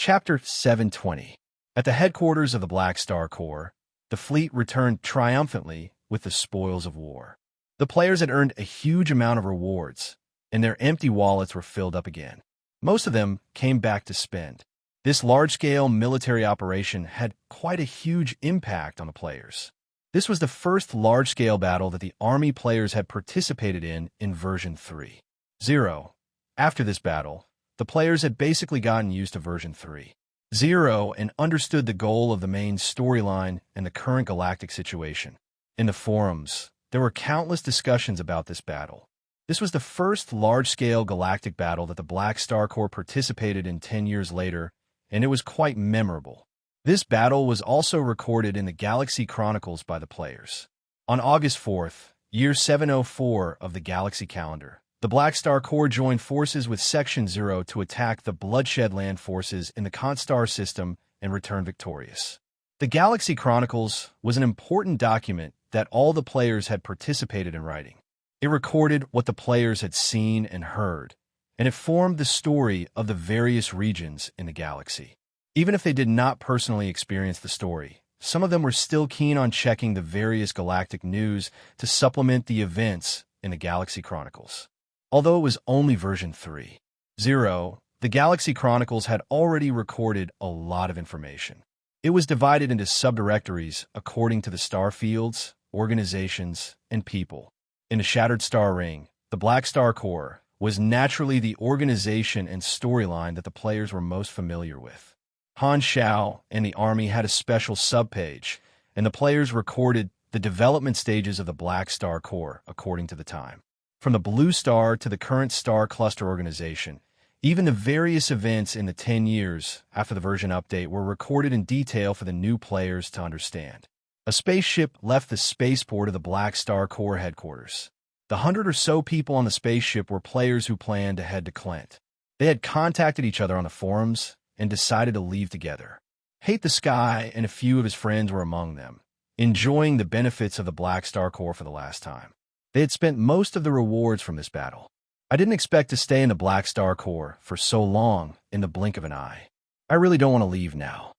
Chapter 720. At the headquarters of the Black Star Corps, the fleet returned triumphantly with the spoils of war. The players had earned a huge amount of rewards, and their empty wallets were filled up again. Most of them came back to spend. This large-scale military operation had quite a huge impact on the players. This was the first large-scale battle that the Army players had participated in version 3.0. After this battle, the players had basically gotten used to version 3.0 and understood the goal of the main storyline and the current galactic situation. In the forums, there were countless discussions about this battle. This was the first large-scale galactic battle that the Black Star Corps participated in 10 years later, and it was quite memorable. This battle was also recorded in the Galaxy Chronicles by the players. On August 4th, year 704 of the Galaxy calendar, the Black Star Corps joined forces with Section 0 to attack the Bloodshed Land forces in the Constar system and return victorious. The Galaxy Chronicles was an important document that all the players had participated in writing. It recorded what the players had seen and heard, and it formed the story of the various regions in the galaxy. Even if they did not personally experience the story, some of them were still keen on checking the various galactic news to supplement the events in the Galaxy Chronicles. Although it was only version 3.0, the Galaxy Chronicles had already recorded a lot of information. It was divided into subdirectories according to the star fields, organizations, and people. In the Shattered Star Ring, the Black Star Corps was naturally the organization and storyline that the players were most familiar with. Han Shao and the Army had a special subpage, and the players recorded the development stages of the Black Star Corps according to the time. From the Blue Star to the current Star Cluster organization, even the various events in the 10 years after the version update were recorded in detail for the new players to understand. A spaceship left the spaceport of the Black Star Corps headquarters. The 100 or so people on the spaceship were players who planned to head to Clint. They had contacted each other on the forums and decided to leave together. Hate the Sky and a few of his friends were among them, enjoying the benefits of the Black Star Corps for the last time. They had spent most of the rewards from this battle. I didn't expect to stay in the Black Star Corps for so long in the blink of an eye. I really don't want to leave now.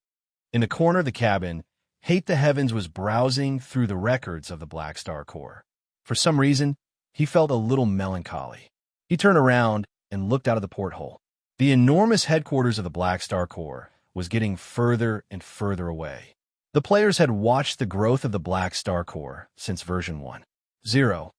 In the corner of the cabin, Hate the Heavens was browsing through the records of the Black Star Corps. For some reason, he felt a little melancholy. He turned around and looked out of the porthole. The enormous headquarters of the Black Star Corps was getting further and further away. The players had watched the growth of the Black Star Corps since version 1.0.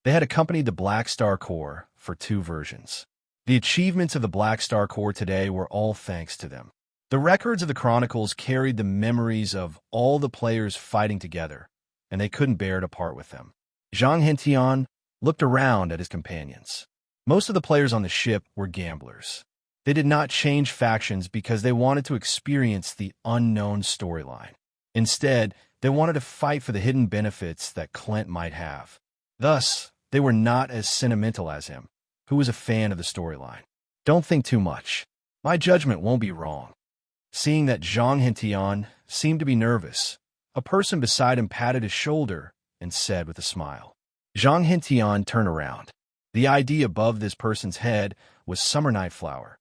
They had accompanied the Black Star Corps for 2 versions. The achievements of the Black Star Corps today were all thanks to them. The records of the Chronicles carried the memories of all the players fighting together, and they couldn't bear to part with them. Zhang Hentian looked around at his companions. Most of the players on the ship were gamblers. They did not change factions because they wanted to experience the unknown storyline. Instead, they wanted to fight for the hidden benefits that Clint might have. Thus, they were not as sentimental as him, who was a fan of the storyline. Don't think too much. My judgment won't be wrong. Seeing that Zhang Hentian seemed to be nervous, a person beside him patted his shoulder and said with a smile. Zhang Hentian turned around. The ID above this person's head was Summer Night Flower.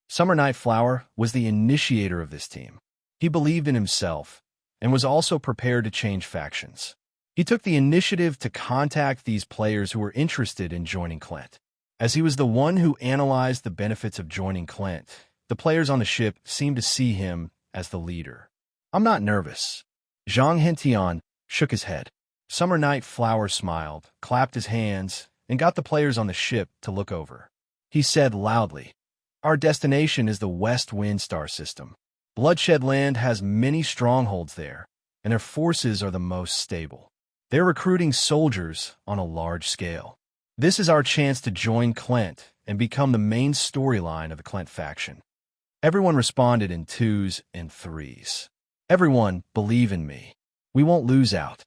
Summer Night Flower was the initiator of this team. He believed in himself and was also prepared to change factions. He took the initiative to contact these players who were interested in joining Clint. As he was the one who analyzed the benefits of joining Clint, the players on the ship seemed to see him as the leader. I'm not nervous. Zhang Hentian shook his head. Summer Night Flower smiled, clapped his hands, and got the players on the ship to look over. He said loudly, "Our destination is the West Wind Star System. Bloodshed Land has many strongholds there, and their forces are the most stable. They're recruiting soldiers on a large scale. This is our chance to join Clint and become the main storyline of the Clint faction." Everyone responded in 2s and 3s. Everyone, believe in me. We won't lose out.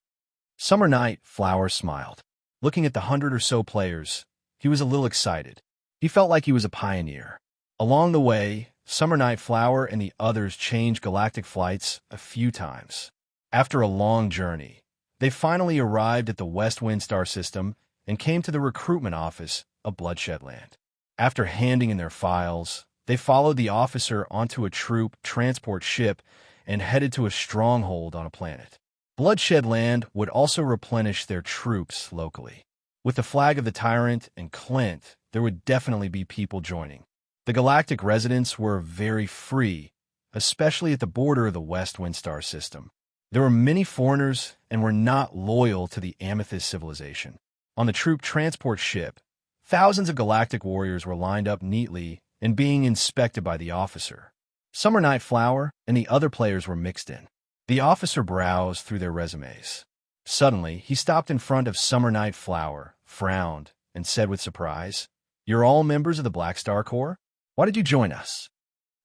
Summer Night Flower smiled. Looking at the 100 or so players, he was a little excited. He felt like he was a pioneer. Along the way, Summer Night Flower and the others changed galactic flights a few times. After a long journey, they finally arrived at the West Wind Star System and came to the recruitment office of Bloodshed Land. After handing in their files, They followed the officer onto a troop transport ship and headed to a stronghold on a planet. Bloodshed Land would also replenish their troops locally. With the flag of the Tyrant and Clint, there would definitely be people joining. The galactic residents were very free, especially at the border of the West Windstar system. There were many foreigners and were not loyal to the Amethyst civilization. On the troop transport ship, thousands of galactic warriors were lined up neatly and being inspected by the officer. Summer Night Flower and the other players were mixed in. The officer browsed through their resumes. Suddenly, he stopped in front of Summer Night Flower, frowned, and said with surprise, "You're all members of the Black Star Corps? Why did you join us?"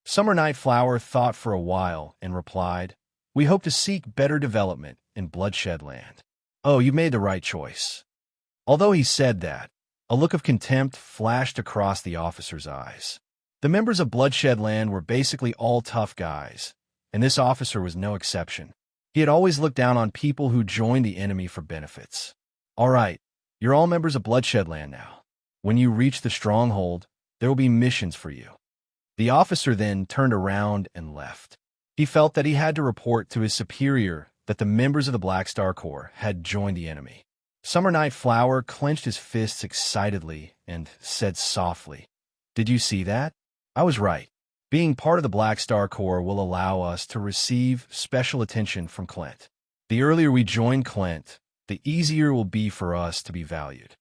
Summer Night Flower thought for a while and replied, "We hope to seek better development in Bloodshed Land." "Oh, you made the right choice." Although he said that, a look of contempt flashed across the officer's eyes. The members of Bloodshed Land were basically all tough guys, and this officer was no exception. He had always looked down on people who joined the enemy for benefits. "All right, you're all members of Bloodshed Land now. When you reach the stronghold, there will be missions for you." The officer then turned around and left. He felt that he had to report to his superior that the members of the Black Star Corps had joined the enemy. Summer Night Flower clenched his fists excitedly and said softly, "Did you see that? I was right. Being part of the Black Star Corps will allow us to receive special attention from Clint. The earlier we join Clint, the easier it will be for us to be valued."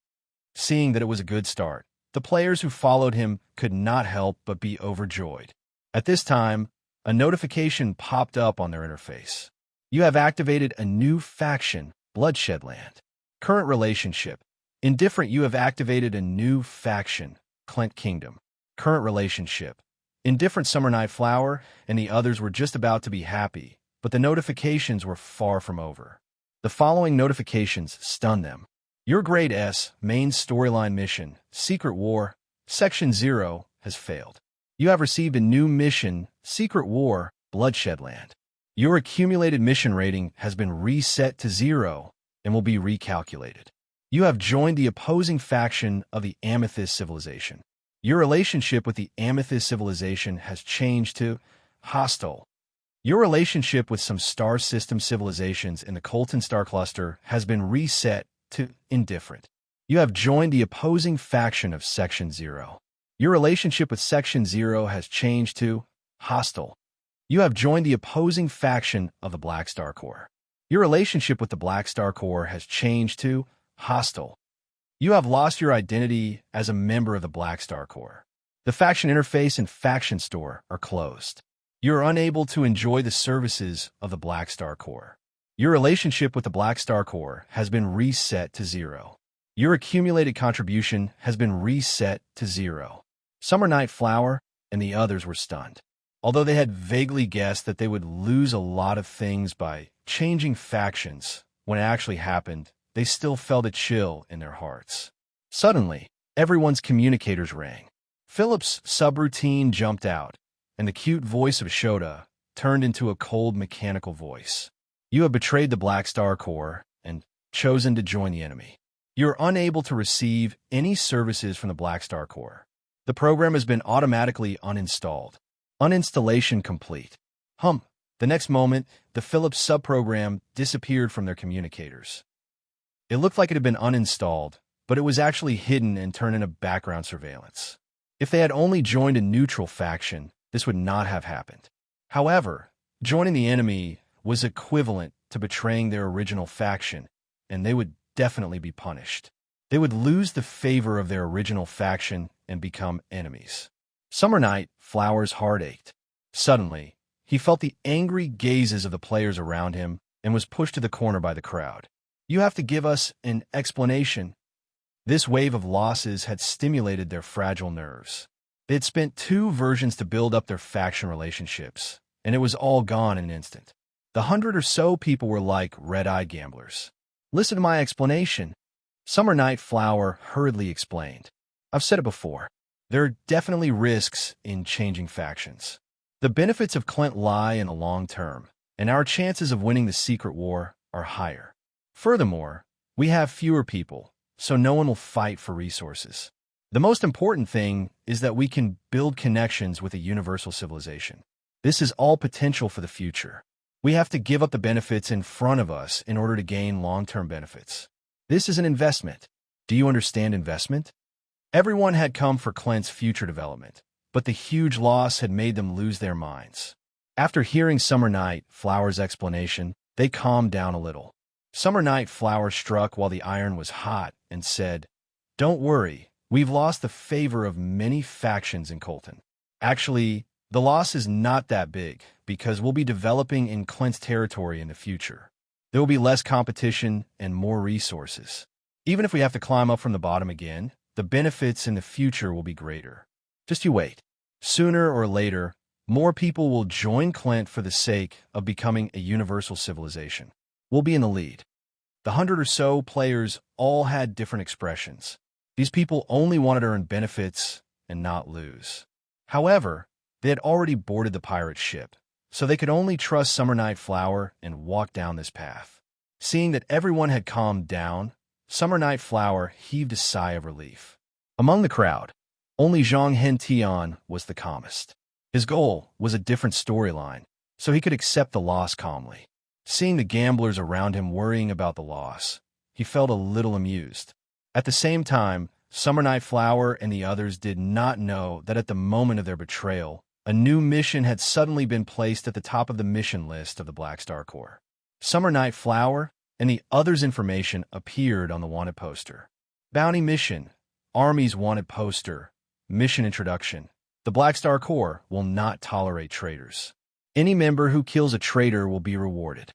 Seeing that it was a good start, the players who followed him could not help but be overjoyed. At this time, a notification popped up on their interface. "You have activated a new faction, Bloodshed Land. Current relationship. Indifferent, you have activated a new faction, Clint Kingdom. Current relationship. Indifferent, Summer Night Flower and the others were just about to be happy, but the notifications were far from over. The following notifications stunned them. Your Grade S main storyline mission, Secret War, Section 0, has failed. You have received a new mission, Secret War, Bloodshed Land. Your accumulated mission rating has been reset to 0 and will be recalculated. You have joined the opposing faction of the Amethyst civilization. Your relationship with the Amethyst civilization has changed to hostile. Your relationship with some star system civilizations in the Colton Star Cluster has been reset to indifferent. You have joined the opposing faction of Section 0. Your relationship with Section 0 has changed to hostile. You have joined the opposing faction of the Black Star Corps. Your relationship with the Black Star Corps has changed to hostile. You have lost your identity as a member of the Black Star Corps. The faction interface and faction store are closed. You are unable to enjoy the services of the Black Star Corps. Your relationship with the Black Star Corps has been reset to 0. Your accumulated contribution has been reset to 0. Summer Night Flower and the others were stunned. Although they had vaguely guessed that they would lose a lot of things by changing factions, when it actually happened, they still felt a chill in their hearts. Suddenly, everyone's communicators rang. Philip's subroutine jumped out, and the cute voice of Shota turned into a cold mechanical voice. You have betrayed the Black Star Corps and chosen to join the enemy. You're unable to receive any services from the Black Star Corps. The program has been automatically uninstalled. Uninstallation complete. The next moment, the Philips subprogram disappeared from their communicators. It looked like it had been uninstalled, but it was actually hidden and turned into background surveillance. If they had only joined a neutral faction, this would not have happened. However, joining the enemy was equivalent to betraying their original faction, and they would definitely be punished. They would lose the favor of their original faction and become enemies. Summer Night Flower's heart ached. Suddenly, he felt the angry gazes of the players around him and was pushed to the corner by the crowd. You have to give us an explanation. This wave of losses had stimulated their fragile nerves. They had spent 2 versions to build up their faction relationships, and it was all gone in an instant. The 100 or so people were like red-eyed gamblers. Listen to my explanation. Summer Night Flower hurriedly explained. I've said it before. There are definitely risks in changing factions. The benefits of Clint lie in the long term, and our chances of winning the secret war are higher. Furthermore, we have fewer people, so no one will fight for resources. The most important thing is that we can build connections with a universal civilization. This is all potential for the future. We have to give up the benefits in front of us in order to gain long-term benefits. This is an investment. Do you understand investment? Everyone had come for Clint's future development, but the huge loss had made them lose their minds. After hearing Summer Night Flower's explanation, they calmed down a little. Summer Night Flower struck while the iron was hot and said, "Don't worry, we've lost the favor of many factions in Colton. Actually, the loss is not that big because we'll be developing in Clint's territory in the future. There will be less competition and more resources. Even if we have to climb up from the bottom again, the benefits in the future will be greater. Just you wait. Sooner or later, more people will join Clint for the sake of becoming a universal civilization. We'll be in the lead." The 100 or so players all had different expressions. These people only wanted to earn benefits and not lose. However, they had already boarded the pirate ship, so they could only trust Summer Night Flower and walk down this path. Seeing that everyone had calmed down, Summer Night Flower heaved a sigh of relief. Among the crowd, only Zhang Hentian was the calmest. His goal was a different storyline, so he could accept the loss calmly. Seeing the gamblers around him worrying about the loss, he felt a little amused. At the same time, Summer Night Flower and the others did not know that at the moment of their betrayal, a new mission had suddenly been placed at the top of the mission list of the Black Star Corps. Summer Night Flower and the others' information appeared on the wanted poster. Bounty mission, Army's wanted poster, mission introduction. The Black Star Corps will not tolerate traitors. Any member who kills a traitor will be rewarded.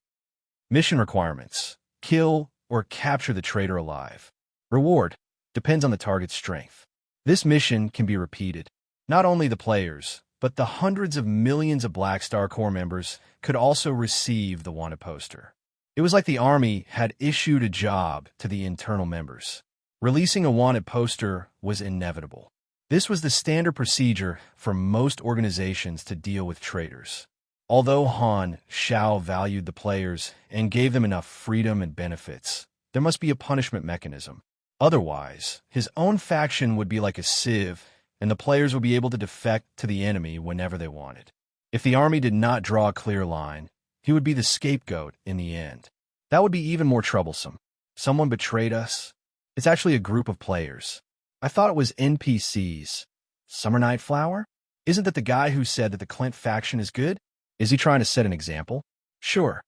Mission requirements: kill or capture the traitor alive. Reward depends on the target's strength. This mission can be repeated. Not only the players, but the hundreds of millions of Black Star Corps members could also receive the wanted poster. It was like the Army had issued a job to the internal members. Releasing a wanted poster was inevitable. This was the standard procedure for most organizations to deal with traitors. Although Han Xiao valued the players and gave them enough freedom and benefits, there must be a punishment mechanism. Otherwise, his own faction would be like a sieve, and the players would be able to defect to the enemy whenever they wanted. If the Army did not draw a clear line, he would be the scapegoat in the end. That would be even more troublesome. Someone betrayed us. It's actually a group of players. I thought it was NPCs. Summer Night Flower? Isn't that the guy who said that the Clint faction is good? Is he trying to set an example? Sure.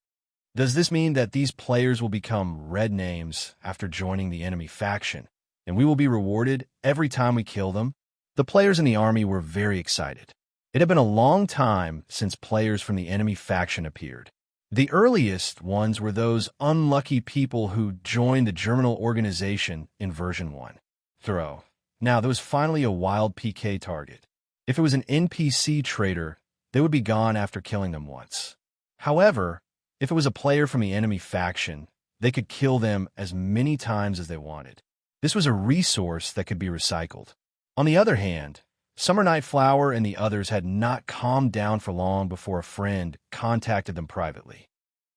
Does this mean that these players will become red names after joining the enemy faction, and we will be rewarded every time we kill them? The players in the Army were very excited. It had been a long time since players from the enemy faction appeared. The earliest ones were those unlucky people who joined the Germinal organization in version 1. Throw. Now, there was finally a wild PK target. If it was an NPC traitor, they would be gone after killing them once. However, if it was a player from the enemy faction, they could kill them as many times as they wanted. This was a resource that could be recycled. On the other hand, Summer Night Flower and the others had not calmed down for long before a friend contacted them privately.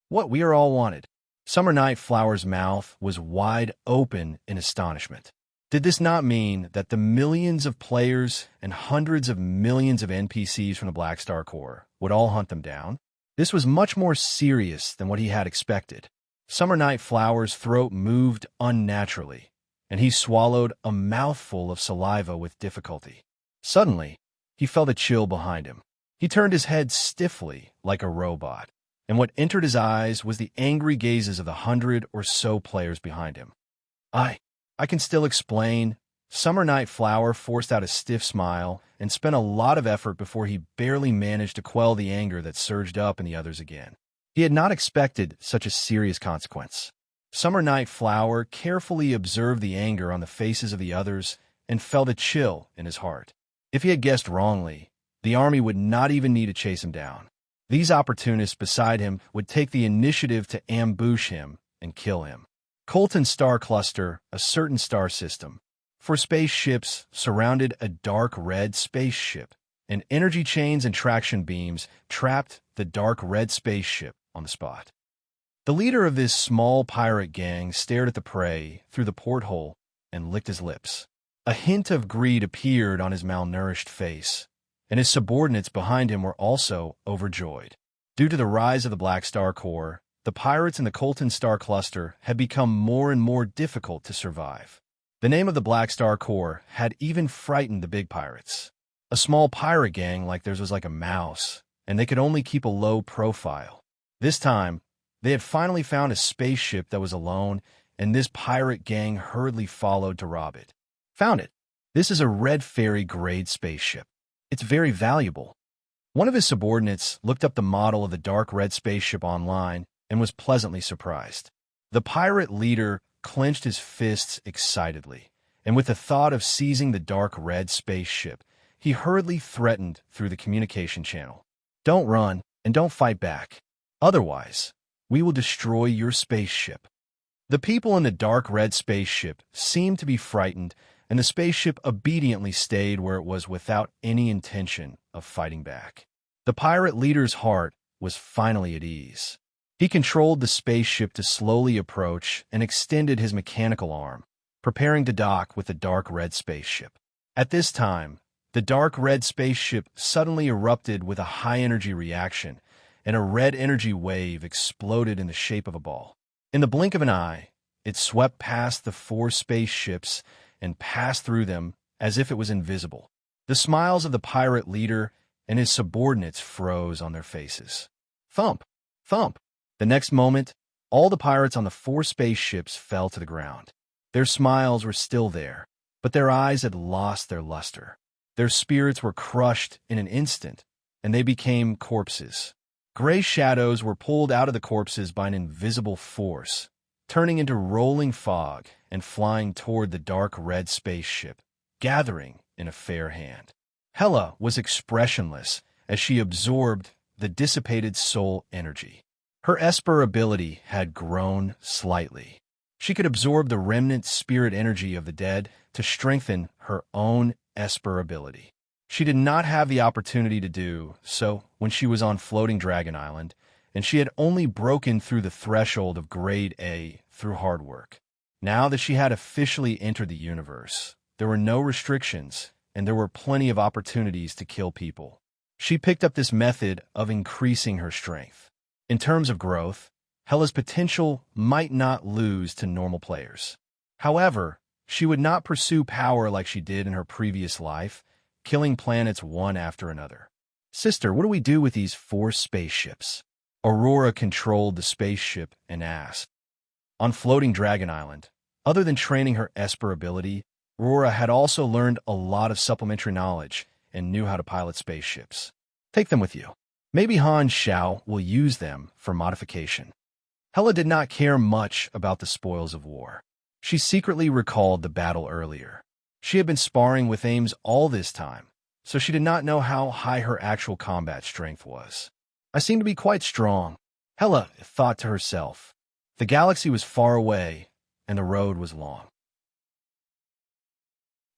What we are all wanted. Summer Night Flower's mouth was wide open in astonishment. Did this not mean that the millions of players and hundreds of millions of NPCs from the Black Star Corps would all hunt them down? This was much more serious than what he had expected. Summer Night Flower's throat moved unnaturally, and he swallowed a mouthful of saliva with difficulty. Suddenly, he felt a chill behind him. He turned his head stiffly, like a robot, and what entered his eyes was the angry gazes of the 100 or so players behind him. I can still explain. Summer Night Flower forced out a stiff smile and spent a lot of effort before he barely managed to quell the anger that surged up in the others again. He had not expected such a serious consequence. Summer Night Flower carefully observed the anger on the faces of the others and felt a chill in his heart. If he had guessed wrongly, the Army would not even need to chase him down. These opportunists beside him would take the initiative to ambush him and kill him. Colton Star Cluster, a certain star system, for spaceships surrounded a dark red spaceship, and energy chains and traction beams trapped the dark red spaceship on the spot. The leader of this small pirate gang stared at the prey through the porthole and licked his lips. A hint of greed appeared on his malnourished face, and his subordinates behind him were also overjoyed. Due to the rise of the Black Star Corps, the pirates in the Colton Star Cluster had become more and more difficult to survive. The name of the Black Star Corps had even frightened the big pirates. A small pirate gang like theirs was like a mouse, and they could only keep a low profile. This time, they had finally found a spaceship that was alone, and this pirate gang hurriedly followed to rob it. Found it. This is a Red Fairy grade spaceship. It's very valuable. One of his subordinates looked up the model of the dark red spaceship online and was pleasantly surprised. The pirate leader clenched his fists excitedly, and with the thought of seizing the dark red spaceship, he hurriedly threatened through the communication channel. Don't run and don't fight back. Otherwise, we will destroy your spaceship. The people in the dark red spaceship seemed to be frightened, and the spaceship obediently stayed where it was without any intention of fighting back. The pirate leader's heart was finally at ease. He controlled the spaceship to slowly approach and extended his mechanical arm, preparing to dock with the dark red spaceship. At this time, the dark red spaceship suddenly erupted with a high-energy reaction, and a red energy wave exploded in the shape of a ball. In the blink of an eye, it swept past the 4 spaceships and passed through them as if it was invisible. The smiles of the pirate leader and his subordinates froze on their faces. Thump! Thump! The next moment, all the pirates on the 4 spaceships fell to the ground. Their smiles were still there, but their eyes had lost their luster. Their spirits were crushed in an instant, and they became corpses. Gray shadows were pulled out of the corpses by an invisible force, turning into rolling fog and flying toward the dark red spaceship, gathering in a fair hand. Hela was expressionless as she absorbed the dissipated soul energy. Her Esper ability had grown slightly. She could absorb the remnant spirit energy of the dead to strengthen her own Esper ability. She did not have the opportunity to do so when she was on Floating Dragon Island, and she had only broken through the threshold of Grade A through hard work. Now that she had officially entered the universe, there were no restrictions, and there were plenty of opportunities to kill people. She picked up this method of increasing her strength. In terms of growth, Hela's potential might not lose to normal players. However, she would not pursue power like she did in her previous life, killing planets one after another. Sister, what do we do with these 4 spaceships? Aurora controlled the spaceship and asked. On Floating Dragon Island, other than training her Esper ability, Aurora had also learned a lot of supplementary knowledge and knew how to pilot spaceships. Take them with you. Maybe Han Xiao will use them for modification. Hela did not care much about the spoils of war. She secretly recalled the battle earlier. She had been sparring with Ames all this time, so she did not know how high her actual combat strength was. I seem to be quite strong, Hela thought to herself. The galaxy was far away, and the road was long.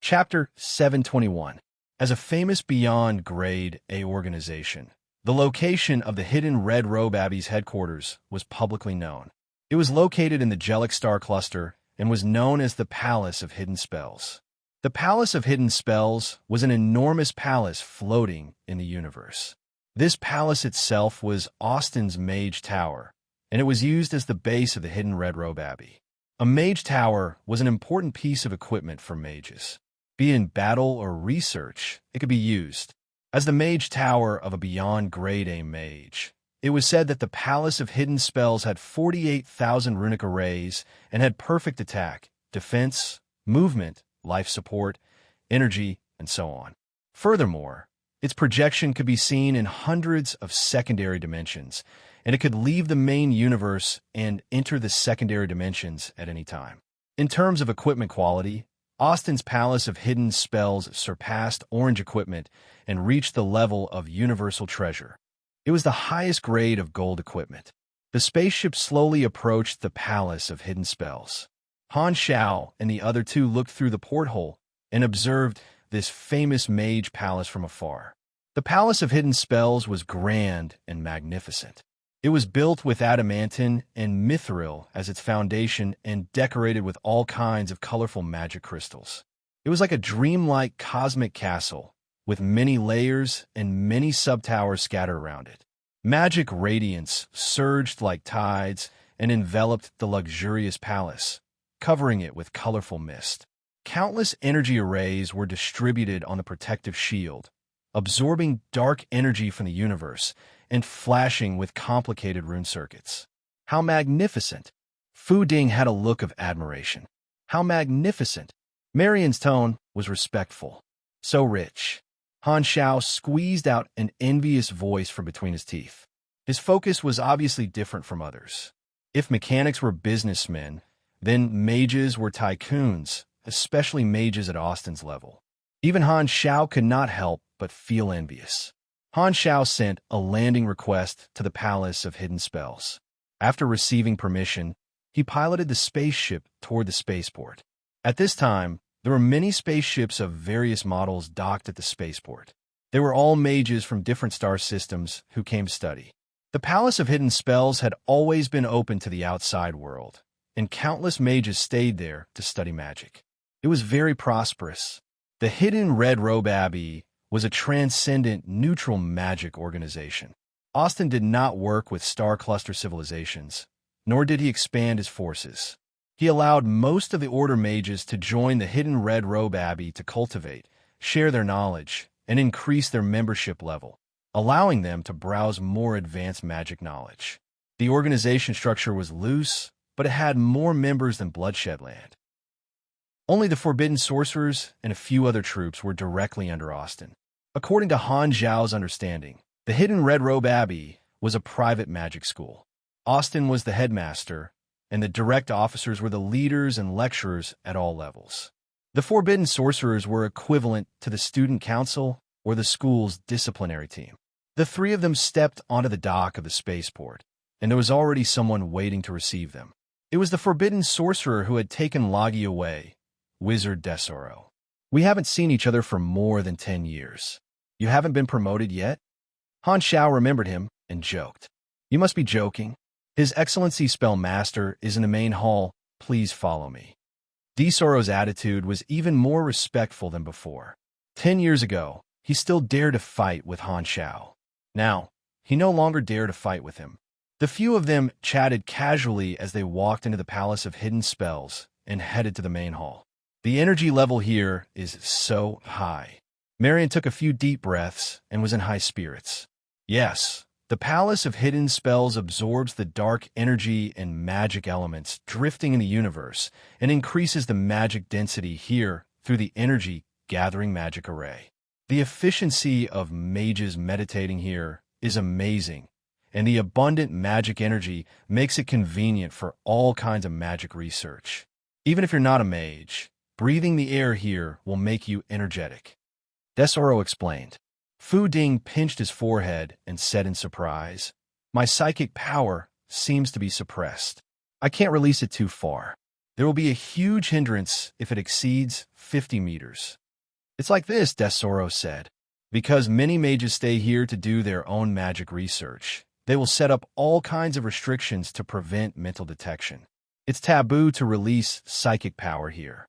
Chapter 721. As a famous Beyond Grade A organization, the location of the hidden Red Robe Abbey's headquarters was publicly known. It was located in the Jellic Star Cluster and was known as the Palace of Hidden Spells. The Palace of Hidden Spells was an enormous palace floating in the universe. This palace itself was Austin's Mage Tower, and it was used as the base of the hidden Red Robe Abbey. A Mage Tower was an important piece of equipment for mages. Be it in battle or research, it could be used. As the Mage Tower of a Beyond Grade A mage, it was said that the Palace of Hidden Spells had 48,000 runic arrays and had perfect attack, defense, movement, life support, energy, and so on. Furthermore, its projection could be seen in hundreds of secondary dimensions, and it could leave the main universe and enter the secondary dimensions at any time. In terms of equipment quality, Austin's Palace of Hidden Spells surpassed Orange equipment and reached the level of universal treasure. It was the highest grade of gold equipment. The spaceship slowly approached the Palace of Hidden Spells. Han Xiao and the other 2 looked through the porthole and observed this famous mage palace from afar. The Palace of Hidden Spells was grand and magnificent. It was built with adamantine and mithril as its foundation and decorated with all kinds of colorful magic crystals. It was like a dreamlike cosmic castle, with many layers and many sub-towers scattered around it. Magic radiance surged like tides and enveloped the luxurious palace, covering it with colorful mist. Countless energy arrays were distributed on the protective shield, absorbing dark energy from the universe and flashing with complicated rune circuits. How magnificent! Fu Ding had a look of admiration. How magnificent! Marian's tone was respectful. So rich. Han Xiao squeezed out an envious voice from between his teeth. His focus was obviously different from others. If mechanics were businessmen, then mages were tycoons, especially mages at Austin's level. Even Han Xiao could not help but feel envious. Han Xiao sent a landing request to the Palace of Hidden Spells. After receiving permission, he piloted the spaceship toward the spaceport. At this time, there were many spaceships of various models docked at the spaceport. They were all mages from different star systems who came to study. The Palace of Hidden Spells had always been open to the outside world, and countless mages stayed there to study magic. It was very prosperous. The Hidden Red Robe Abbey was a transcendent, neutral magic organization. Austin did not work with star cluster civilizations, nor did he expand his forces. He allowed most of the Order mages to join the Hidden Red Robe Abbey to cultivate, share their knowledge, and increase their membership level, allowing them to browse more advanced magic knowledge. The organization structure was loose, but it had more members than Bloodshed Land. Only the Forbidden Sorcerers and a few other troops were directly under Austin. According to Han Zhao's understanding, the Hidden Red Robe Abbey was a private magic school. Austin was the headmaster, and the direct officers were the leaders and lecturers at all levels. The Forbidden Sorcerers were equivalent to the student council or the school's disciplinary team. The three of them stepped onto the dock of the spaceport, and there was already someone waiting to receive them. It was the Forbidden Sorcerer who had taken Lagi away, Wizard Desoro. "We haven't seen each other for more than 10 years. You haven't been promoted yet?" Han Xiao remembered him and joked. "You must be joking. His Excellency Spellmaster is in the main hall. Please follow me." Desoro's attitude was even more respectful than before. 10 years ago, he still dared to fight with Han Xiao. Now, he no longer dared to fight with him. The few of them chatted casually as they walked into the Palace of Hidden Spells and headed to the main hall. The energy level here is so high. Marian took a few deep breaths and was in high spirits. Yes, the Palace of Hidden Spells absorbs the dark energy and magic elements drifting in the universe and increases the magic density here through the energy gathering magic array. The efficiency of mages meditating here is amazing, and the abundant magic energy makes it convenient for all kinds of magic research. Even if you're not a mage, breathing the air here will make you energetic. Desoro explained. Fu Ding pinched his forehead and said in surprise, "My psychic power seems to be suppressed. I can't release it too far. There will be a huge hindrance if it exceeds 50 meters. "It's like this," Desoro said. "Because many mages stay here to do their own magic research, they will set up all kinds of restrictions to prevent mental detection. It's taboo to release psychic power here."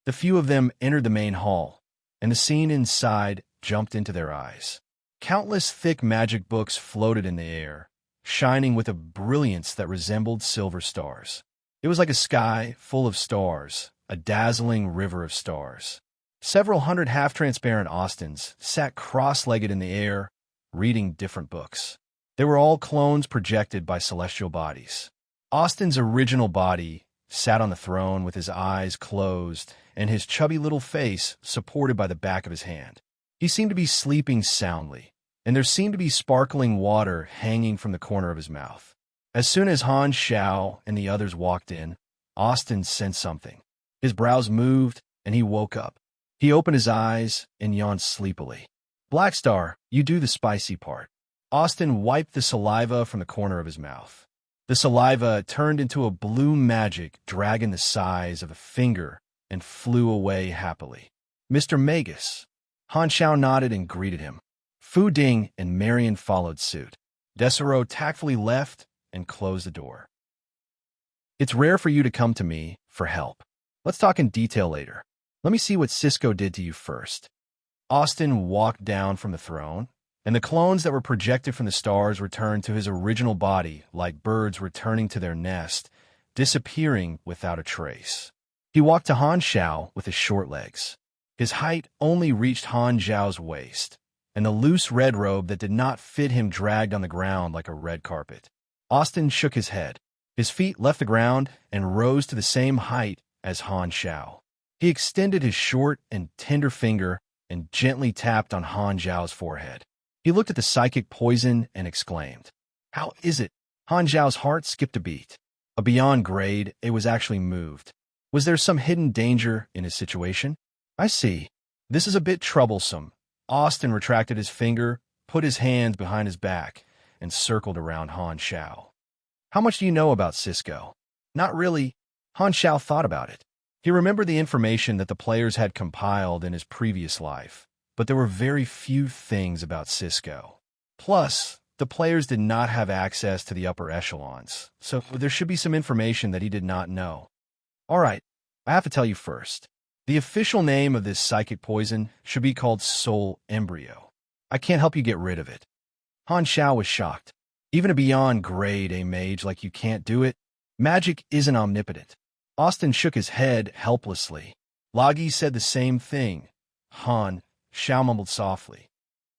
The few of them entered the main hall, and the scene inside jumped into their eyes. Countless thick magic books floated in the air, shining with a brilliance that resembled silver stars. It was like a sky full of stars, a dazzling river of stars. Several hundred half-transparent Austins sat cross-legged in the air, reading different books. They were all clones projected by celestial bodies. Austin's original body sat on the throne with his eyes closed and his chubby little face supported by the back of his hand. He seemed to be sleeping soundly, and there seemed to be sparkling water hanging from the corner of his mouth. As soon as Han Xiao and the others walked in, Austin sensed something. His brows moved, and he woke up. He opened his eyes and yawned sleepily. "Blackstar, you do the spicy part." Austin wiped the saliva from the corner of his mouth. The saliva turned into a blue magic dragon the size of a finger and flew away happily. "Mr. Magus." Han Xiao nodded and greeted him. Fu Ding and Marian followed suit. Desoro tactfully left and closed the door. "It's rare for you to come to me for help. Let's talk in detail later." Let me see what Cisco did to you first. Austin walked down from the throne, and the clones that were projected from the stars returned to his original body like birds returning to their nest, disappearing without a trace. He walked to Han Xiao with his short legs. His height only reached Han Zhao's waist, and the loose red robe that did not fit him dragged on the ground like a red carpet. Austin shook his head. His feet left the ground and rose to the same height as Han Xiao. He extended his short and tender finger and gently tapped on Han Zhao's forehead. He looked at the psychic poison and exclaimed, "How is it?" Han Zhao's heart skipped a beat. A beyond grade, it was actually moved. Was there some hidden danger in his situation? I see. This is a bit troublesome. Austin retracted his finger, put his hands behind his back, and circled around Han Xiao. How much do you know about Cisco? Not really. Han Xiao thought about it. He remembered the information that the players had compiled in his previous life, but there were very few things about Cisco. Plus, the players did not have access to the upper echelons, so there should be some information that he did not know. All right, I have to tell you first. The official name of this psychic poison should be called Soul Embryo. I can't help you get rid of it. Han Xiao was shocked. Even a beyond grade A mage like you can't do it. Magic isn't omnipotent. Austin shook his head helplessly. Lagi said the same thing. Han Xiao mumbled softly.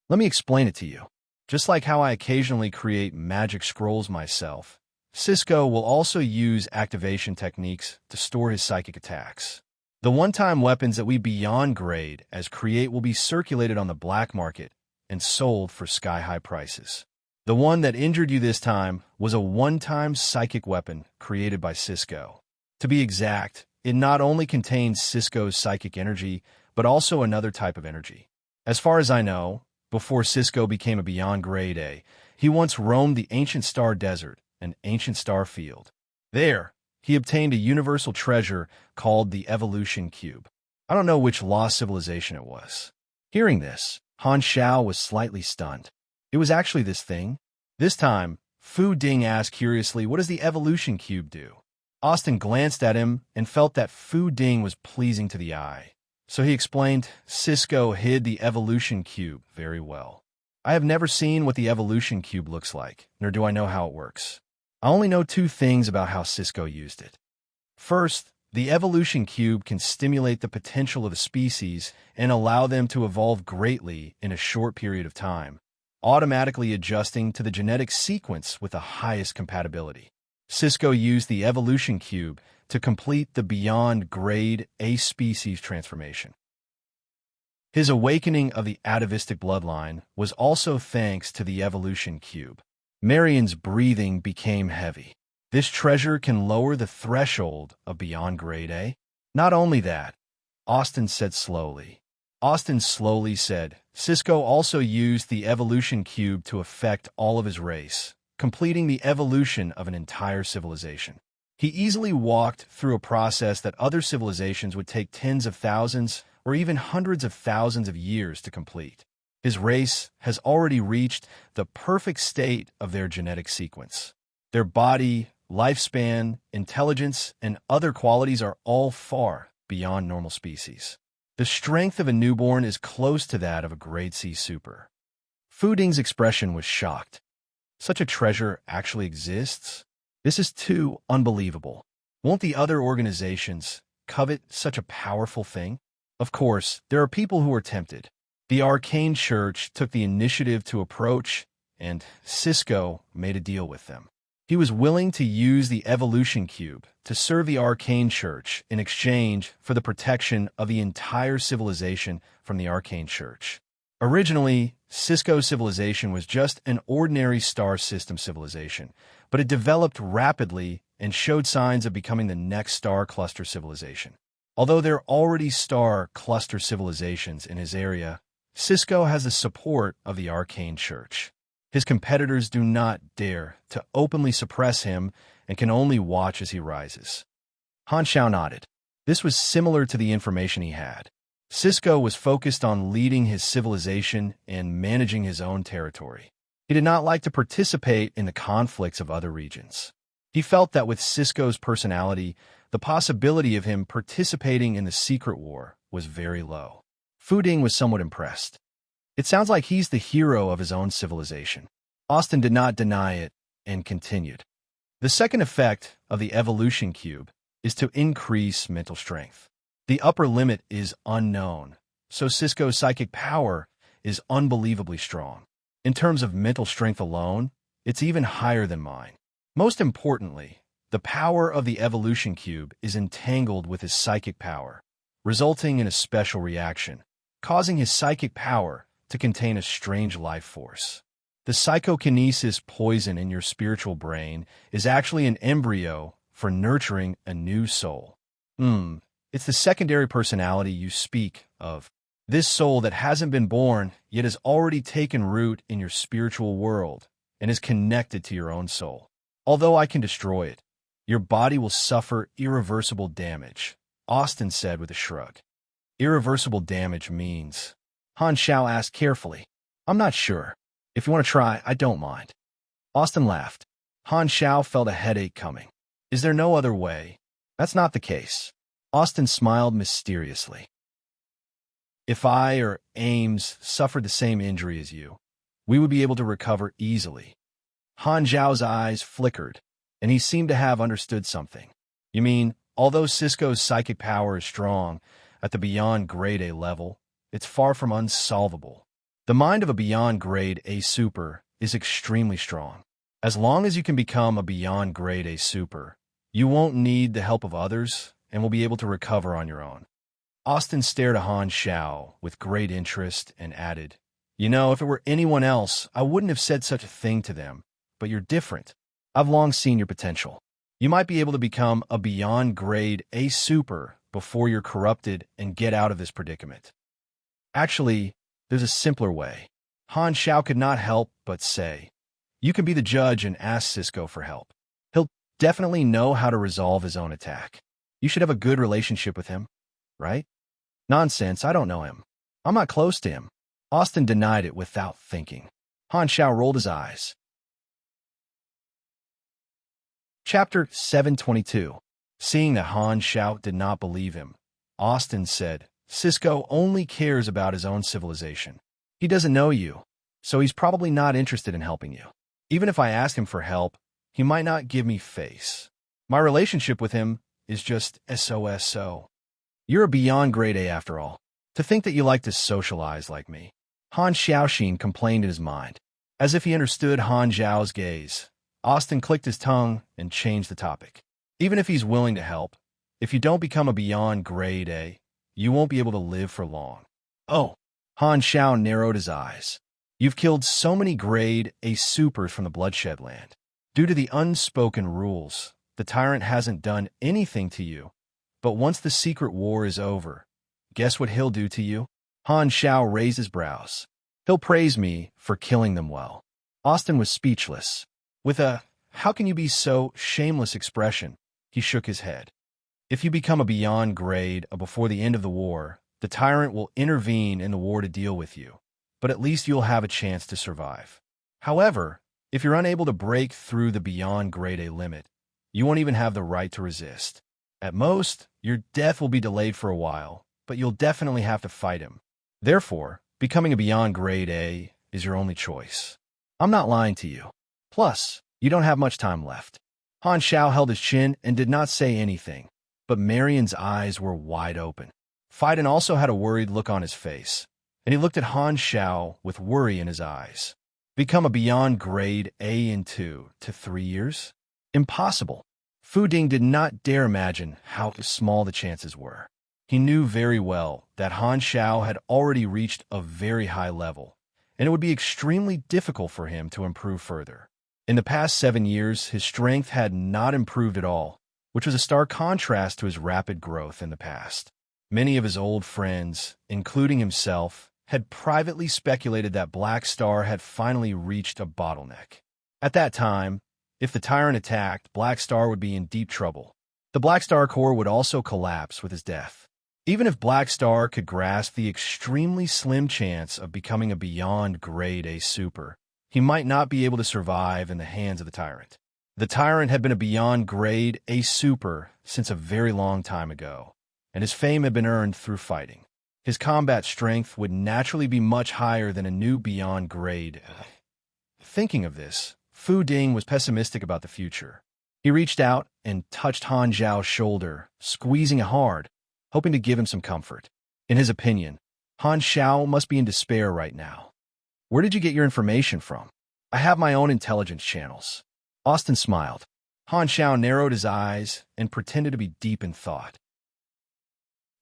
Let me explain it to you. Just like how I occasionally create magic scrolls myself, Cisco will also use activation techniques to store his psychic attacks. The one-time weapons that we beyond grade as create will be circulated on the black market and sold for sky-high prices. The one that injured you this time was a one-time psychic weapon created by Cisco. To be exact, it not only contains Cisco's psychic energy, but also another type of energy. As far as I know, before Cisco became a beyond grade A, he once roamed the Ancient Star Desert and Ancient Star Field. There, he obtained a universal treasure called the Evolution Cube. I don't know which lost civilization it was. Hearing this, Han Xiao was slightly stunned. It was actually this thing. This time, Fu Ding asked curiously, "What does the Evolution Cube do?" Austin glanced at him and felt that Fu Ding was pleasing to the eye. So he explained, "Cisco hid the Evolution Cube very well. I have never seen what the Evolution Cube looks like, nor do I know how it works. I only know two things about how Cisco used it. First, the Evolution Cube can stimulate the potential of a species and allow them to evolve greatly in a short period of time, automatically adjusting to the genetic sequence with the highest compatibility. Cisco used the Evolution Cube to complete the beyond grade A species transformation. His awakening of the atavistic bloodline was also thanks to the Evolution Cube. Marion's breathing became heavy. This treasure can lower the threshold of beyond grade A. Not only that, Austin slowly said, Cisco also used the Evolution Cube to affect all of his race, completing the evolution of an entire civilization. He easily walked through a process that other civilizations would take tens of thousands or even hundreds of thousands of years to complete. His race has already reached the perfect state of their genetic sequence. Their body, lifespan, intelligence, and other qualities are all far beyond normal species. The strength of a newborn is close to that of a grade C super. Fu Ding's expression was shocked. Such a treasure actually exists? This is too unbelievable. Won't the other organizations covet such a powerful thing? Of course, there are people who are tempted. The Arcane Church took the initiative to approach, and Cisco made a deal with them. He was willing to use the Evolution Cube to serve the Arcane Church in exchange for the protection of the entire civilization from the Arcane Church. Originally, Cisco's civilization was just an ordinary star system civilization, but it developed rapidly and showed signs of becoming the next star cluster civilization. Although there are already star cluster civilizations in his area, Cisco has the support of the Arcane Church. His competitors do not dare to openly suppress him and can only watch as he rises. Han Xiao nodded. This was similar to the information he had. Cisco was focused on leading his civilization and managing his own territory. He did not like to participate in the conflicts of other regions. He felt that with Cisco's personality, the possibility of him participating in the secret war was very low. Fu Ding was somewhat impressed. It sounds like he's the hero of his own civilization. Austin did not deny it and continued. The second effect of the evolution cube is to increase mental strength. The upper limit is unknown, so Cisco's psychic power is unbelievably strong. In terms of mental strength alone, it's even higher than mine. Most importantly, the power of the evolution cube is entangled with his psychic power, resulting in a special reaction, causing his psychic power to contain a strange life force. The psychokinesis poison in your spiritual brain is actually an embryo for nurturing a new soul. It's the secondary personality you speak of. This soul that hasn't been born, yet has already taken root in your spiritual world and is connected to your own soul. Although I can destroy it, your body will suffer irreversible damage, Austin said with a shrug. Irreversible damage means? Han Xiao asked carefully. I'm not sure. If you want to try, I don't mind. Austin laughed. Han Xiao felt a headache coming. Is there no other way? That's not the case. Austin smiled mysteriously. If I or Ames suffered the same injury as you, we would be able to recover easily. Han Zhao's eyes flickered, and he seemed to have understood something. You mean, although Cisco's psychic power is strong at the beyond grade A level, it's far from unsolvable. The mind of a beyond grade A super is extremely strong. As long as you can become a beyond grade A super, you won't need the help of others and will be able to recover on your own. Austin stared at Han Xiao with great interest and added, You know, if it were anyone else, I wouldn't have said such a thing to them, but you're different. I've long seen your potential. You might be able to become a beyond grade A super before you're corrupted and get out of this predicament. Actually, there's a simpler way. Han Xiao could not help but say, You can be the judge and ask Cisco for help. He'll definitely know how to resolve his own attack. You should have a good relationship with him, right? Nonsense, I don't know him. I'm not close to him. Austin denied it without thinking. Han Xiao rolled his eyes. Chapter 722. Seeing that Han Xiao did not believe him, Austin said, Cisco only cares about his own civilization. He doesn't know you, so he's probably not interested in helping you. Even if I asked him for help, he might not give me face. My relationship with him is just SOSO. You're a beyond grade A after all. To think that you like to socialize like me. Han Xiaoxin complained in his mind. As if he understood Han Zhao's gaze, Austin clicked his tongue and changed the topic. Even if he's willing to help, if you don't become a beyond grade A, you won't be able to live for long. Oh, Han Xiao narrowed his eyes. You've killed so many grade A supers from the Bloodshed Land. Due to the unspoken rules, the tyrant hasn't done anything to you. But once the secret war is over, guess what he'll do to you? Han Xiao raised his brows. He'll praise me for killing them well. Austin was speechless. With a, how can you be so shameless expression, he shook his head. If you become a beyond grade before the end of the war, the tyrant will intervene in the war to deal with you, but at least you'll have a chance to survive. However, if you're unable to break through the beyond grade A limit, you won't even have the right to resist. At most, your death will be delayed for a while, but you'll definitely have to fight him. Therefore, becoming a beyond grade A is your only choice. I'm not lying to you. Plus, you don't have much time left. Han Xiao held his chin and did not say anything, but Marion's eyes were wide open. Phaidon also had a worried look on his face, and he looked at Han Xiao with worry in his eyes. Become a beyond grade A in 2 to 3 years? Impossible. Fu Ding did not dare imagine how small the chances were. He knew very well that Han Xiao had already reached a very high level, and it would be extremely difficult for him to improve further. In the past 7 years, his strength had not improved at all, which was a stark contrast to his rapid growth in the past. Many of his old friends, including himself, had privately speculated that Black Star had finally reached a bottleneck. At that time, if the tyrant attacked, Black Star would be in deep trouble. The Black Star Corps would also collapse with his death. Even if Black Star could grasp the extremely slim chance of becoming a beyond grade A super, he might not be able to survive in the hands of the tyrant. The tyrant had been a beyond grade A super since a very long time ago, and his fame had been earned through fighting. His combat strength would naturally be much higher than a new beyond grade. Thinking of this, Fu Ding was pessimistic about the future. He reached out and touched Han Zhao's shoulder, squeezing it hard, hoping to give him some comfort. In his opinion, Han Zhao must be in despair right now. Where did you get your information from? I have my own intelligence channels. Austin smiled. Han Zhao narrowed his eyes and pretended to be deep in thought.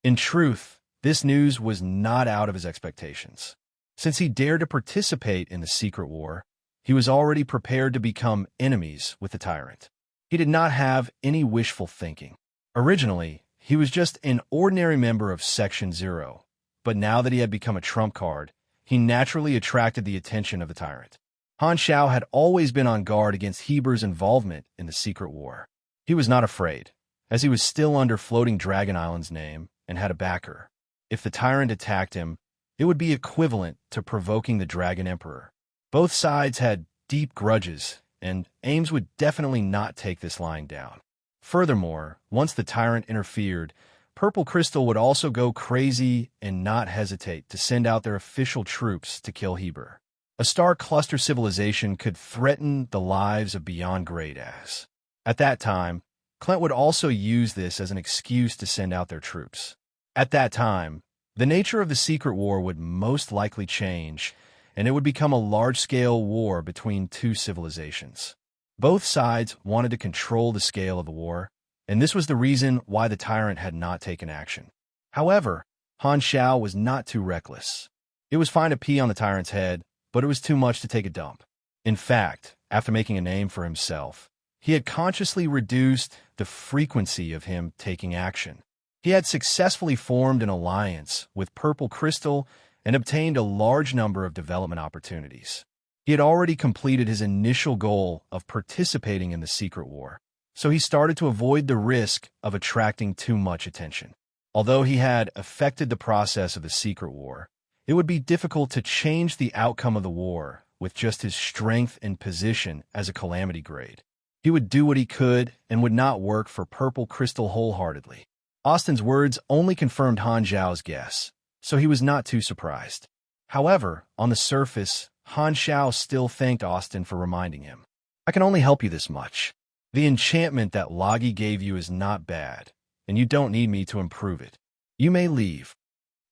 In truth, this news was not out of his expectations. Since he dared to participate in the secret war, he was already prepared to become enemies with the tyrant. He did not have any wishful thinking. Originally, he was just an ordinary member of Section 0, but now that he had become a trump card, he naturally attracted the attention of the tyrant. Han Zhao had always been on guard against Heber's involvement in the secret war. He was not afraid, as he was still under Floating Dragon Island's name and had a backer. If the tyrant attacked him, it would be equivalent to provoking the Dragon Emperor. Both sides had deep grudges, and Ames would definitely not take this lying down. Furthermore, once the tyrant interfered, Purple Crystal would also go crazy and not hesitate to send out their official troops to kill Heber. A star cluster civilization could threaten the lives of Beyond Great Ass. At that time, Clint would also use this as an excuse to send out their troops. At that time, the nature of the secret war would most likely change, and it would become a large-scale war between two civilizations. Both sides wanted to control the scale of the war, and this was the reason why the tyrant had not taken action. However, Han Zhao was not too reckless. It was fine to pee on the tyrant's head, but it was too much to take a dump. In fact, after making a name for himself, he had consciously reduced the frequency of him taking action. He had successfully formed an alliance with Purple Crystal and obtained a large number of development opportunities. He had already completed his initial goal of participating in the secret war, so he started to avoid the risk of attracting too much attention. Although he had affected the process of the secret war, it would be difficult to change the outcome of the war with just his strength and position as a calamity grade. He would do what he could and would not work for Purple Crystal wholeheartedly. Austin's words only confirmed Han Zhao's guess, so he was not too surprised. However, on the surface, Han Zhao still thanked Austin for reminding him. I can only help you this much. The enchantment that Logi gave you is not bad, and you don't need me to improve it. You may leave.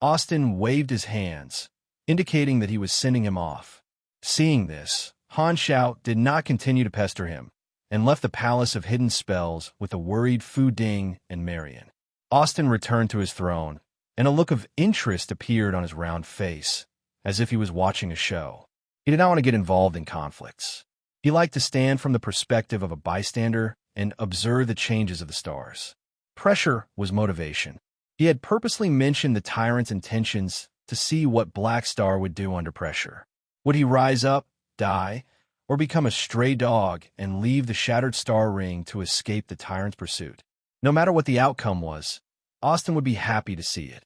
Austin waved his hands, indicating that he was sending him off. Seeing this, Han Zhao did not continue to pester him, and left the Palace of Hidden Spells with a worried Fu Ding and Marion. Austin returned to his throne, and a look of interest appeared on his round face, as if he was watching a show. He did not want to get involved in conflicts. He liked to stand from the perspective of a bystander and observe the changes of the stars. Pressure was motivation. He had purposely mentioned the tyrant's intentions to see what Black Star would do under pressure. Would he rise up, die, or become a stray dog and leave the Shattered Star Ring to escape the tyrant's pursuit? No matter what the outcome was, Austin would be happy to see it.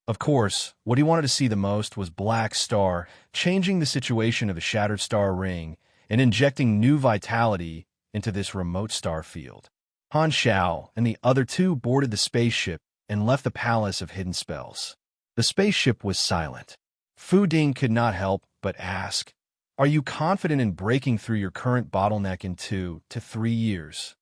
Of course, what he wanted to see the most was Black Star changing the situation of the Shattered Star Ring and injecting new vitality into this remote star field. Han Zhao and the other two boarded the spaceship and left the Palace of Hidden Spells. The spaceship was silent. Fu Ding could not help but ask, "Are you confident in breaking through your current bottleneck in 2 to 3 years?"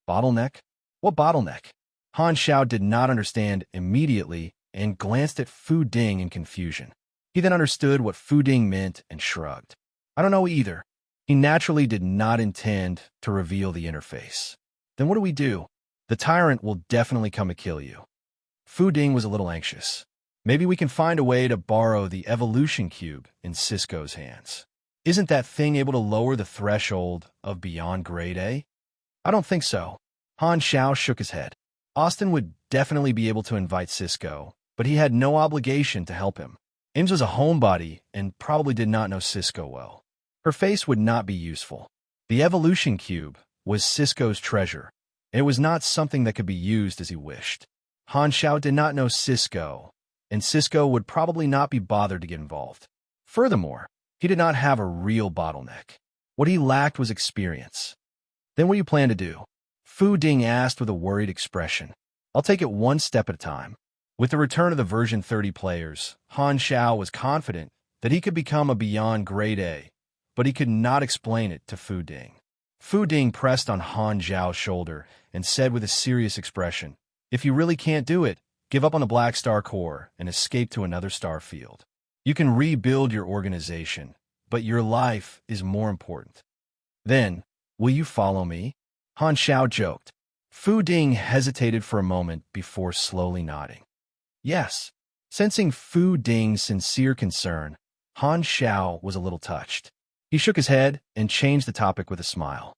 Bottleneck? What bottleneck? Han Zhao did not understand immediately and glanced at Fu Ding in confusion. He then understood what Fu Ding meant and shrugged. I don't know either. He naturally did not intend to reveal the interface. Then what do we do? The tyrant will definitely come to kill you. Fu Ding was a little anxious. Maybe we can find a way to borrow the evolution cube in Cisco's hands. Isn't that thing able to lower the threshold of Beyond Grade A? I don't think so. Han Zhao shook his head. Austin would definitely be able to invite Cisco, but he had no obligation to help him. Ames was a homebody and probably did not know Cisco well. Her face would not be useful. The evolution cube was Cisco's treasure, and it was not something that could be used as he wished. Han Zhao did not know Cisco, and Cisco would probably not be bothered to get involved. Furthermore, he did not have a real bottleneck. What he lacked was experience. Then what do you plan to do? Fu Ding asked with a worried expression. I'll take it one step at a time. With the return of the version 30 players, Han Xiao was confident that he could become a beyond grade A, but he could not explain it to Fu Ding. Fu Ding pressed on Han Xiao's shoulder and said with a serious expression, "If you really can't do it, give up on the Black Star Corps and escape to another star field. You can rebuild your organization, but your life is more important. Then, will you follow me?" Han Xiao joked. Fu Ding hesitated for a moment before slowly nodding. Yes. Sensing Fu Ding's sincere concern, Han Xiao was a little touched. He shook his head and changed the topic with a smile.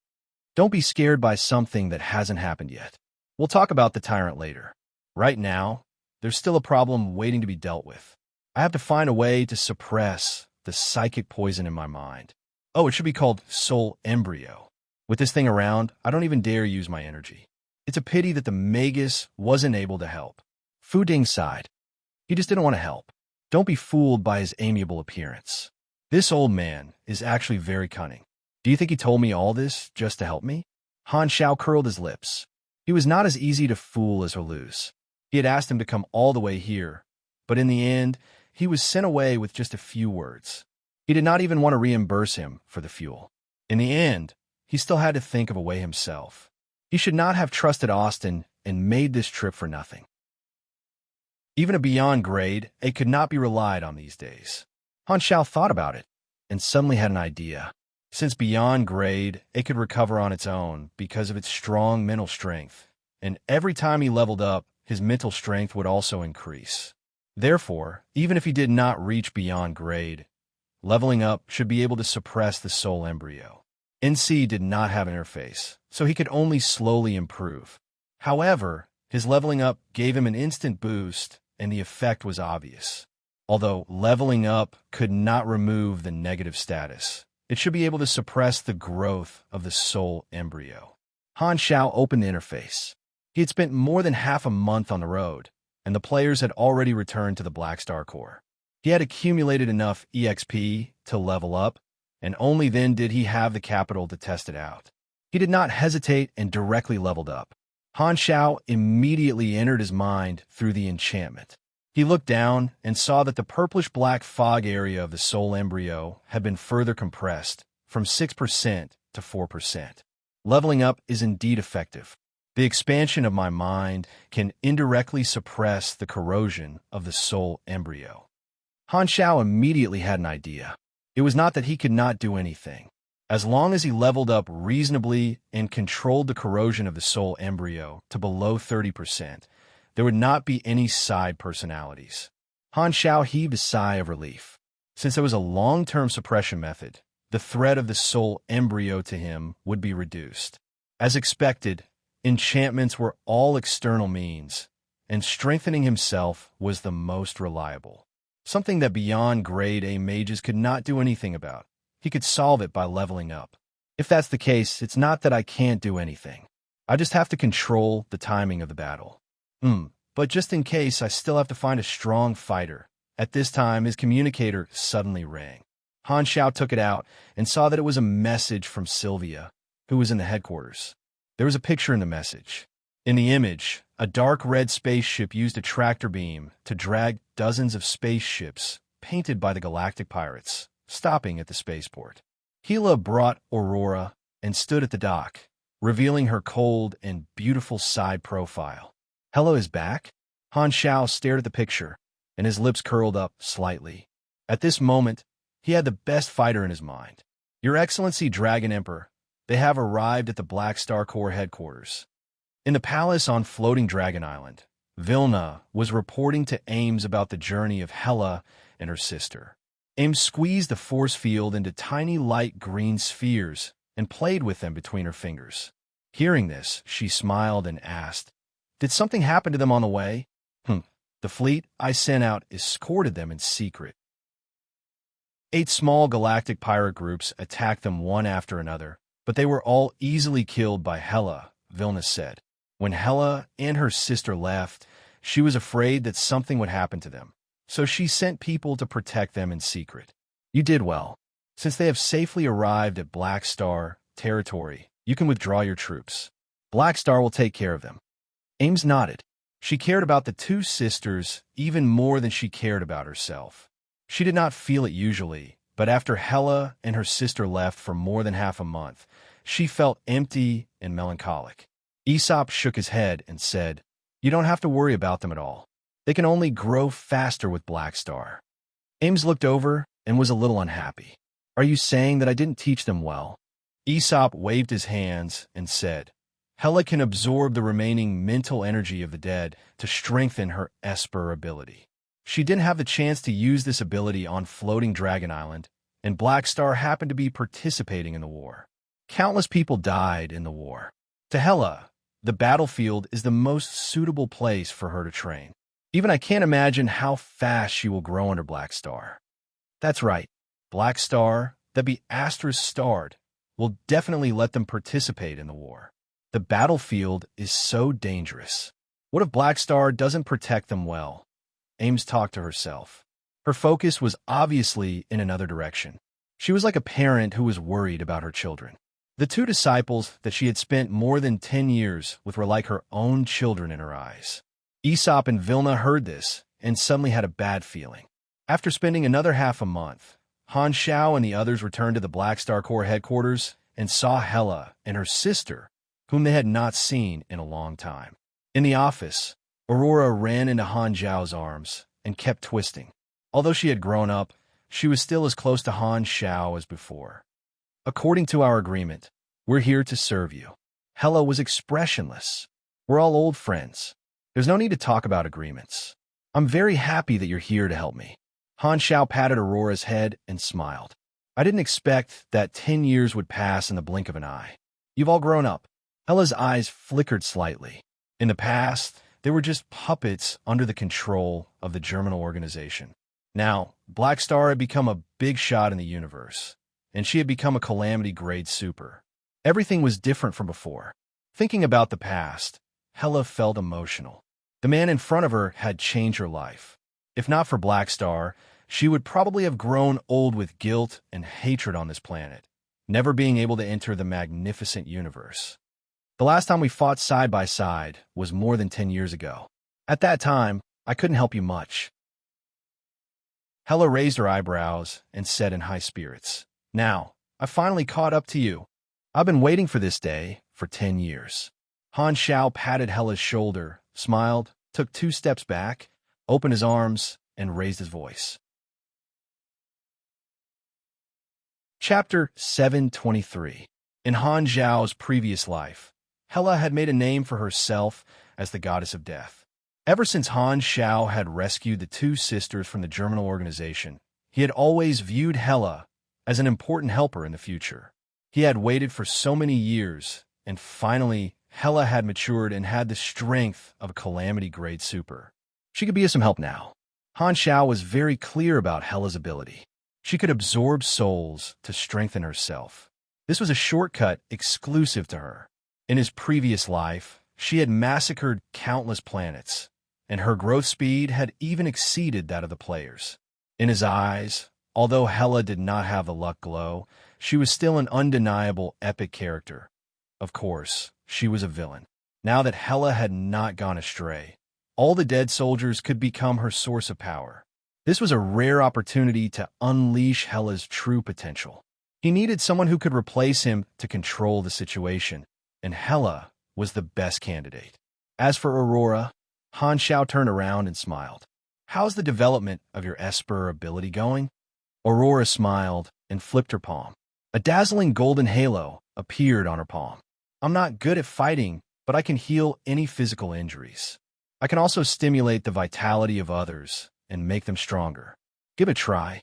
"Don't be scared by something that hasn't happened yet. We'll talk about the tyrant later. Right now, there's still a problem waiting to be dealt with. I have to find a way to suppress the psychic poison in my mind. Oh, it should be called soul embryo. With this thing around, I don't even dare use my energy. It's a pity that the Magus wasn't able to help." Fu Ding sighed. He just didn't want to help. Don't be fooled by his amiable appearance. This old man is actually very cunning. Do you think he told me all this just to help me? Han Xiao curled his lips. He was not as easy to fool as Haluz. He had asked him to come all the way here, but in the end, he was sent away with just a few words. He did not even want to reimburse him for the fuel. In the end, he still had to think of a way himself. He should not have trusted Austin and made this trip for nothing. Even a beyond grade, it could not be relied on these days. Han Xiao thought about it, and suddenly had an idea. Since beyond grade, it could recover on its own because of its strong mental strength, and every time he leveled up, his mental strength would also increase. Therefore, even if he did not reach beyond grade, leveling up should be able to suppress the soul embryo. NC did not have an interface, so he could only slowly improve. However, his leveling up gave him an instant boost, and the effect was obvious. Although leveling up could not remove the negative status, it should be able to suppress the growth of the soul embryo. Han Xiao opened the interface. He had spent more than half a month on the road, and the players had already returned to the Black Star Corps. He had accumulated enough EXP to level up, and only then did he have the capital to test it out. He did not hesitate and directly leveled up. Han Xiao immediately entered his mind through the enchantment. He looked down and saw that the purplish-black fog area of the soul embryo had been further compressed from 6% to 4%. Leveling up is indeed effective. The expansion of my mind can indirectly suppress the corrosion of the soul embryo. Han Xiao immediately had an idea. It was not that he could not do anything. As long as he leveled up reasonably and controlled the corrosion of the soul embryo to below 30%, there would not be any side personalities. Han Xiao heaved a sigh of relief. Since there was a long-term suppression method, the threat of the soul embryo to him would be reduced. As expected, enchantments were all external means, and strengthening himself was the most reliable. Something that beyond grade A mages could not do anything about. He could solve it by leveling up. If that's the case, it's not that I can't do anything. I just have to control the timing of the battle. But just in case, I still have to find a strong fighter. At this time, his communicator suddenly rang. Han Xiao took it out and saw that it was a message from Sylvia, who was in the headquarters. There was a picture in the message. In the image, a dark red spaceship used a tractor beam to drag dozens of spaceships painted by the galactic pirates, stopping at the spaceport. Gila brought Aurora and stood at the dock, revealing her cold and beautiful side profile. Hela is back? Han Xiao stared at the picture, and his lips curled up slightly. At this moment, he had the best fighter in his mind. Your Excellency Dragon Emperor, they have arrived at the Black Star Corps headquarters. In the palace on Floating Dragon Island, Vilna was reporting to Ames about the journey of Hela and her sister. Ames squeezed the force field into tiny light green spheres and played with them between her fingers. Hearing this, she smiled and asked, "Did something happen to them on the way?" The fleet I sent out escorted them in secret. 8 small galactic pirate groups attacked them one after another, but they were all easily killed by Hela, Vilna said. When Hela and her sister left, she was afraid that something would happen to them, so she sent people to protect them in secret. You did well. Since they have safely arrived at Black Star territory, you can withdraw your troops. Black Star will take care of them. Ames nodded. She cared about the two sisters even more than she cared about herself. She did not feel it usually, but after Hela and her sister left for more than half a month, she felt empty and melancholic. Aesop shook his head and said, "You don't have to worry about them at all. They can only grow faster with Blackstar." Ames looked over and was a little unhappy. "Are you saying that I didn't teach them well?" Aesop waved his hands and said, "Hela can absorb the remaining mental energy of the dead to strengthen her Esper ability. She didn't have the chance to use this ability on Floating Dragon Island, and Blackstar happened to be participating in the war. Countless people died in the war. To Hela, the battlefield is the most suitable place for her to train. Even I can't imagine how fast she will grow under Blackstar." "That's right. Blackstar, that be Astra's starred, will definitely let them participate in the war. The battlefield is so dangerous. What if Blackstar doesn't protect them well?" Ames talked to herself. Her focus was obviously in another direction. She was like a parent who was worried about her children. The two disciples that she had spent more than 10 years with were like her own children in her eyes. Aesop and Vilna heard this and suddenly had a bad feeling. After spending another half a month, Han Xiao and the others returned to the Blackstar Corps headquarters and saw Hela and her sister, whom they had not seen in a long time. In the office, Aurora ran into Han Xiao's arms and kept twisting. Although she had grown up, she was still as close to Han Xiao as before. "According to our agreement, we're here to serve you." Hela was expressionless. "We're all old friends. There's no need to talk about agreements. I'm very happy that you're here to help me." Han Xiao patted Aurora's head and smiled. "I didn't expect that 10 years would pass in the blink of an eye. You've all grown up." Hela's eyes flickered slightly. In the past, they were just puppets under the control of the German organization. Now, Blackstar had become a big shot in the universe, and she had become a calamity-grade super. Everything was different from before. Thinking about the past, Hela felt emotional. The man in front of her had changed her life. If not for Blackstar, she would probably have grown old with guilt and hatred on this planet, never being able to enter the magnificent universe. "The last time we fought side by side was more than 10 years ago. At that time, I couldn't help you much." Hela raised her eyebrows and said in high spirits, "Now, I finally caught up to you. I've been waiting for this day for 10 years. Han Xiao patted Hela's shoulder, smiled, took 2 steps back, opened his arms, and raised his voice. Chapter 723. In Han Zhao's previous life, Hela had made a name for herself as the goddess of death. Ever since Han Xiao had rescued the 2 sisters from the German organization, he had always viewed Hela as an important helper in the future. He had waited for so many years, and finally, Hela had matured and had the strength of a calamity-grade super. She could be of some help now. Han Xiao was very clear about Hela's ability. She could absorb souls to strengthen herself. This was a shortcut exclusive to her. In his previous life, she had massacred countless planets, and her growth speed had even exceeded that of the players. In his eyes, although Hela did not have the luck glow, she was still an undeniable epic character. Of course, she was a villain. Now that Hela had not gone astray, all the dead soldiers could become her source of power. This was a rare opportunity to unleash Hela's true potential. He needed someone who could replace him to control the situation, and Hela was the best candidate. As for Aurora, Han Xiao turned around and smiled. "How's the development of your Esper ability going?" Aurora smiled and flipped her palm. A dazzling golden halo appeared on her palm. "I'm not good at fighting, but I can heal any physical injuries. I can also stimulate the vitality of others and make them stronger. Give it a try."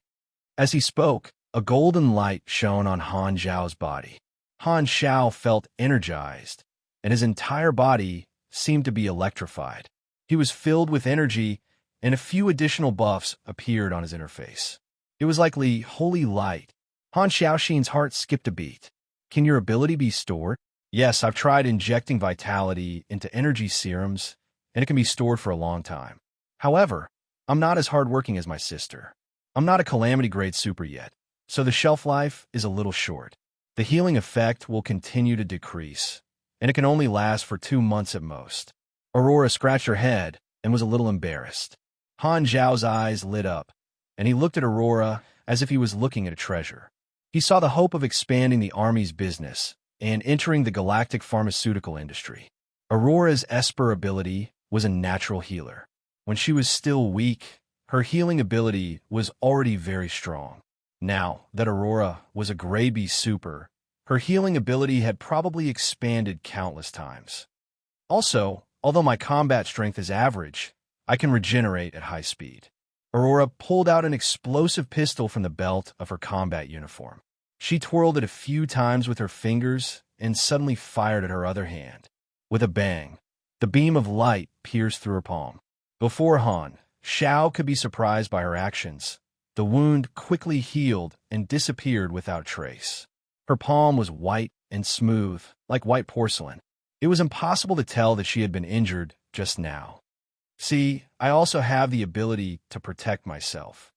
As he spoke, a golden light shone on Han Zhao's body. Han Xiao felt energized, and his entire body seemed to be electrified. He was filled with energy, and a few additional buffs appeared on his interface. It was like the holy light. Han Xiaoxin's heart skipped a beat. "Can your ability be stored?" "Yes, I've tried injecting vitality into energy serums, and it can be stored for a long time. However, I'm not as hardworking as my sister. I'm not a calamity-grade super yet, so the shelf life is a little short. The healing effect will continue to decrease, and it can only last for 2 months at most. Aurora scratched her head and was a little embarrassed. Han Zhao's eyes lit up, and he looked at Aurora as if he was looking at a treasure. He saw the hope of expanding the army's business and entering the galactic pharmaceutical industry. Aurora's Esper ability was a natural healer. When she was still weak, her healing ability was already very strong. Now that Aurora was a grade B super, her healing ability had probably expanded countless times. Also, although my combat strength is average, I can regenerate at high speed. Aurora pulled out an explosive pistol from the belt of her combat uniform. She twirled it a few times with her fingers and suddenly fired at her other hand. With a bang, the beam of light pierced through her palm. Before Han Zhao could be surprised by her actions, the wound quickly healed and disappeared without trace. Her palm was white and smooth, like white porcelain. It was impossible to tell that she had been injured just now. See, I also have the ability to protect myself.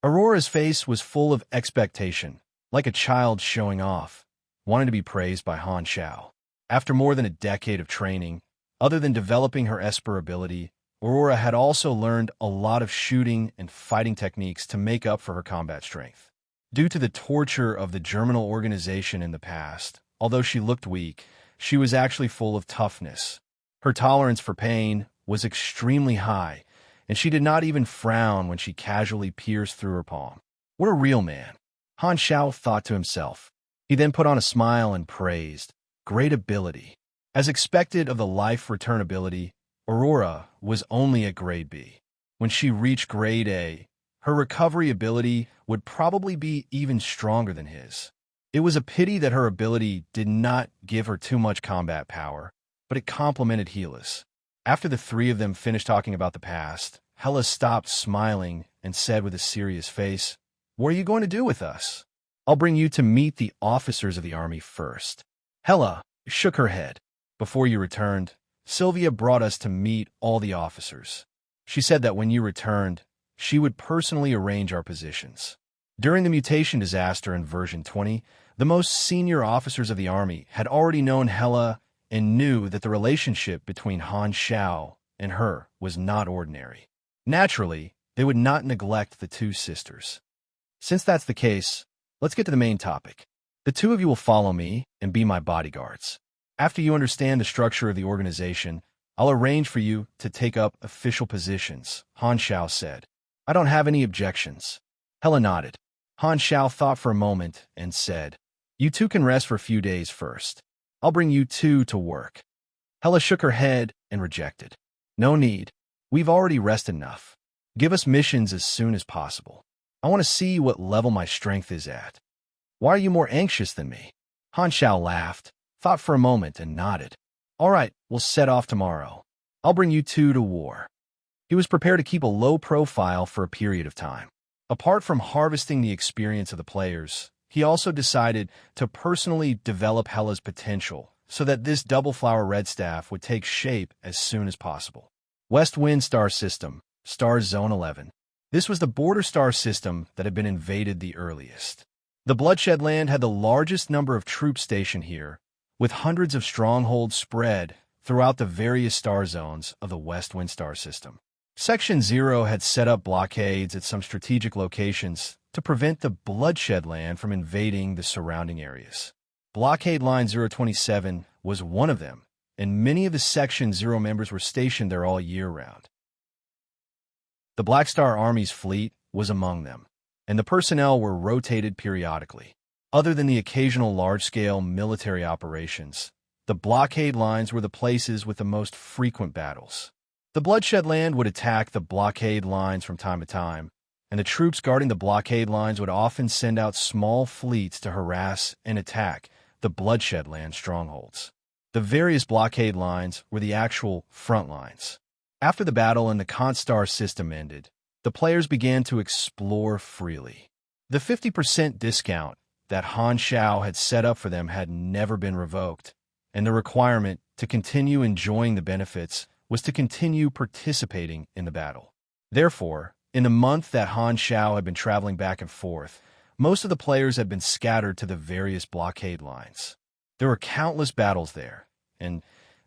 Aurora's face was full of expectation, like a child showing off, wanting to be praised by Han Zhao. After more than a decade of training, other than developing her Esper ability, Aurora had also learned a lot of shooting and fighting techniques to make up for her combat strength. Due to the torture of the Germinal organization in the past, although she looked weak, she was actually full of toughness. Her tolerance for pain was extremely high, and she did not even frown when she casually pierced through her palm. What a real man, Han Zhao thought to himself. He then put on a smile and praised, "Great ability." As expected of the life return ability, Aurora was only at grade B. When she reached grade A, her recovery ability would probably be even stronger than his. It was a pity that her ability did not give her too much combat power, but it complemented Hela's. After the three of them finished talking about the past, Hela stopped smiling and said with a serious face, "What are you going to do with us? I'll bring you to meet the officers of the army first." Hela shook her head. "Before you returned, Sylvia brought us to meet all the officers. She said that when you returned, she would personally arrange our positions." During the mutation disaster in version 20, the most senior officers of the army had already known Hela and knew that the relationship between Han Zhao and her was not ordinary. Naturally, they would not neglect the two sisters. Since that's the case, let's get to the main topic. The two of you will follow me and be my bodyguards. After you understand the structure of the organization, I'll arrange for you to take up official positions, Han Zhao said. "I don't have any objections." Hela nodded. Han Zhao thought for a moment and said, "You two can rest for a few days first. I'll bring you two to work." Hela shook her head and rejected. "No need. We've already rested enough. Give us missions as soon as possible. I want to see what level my strength is at." "Why are you more anxious than me?" Han Zhao laughed, thought for a moment, and nodded. "All right, we'll set off tomorrow. I'll bring you two to war." He was prepared to keep a low profile for a period of time. Apart from harvesting the experience of the players, he also decided to personally develop Hela's potential so that this double flower red staff would take shape as soon as possible. West Wind Star System, Star Zone 11. This was the border star system that had been invaded the earliest. The Bloodshed Land had the largest number of troops stationed here, with hundreds of strongholds spread throughout the various star zones of the West Wind Star System. Section 0 had set up blockades at some strategic locations to prevent the Bloodshed Land from invading the surrounding areas. Blockade Line 027 was one of them, and many of the Section 0 members were stationed there all year round. The Black Star Army's fleet was among them, and the personnel were rotated periodically. Other than the occasional large-scale military operations, the blockade lines were the places with the most frequent battles. The Bloodshed Land would attack the blockade lines from time to time, and the troops guarding the blockade lines would often send out small fleets to harass and attack the Bloodshed Land strongholds. The various blockade lines were the actual front lines. After the battle and the Constar system ended, the players began to explore freely. The 50% discount that Han Zhao had set up for them had never been revoked, and the requirement to continue enjoying the benefits was to continue participating in the battle. Therefore, in the month that Han Zhao had been traveling back and forth, most of the players had been scattered to the various blockade lines. There were countless battles there, and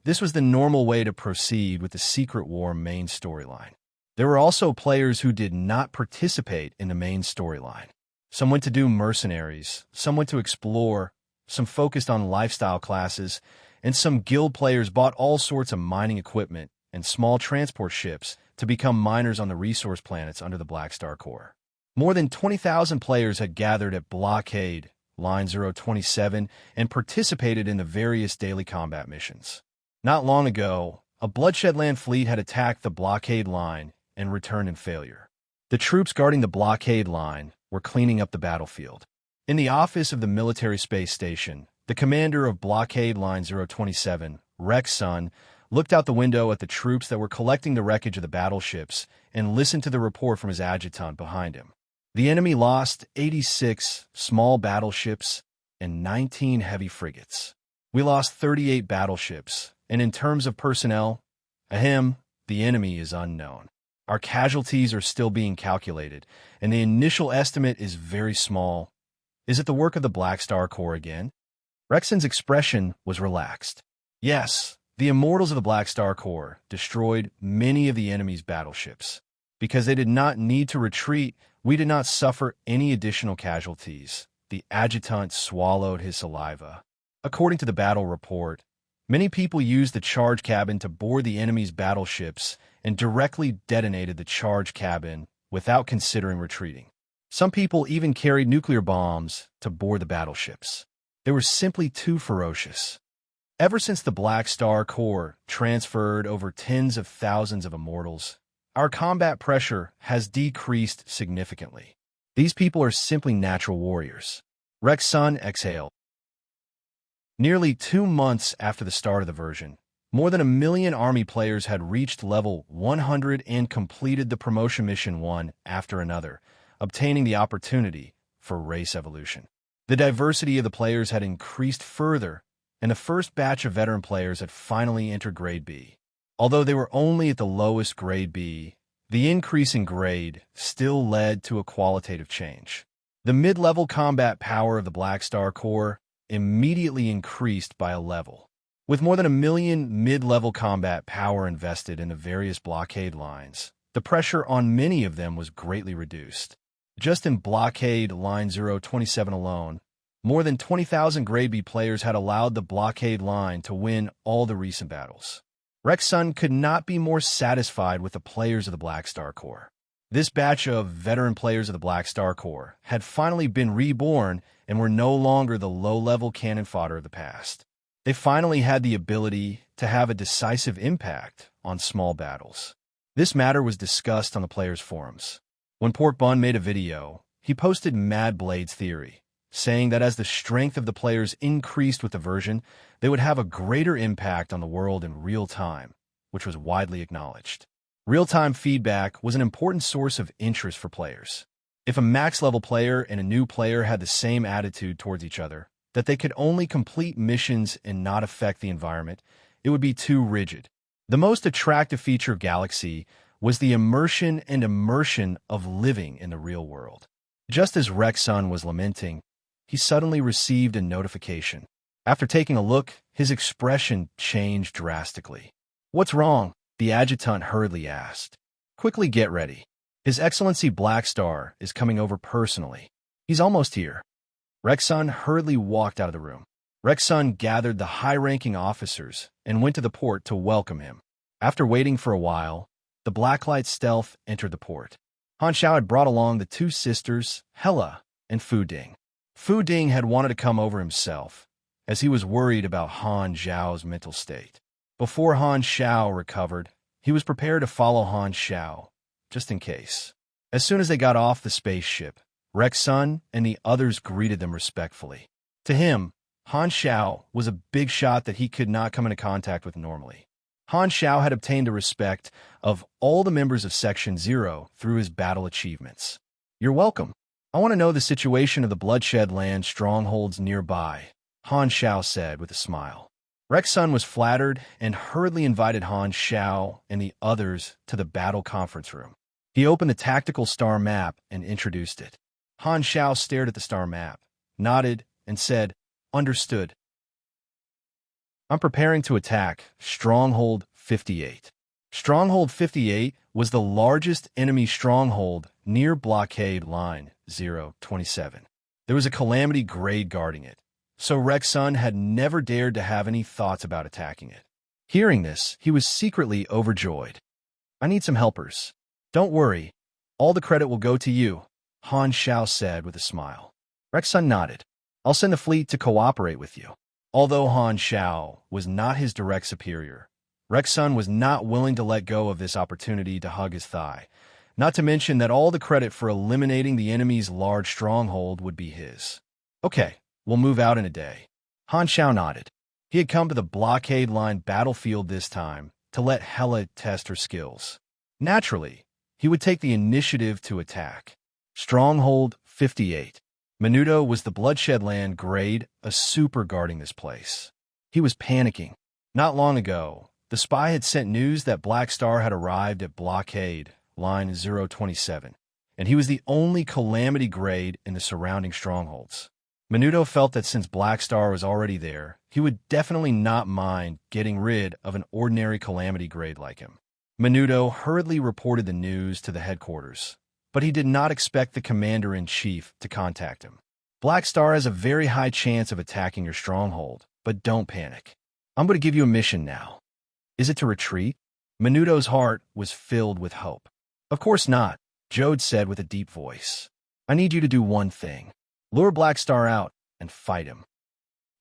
This was the normal way to proceed with the Secret War main storyline. There were also players who did not participate in the main storyline. Some went to do mercenaries, some went to explore, some focused on lifestyle classes, and some guild players bought all sorts of mining equipment and small transport ships to become miners on the resource planets under the Black Star Core. More than 20,000 players had gathered at Blockade, Line 027, and participated in the various daily combat missions. Not long ago, a Bloodshedland fleet had attacked the Blockade Line and returned in failure. The troops guarding the Blockade Line were cleaning up the battlefield. In the office of the military space station, the commander of Blockade Line 027, Rex Sun, looked out the window at the troops that were collecting the wreckage of the battleships and listened to the report from his adjutant behind him. The enemy lost 86 small battleships and 19 heavy frigates. We lost 38 battleships, and in terms of personnel, the enemy is unknown. Our casualties are still being calculated, and the initial estimate is very small. Is it the work of the Black Star Core again? Rexon's expression was relaxed. Yes, the immortals of the Black Star Core destroyed many of the enemy's battleships. Because they did not need to retreat, we did not suffer any additional casualties. The adjutant swallowed his saliva. According to the battle report, many people used the charge cabin to board the enemy's battleships and directly detonated the charge cabin without considering retreating. Some people even carried nuclear bombs to board the battleships. They were simply too ferocious. Ever since the Black Star Core transferred over tens of thousands of immortals, our combat pressure has decreased significantly. These people are simply natural warriors. Rex Sun exhaled. Nearly 2 months after the start of the version, more than 1 million army players had reached level 100 and completed the promotion mission one after another, obtaining the opportunity for race evolution. The diversity of the players had increased further, and the first batch of veteran players had finally entered Grade B. Although they were only at the lowest Grade B, the increase in grade still led to a qualitative change. The mid-level combat power of the Black Star Core immediately increased by a level. With more than 1 million mid-level combat power invested in the various blockade lines, the pressure on many of them was greatly reduced. Just in Blockade Line 027 alone, more than 20,000 Grade B players had allowed the blockade line to win all the recent battles. Rex Sun could not be more satisfied with the players of the Black Star Core. This batch of veteran players of the Black Star Core had finally been reborn and were no longer the low-level cannon fodder of the past. They finally had the ability to have a decisive impact on small battles. This matter was discussed on the players' forums. When Pork Bun made a video, he posted Mad Blade's theory, saying that as the strength of the players increased with the version, they would have a greater impact on the world in real time, which was widely acknowledged. Real-time feedback was an important source of interest for players. If a max-level player and a new player had the same attitude towards each other, that they could only complete missions and not affect the environment, it would be too rigid. The most attractive feature of Galaxy was the immersion of living in the real world. Just as Rex Sun was lamenting, he suddenly received a notification. After taking a look, his expression changed drastically. "What's wrong?" the adjutant hurriedly asked. "Quickly get ready. His Excellency Black Star is coming over personally. He's almost here." Rex Sun hurriedly walked out of the room. Rex Sun gathered the high-ranking officers and went to the port to welcome him. After waiting for a while, the Blacklight Stealth entered the port. Han Xiao had brought along the two sisters, Hela and Fu Ding. Fu Ding had wanted to come over himself, as he was worried about Han Xiao's mental state. Before Han Xiao recovered, he was prepared to follow Han Xiao, just in case. As soon as they got off the spaceship, Rex Sun and the others greeted them respectfully. To him, Han Xiao was a big shot that he could not come into contact with normally. Han Xiao had obtained the respect of all the members of Section 0 through his battle achievements. "You're welcome. I want to know the situation of the Bloodshed Land strongholds nearby," Han Xiao said with a smile. Rex Sun was flattered and hurriedly invited Han Xiao and the others to the battle conference room. He opened the tactical star map and introduced it. Han Xiao stared at the star map, nodded, and said, "Understood." I'm preparing to attack Stronghold 58. Stronghold 58 was the largest enemy stronghold near blockade line 027. There was a calamity grade guarding it, so Rex's son had never dared to have any thoughts about attacking it. Hearing this, he was secretly overjoyed. I need some helpers. Don't worry, all the credit will go to you, Han Xiao said with a smile. Rex's son nodded. I'll send the fleet to cooperate with you. Although Han Xiao was not his direct superior, Rex's son was not willing to let go of this opportunity to hug his thigh, not to mention that all the credit for eliminating the enemy's large stronghold would be his. Okay, we'll move out in a day. Han Xiao nodded. He had come to the blockade line battlefield this time to let Hela test her skills. Naturally, he would take the initiative to attack. Stronghold 58. Menudo was the Bloodshed Land grade, a super guarding this place. He was panicking. Not long ago, the spy had sent news that Black Star had arrived at blockade line 027, and he was the only calamity grade in the surrounding strongholds. Menudo felt that since Black Star was already there, he would definitely not mind getting rid of an ordinary calamity grade like him. Menudo hurriedly reported the news to the headquarters, but he did not expect the commander-in-chief to contact him. Black Star has a very high chance of attacking your stronghold, but don't panic. I'm going to give you a mission now. Is it to retreat? Menudo's heart was filled with hope. Of course not, Jode said with a deep voice. I need you to do one thing. Lure Black Star out and fight him.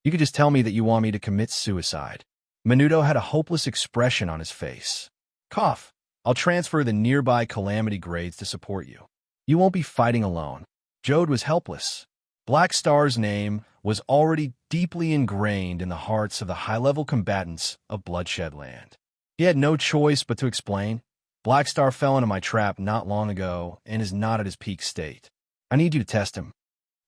You could just tell me that you want me to commit suicide. Menudo had a hopeless expression on his face. Cough. I'll transfer the nearby calamity grades to support you. You won't be fighting alone. Jode was helpless. Black Star's name was already deeply ingrained in the hearts of the high-level combatants of Bloodshed Land. He had no choice but to explain. Black Star fell into my trap not long ago and is not at his peak state. I need you to test him.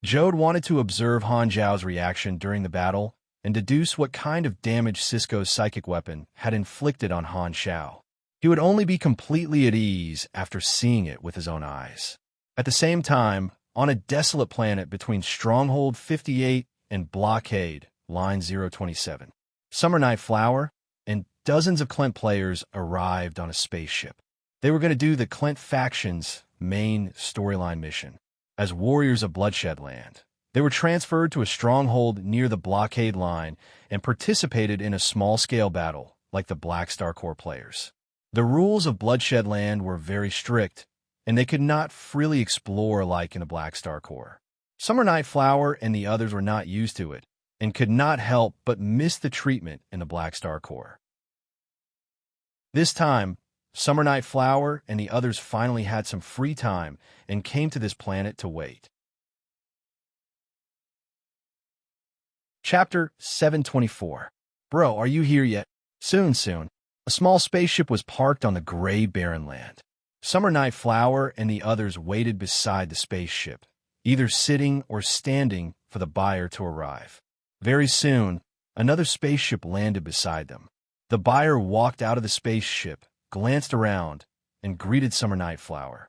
Jode wanted to observe Han Zhao's reaction during the battle and deduce what kind of damage Cisco's psychic weapon had inflicted on Han Xiao. He would only be completely at ease after seeing it with his own eyes. At the same time, on a desolate planet between Stronghold 58 and Blockade, Line 027, Summer Night Flower and dozens of Clint players arrived on a spaceship. They were going to do the Clint faction's main storyline mission. As warriors of Bloodshed Land, they were transferred to a stronghold near the blockade line and participated in a small-scale battle like the Black Star Corps players. The rules of Bloodshed Land were very strict, and they could not freely explore like in the Black Star Corps. Summer Night Flower and the others were not used to it, and could not help but miss the treatment in the Black Star Corps. This time, Summer Night Flower and the others finally had some free time and came to this planet to wait. Chapter 724. Bro, are you here yet? Soon. A small spaceship was parked on the gray barren land. Summer Night Flower and the others waited beside the spaceship, either sitting or standing for the buyer to arrive. Very soon, another spaceship landed beside them. The buyer walked out of the spaceship, glanced around, and greeted Summer Night Flower.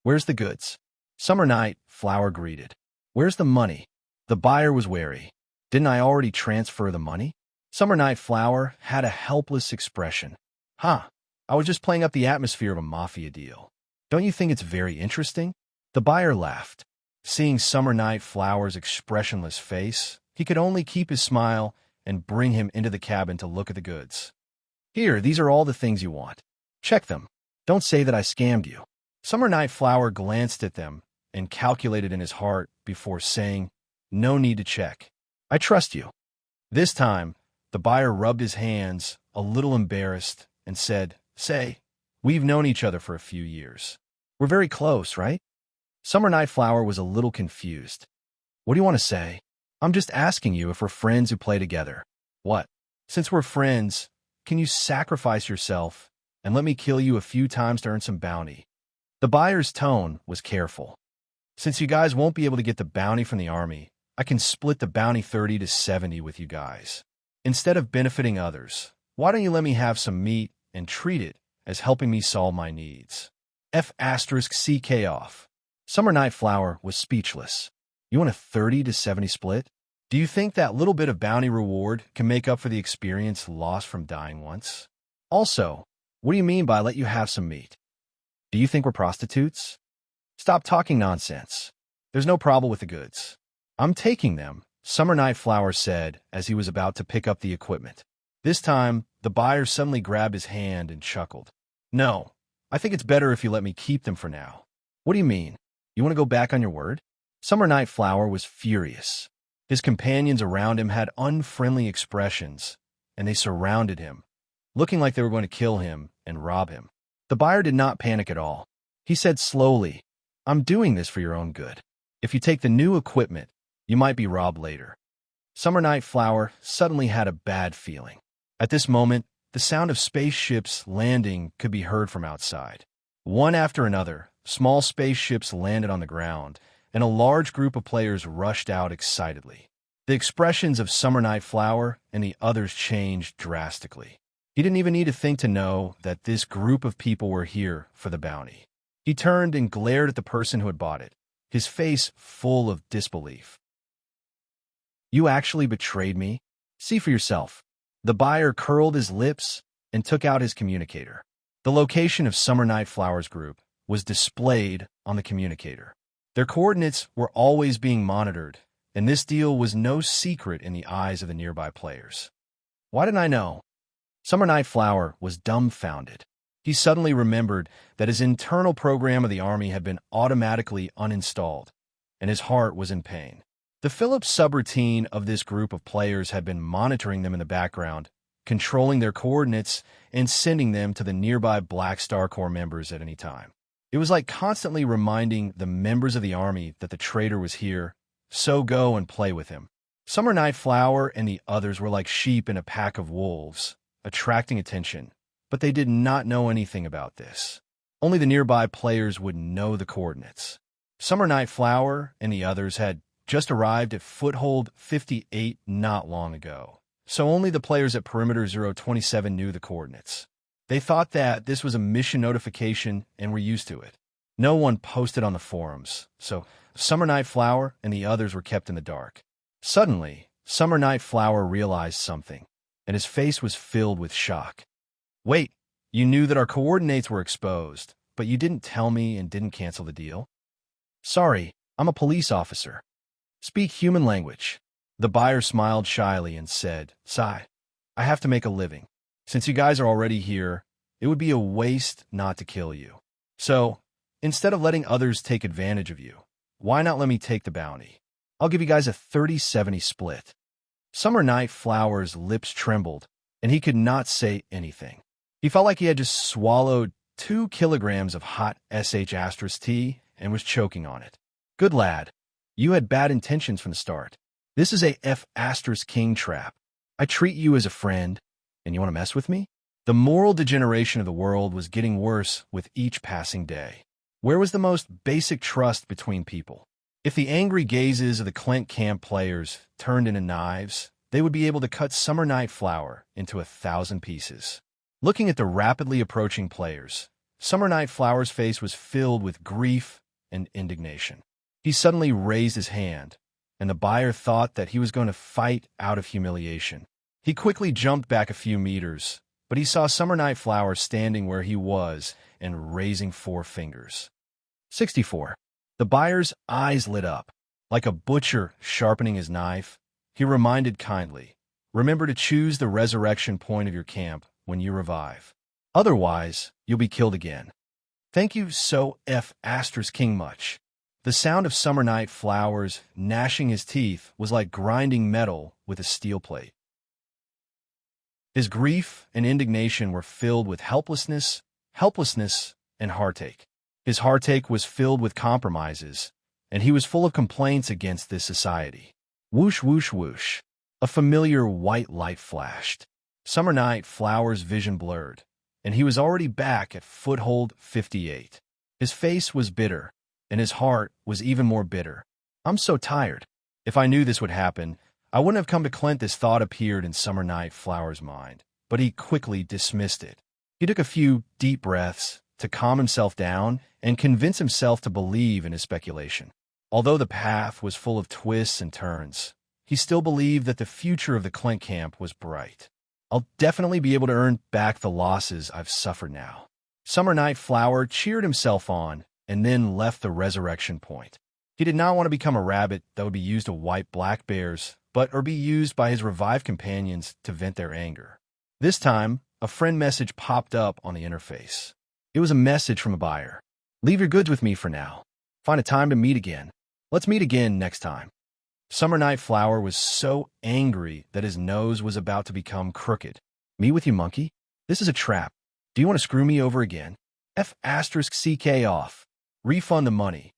Where's the goods? Summer Night Flower greeted. Where's the money? The buyer was wary. Didn't I already transfer the money? Summer Night Flower had a helpless expression. I was just playing up the atmosphere of a mafia deal. Don't you think it's very interesting? The buyer laughed. Seeing Summer Night Flower's expressionless face, he could only keep his smile and bring him into the cabin to look at the goods. Here, these are all the things you want. Check them. Don't say that I scammed you. Summer Night Flower glanced at them and calculated in his heart before saying, no need to check. I trust you. This time, the buyer rubbed his hands, a little embarrassed, and said, we've known each other for a few years. We're very close, right? Summer Night Flower was a little confused. What do you want to say? I'm just asking you if we're friends who play together. What? Since we're friends, can you sacrifice yourself and let me kill you a few times to earn some bounty? The buyer's tone was careful. Since you guys won't be able to get the bounty from the army, I can split the bounty 30 to 70 with you guys. Instead of benefiting others, why don't you let me have some meat and treat it as helping me solve my needs? F***CK off. Summer Night Flower was speechless. You want a 30 to 70 split? Do you think that little bit of bounty reward can make up for the experience lost from dying once? Also, what do you mean by let you have some meat? Do you think we're prostitutes? Stop talking nonsense. There's no problem with the goods. I'm taking them, Summer Night Flower said as he was about to pick up the equipment. This time, the buyer suddenly grabbed his hand and chuckled. No, I think it's better if you let me keep them for now. What do you mean? You want to go back on your word? Summer Night Flower was furious. His companions around him had unfriendly expressions, and they surrounded him, looking like they were going to kill him and rob him. The buyer did not panic at all. He said slowly, I'm doing this for your own good. If you take the new equipment, you might be robbed later. Summer Night Flower suddenly had a bad feeling. At this moment, the sound of spaceships landing could be heard from outside. One after another, small spaceships landed on the ground, and a large group of players rushed out excitedly. The expressions of Summer Night Flower and the others changed drastically. He didn't even need to think to know that this group of people were here for the bounty. He turned and glared at the person who had bought it, his face full of disbelief. You actually betrayed me? See for yourself. The buyer curled his lips and took out his communicator. The location of Summer Night Flower's group was displayed on the communicator. Their coordinates were always being monitored, and this deal was no secret in the eyes of the nearby players. Why didn't I know? Summer Night Flower was dumbfounded. He suddenly remembered that his internal program of the army had been automatically uninstalled, and his heart was in pain. The Phillips subroutine of this group of players had been monitoring them in the background, controlling their coordinates, and sending them to the nearby Black Star Corps members at any time. It was like constantly reminding the members of the army that the traitor was here, so go and play with him. Summer Night Flower and the others were like sheep in a pack of wolves, attracting attention, but they did not know anything about this. Only the nearby players would know the coordinates. Summer Night Flower and the others had just arrived at Foothold 58 not long ago, so only the players at Perimeter 027 knew the coordinates. They thought that this was a mission notification and were used to it. No one posted on the forums, so Summer Night Flower and the others were kept in the dark. Suddenly, Summer Night Flower realized something, and his face was filled with shock. Wait, you knew that our coordinates were exposed, but you didn't tell me and didn't cancel the deal? Sorry, I'm a police officer. Speak human language. The buyer smiled shyly and said, Sigh, I have to make a living. Since you guys are already here, it would be a waste not to kill you. So, instead of letting others take advantage of you, why not let me take the bounty? I'll give you guys a 30-70 split. Summer Night Flower's lips trembled, and he could not say anything. He felt like he had just swallowed 2 kilograms of hot sh tea and was choking on it. Good lad. You had bad intentions from the start. This is a F** king trap. I treat you as a friend, and you want to mess with me? The moral degeneration of the world was getting worse with each passing day. Where was the most basic trust between people? If the angry gazes of the Clint camp players turned into knives, they would be able to cut Summer Night Flower into 1,000 pieces. Looking at the rapidly approaching players, Summer Night Flower's face was filled with grief and indignation. He suddenly raised his hand, and the buyer thought that he was going to fight out of humiliation. He quickly jumped back a few meters, but he saw Summer Night Flower standing where he was and raising 4 fingers. 64. The buyer's eyes lit up. Like a butcher sharpening his knife, he reminded kindly, remember to choose the resurrection point of your camp when you revive. Otherwise, you'll be killed again. Thank you so F** king much. The sound of Summer Night Flower's gnashing his teeth was like grinding metal with a steel plate. His grief and indignation were filled with helplessness, and heartache. His heartache was filled with compromises, and he was full of complaints against this society. Whoosh, whoosh, whoosh. A familiar white light flashed. Summer Night Flower's vision blurred, and he was already back at Foothold 58. His face was bitter, and his heart was even more bitter. I'm so tired. If I knew this would happen, I wouldn't have come to Clint. This thought appeared in Summer Night Flower's mind, but he quickly dismissed it. He took a few deep breaths to calm himself down and convince himself to believe in his speculation. Although the path was full of twists and turns, he still believed that the future of the Clink camp was bright. I'll definitely be able to earn back the losses I've suffered now. Summer Night Flower cheered himself on and then left the resurrection point. He did not want to become a rabbit that would be used to wipe black bears, or be used by his revived companions to vent their anger. This time, a friend message popped up on the interface. It was a message from a buyer. Leave your goods with me for now. Find a time to meet again. Let's meet again next time. Summer Night Flower was so angry that his nose was about to become crooked. Meet with you, monkey? This is a trap. Do you want to screw me over again? F***CK off. Refund the money.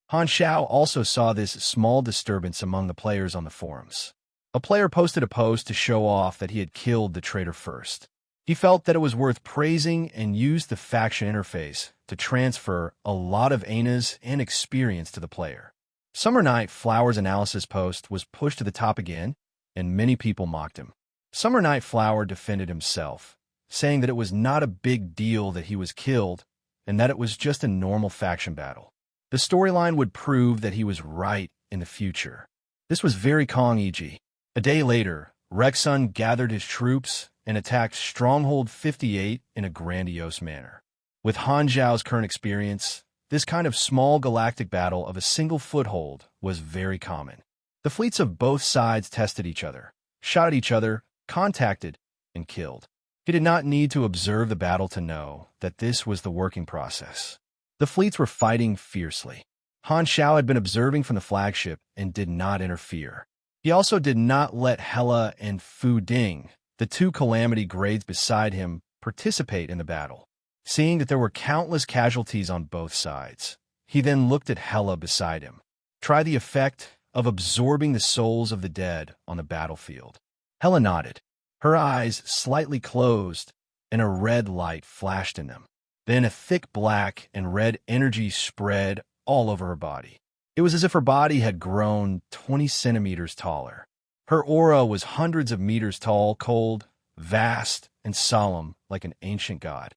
Han Xiao also saw this small disturbance among the players on the forums. A player posted a post to show off that he had killed the traitor first. He felt that it was worth praising and used the faction interface to transfer a lot of ANAs and experience to the player. Summer Night Flower's analysis post was pushed to the top again, and many people mocked him. Summer Night Flower defended himself, saying that it was not a big deal that he was killed and that it was just a normal faction battle. The storyline would prove that he was right in the future. This was very Kong EG. A day later, Rexsun gathered his troops and attacked Stronghold 58 in a grandiose manner. With Han Zhao's current experience, this kind of small galactic battle of a single foothold was very common. The fleets of both sides tested each other, shot at each other, contacted, and killed. He did not need to observe the battle to know that this was the working process. The fleets were fighting fiercely. Han Xiao had been observing from the flagship and did not interfere. He also did not let Hela and Fu Ding, the two calamity grades beside him, participate in the battle. Seeing that there were countless casualties on both sides, he then looked at Hela beside him. Try the effect of absorbing the souls of the dead on the battlefield. Hela nodded. Her eyes slightly closed, and a red light flashed in them. Then a thick black and red energy spread all over her body. It was as if her body had grown 20 centimeters taller. Her aura was hundreds of meters tall, cold, vast, and solemn like an ancient god.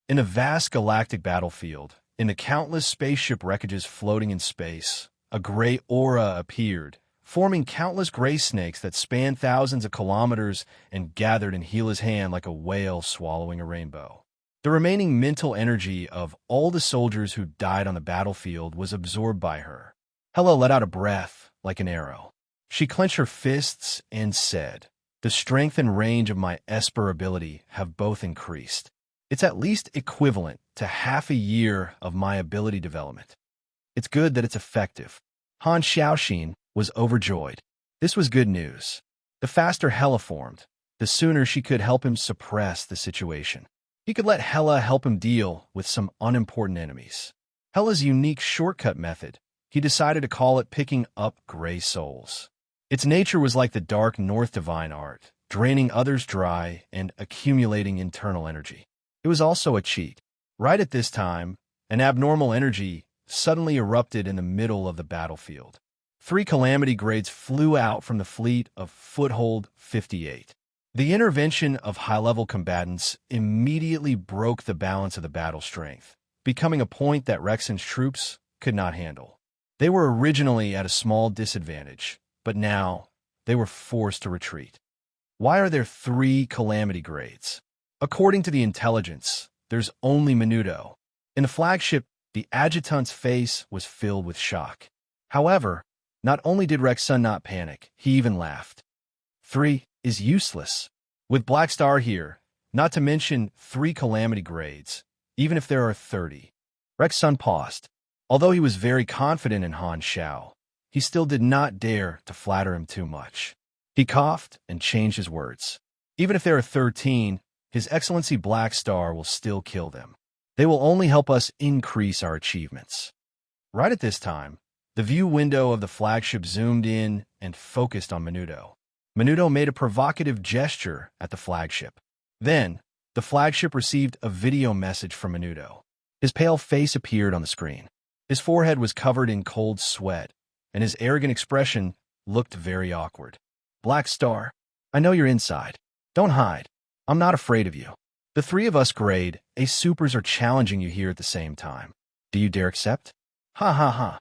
In a vast galactic battlefield, in the countless spaceship wreckages floating in space, a gray aura appeared, forming countless gray snakes that spanned thousands of kilometers and gathered in Hela's hand like a whale swallowing a rainbow. The remaining mental energy of all the soldiers who died on the battlefield was absorbed by her. Hela let out a breath like an arrow. She clenched her fists and said, "The strength and range of my Esper ability have both increased. It's at least equivalent to half a year of my ability development. It's good that it's effective." Han Xiaoxin was overjoyed. This was good news. The faster Hela formed, the sooner she could help him suppress the situation. He could let Hela help him deal with some unimportant enemies. Hela's unique shortcut method, he decided to call it picking up gray souls. Its nature was like the dark North divine art, draining others dry and accumulating internal energy. It was also a cheat. Right at this time, an abnormal energy suddenly erupted in the middle of the battlefield. 3 calamity grades flew out from the fleet of Foothold 58. The intervention of high-level combatants immediately broke the balance of the battle strength, becoming a point that Rexsun's troops could not handle. They were originally at a small disadvantage, but now they were forced to retreat. Why are there 3 calamity grades? According to the intelligence, there's only Menudo. In the flagship, the adjutant's face was filled with shock. However, not only did Rexsun not panic, he even laughed. 3 is useless. With Black Star here, not to mention 3 calamity grades, even if there are 30. Rexsun paused. Although he was very confident in Han Xiao, he still did not dare to flatter him too much. He coughed and changed his words. Even if there are 13, His Excellency Black Star will still kill them. They will only help us increase our achievements. Right at this time, the view window of the flagship zoomed in and focused on Menudo. Menudo made a provocative gesture at the flagship. Then, the flagship received a video message from Menudo. His pale face appeared on the screen. His forehead was covered in cold sweat, and his arrogant expression looked very awkward. Black Star, I know you're inside. Don't hide. I'm not afraid of you. The 3 of us grade A supers are challenging you here at the same time. Do you dare accept? Ha ha ha.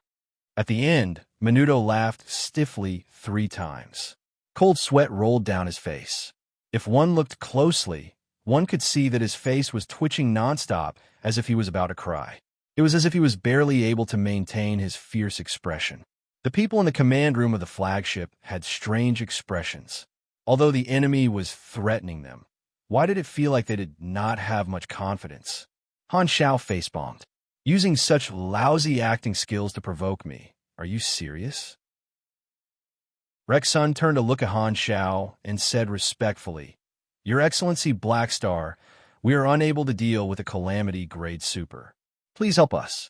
At the end, Menudo laughed stiffly 3 times. Cold sweat rolled down his face. If one looked closely, one could see that his face was twitching nonstop as if he was about to cry. It was as if he was barely able to maintain his fierce expression. The people in the command room of the flagship had strange expressions. Although the enemy was threatening them, why did it feel like they did not have much confidence? Han Xiao face-bombed. Using such lousy acting skills to provoke me. Are you serious? Rex Sun turned to look at Han Xiao and said respectfully, Your Excellency Black Star, we are unable to deal with a calamity grade super. Please help us.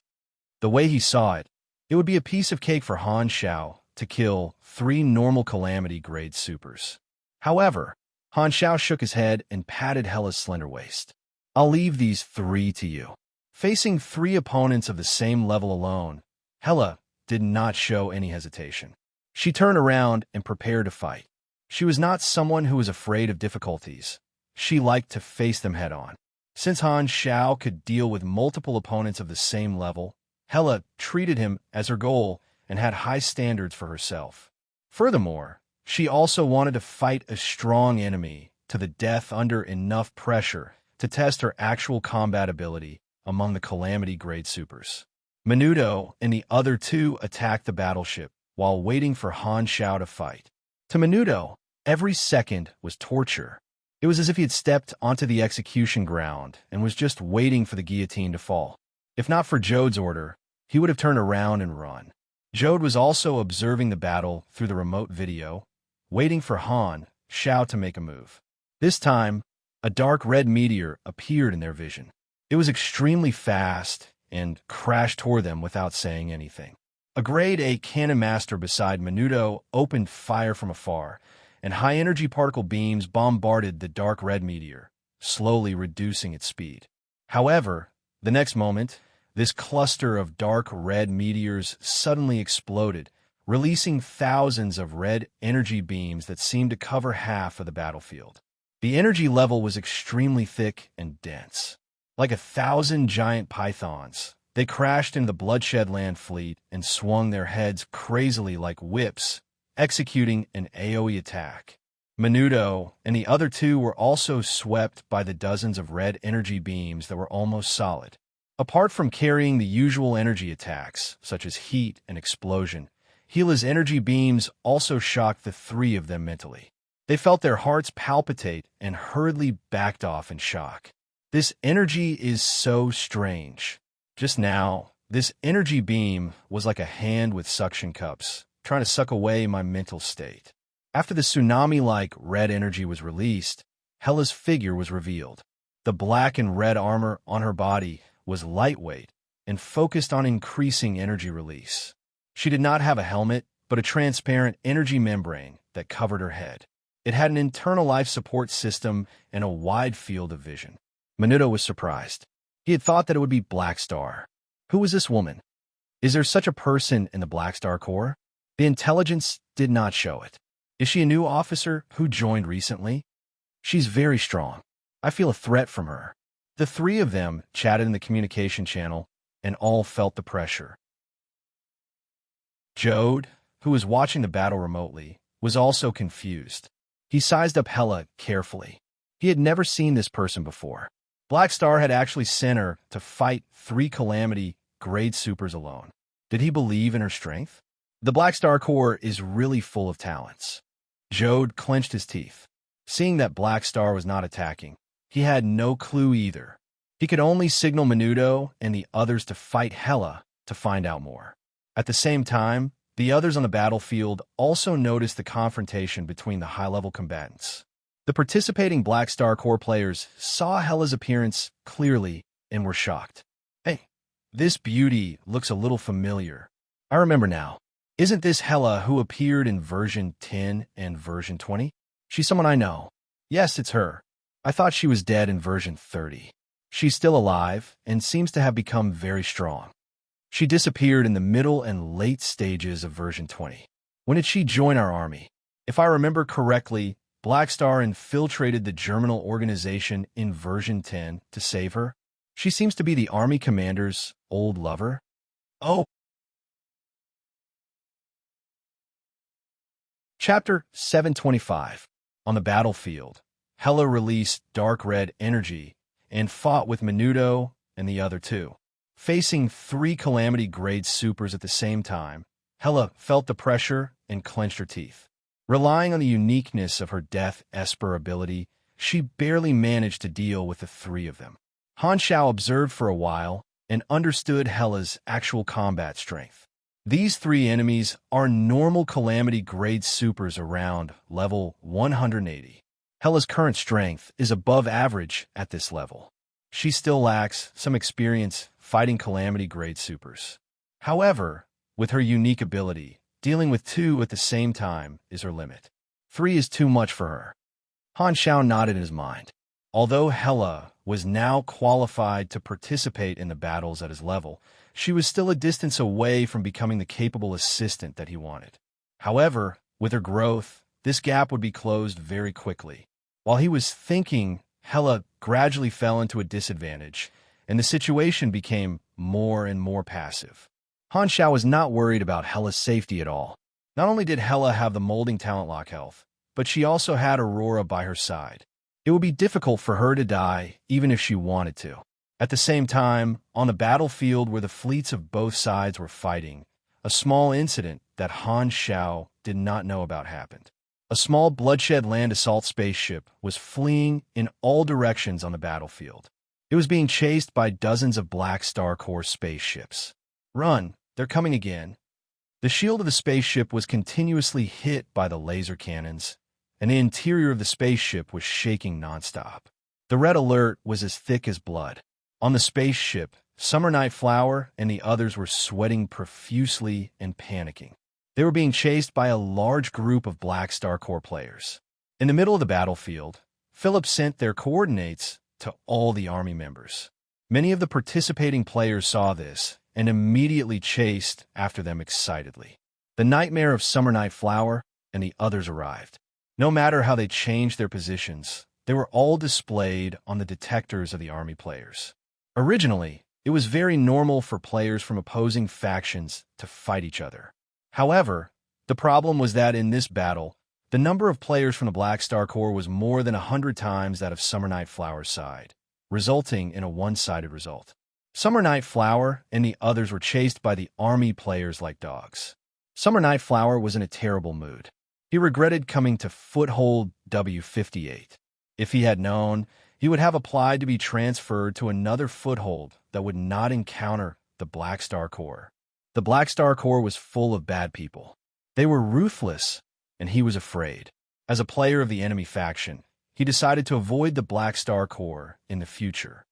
The way he saw it, it would be a piece of cake for Han Xiao to kill 3 normal calamity grade supers. However, Han Xiao shook his head and patted Hela's slender waist. I'll leave these 3 to you. Facing 3 opponents of the same level alone, Hela did not show any hesitation. She turned around and prepared to fight. She was not someone who was afraid of difficulties. She liked to face them head-on. Since Han Xiao could deal with multiple opponents of the same level, Hela treated him as her goal and had high standards for herself. Furthermore, she also wanted to fight a strong enemy to the death under enough pressure to test her actual combat ability among the calamity-grade supers. Menudo and the other 2 attacked the battleship while waiting for Han Xiao to fight. To Menudo, every second was torture. It was as if he had stepped onto the execution ground and was just waiting for the guillotine to fall. If not for Jode's order, he would have turned around and run. Jode was also observing the battle through the remote video, waiting for Han Xiao to make a move. This time, a dark red meteor appeared in their vision. It was extremely fast and crashed toward them without saying anything. A grade A cannon master beside Menudo opened fire from afar, and high-energy particle beams bombarded the dark red meteor, slowly reducing its speed. However, the next moment, this cluster of dark red meteors suddenly exploded, releasing thousands of red energy beams that seemed to cover half of the battlefield. The energy level was extremely thick and dense. Like 1,000 giant pythons, they crashed into the Bloodshed Land fleet and swung their heads crazily like whips, executing an AoE attack. Menudo and the other 2 were also swept by the dozens of red energy beams that were almost solid. Apart from carrying the usual energy attacks, such as heat and explosion, Hela's energy beams also shocked the 3 of them mentally. They felt their hearts palpitate and hurriedly backed off in shock. This energy is so strange. Just now, this energy beam was like a hand with suction cups, trying to suck away my mental state. After the tsunami-like red energy was released, Hela's figure was revealed. The black and red armor on her body was lightweight and focused on increasing energy release. She did not have a helmet, but a transparent energy membrane that covered her head. It had an internal life support system and a wide field of vision. Menudo was surprised. He had thought that it would be Black Star. Who was this woman? Is there such a person in the Black Star Corps? The intelligence did not show it. Is she a new officer who joined recently? She's very strong. I feel a threat from her. The 3 of them chatted in the communication channel and all felt the pressure. Jode, who was watching the battle remotely, was also confused. He sized up Hela carefully. He had never seen this person before. Black Star had actually sent her to fight 3 calamity grade supers alone. Did he believe in her strength? The Black Star Corps is really full of talents. Jode clenched his teeth. Seeing that Black Star was not attacking, he had no clue either. He could only signal Menudo and the others to fight Hela to find out more. At the same time, the others on the battlefield also noticed the confrontation between the high-level combatants. The participating Black Star Corps players saw Hela's appearance clearly and were shocked. Hey, this beauty looks a little familiar. I remember now. Isn't this Hela who appeared in version 10 and version 20? She's someone I know. Yes, it's her. I thought she was dead in version 30. She's still alive and seems to have become very strong. She disappeared in the middle and late stages of version 20. When did she join our army? If I remember correctly, Black Star infiltrated the Germinal organization in version 10 to save her. She seems to be the army commander's old lover. Oh, Chapter 725. On the battlefield, Hela released dark red energy and fought with Menudo and the other two. Facing three Calamity-grade supers at the same time, Hela felt the pressure and clenched her teeth. Relying on the uniqueness of her Death Esper ability, she barely managed to deal with the three of them. Han Shao observed for a while and understood Hela's actual combat strength. These three enemies are normal Calamity-grade supers around level 180. Hela's current strength is above average at this level. She still lacks some experience fighting Calamity-grade supers. However, with her unique ability, dealing with two at the same time is her limit. 3 is too much for her. Han Shao nodded in his mind. Although Hela was now qualified to participate in the battles at his level, she was still a distance away from becoming the capable assistant that he wanted. However, with her growth, this gap would be closed very quickly. While he was thinking, Hela gradually fell into a disadvantage, and the situation became more and more passive. Han Shao was not worried about Hela's safety at all. Not only did Hela have the molding talent lock health, but she also had Aurora by her side. It would be difficult for her to die, even if she wanted to. At the same time, on the battlefield where the fleets of both sides were fighting, a small incident that Han Shao did not know about happened. A small bloodshed land assault spaceship was fleeing in all directions on the battlefield. It was being chased by dozens of Black Star Corps spaceships. "Run, they're coming again." The shield of the spaceship was continuously hit by the laser cannons, and the interior of the spaceship was shaking nonstop. The red alert was as thick as blood. On the spaceship, Summer Night Flower and the others were sweating profusely and panicking. They were being chased by a large group of Black Star Corps players. In the middle of the battlefield, Philip sent their coordinates to all the army members. Many of the participating players saw this and immediately chased after them excitedly. The nightmare of Summer Night Flower and the others arrived. No matter how they changed their positions, they were all displayed on the detectors of the army players. Originally, it was very normal for players from opposing factions to fight each other. However, the problem was that in this battle, the number of players from the Black Star Corps was more than 100 times that of Summer Night Flower's side, resulting in a one-sided result. Summer Night Flower and the others were chased by the army players like dogs. Summer Night Flower was in a terrible mood. He regretted coming to Foothold W58. If he had known, he would have applied to be transferred to another foothold that would not encounter the Black Star Corps. The Black Star Corps was full of bad people. They were ruthless, and he was afraid. As a player of the enemy faction, he decided to avoid the Black Star Corps in the future.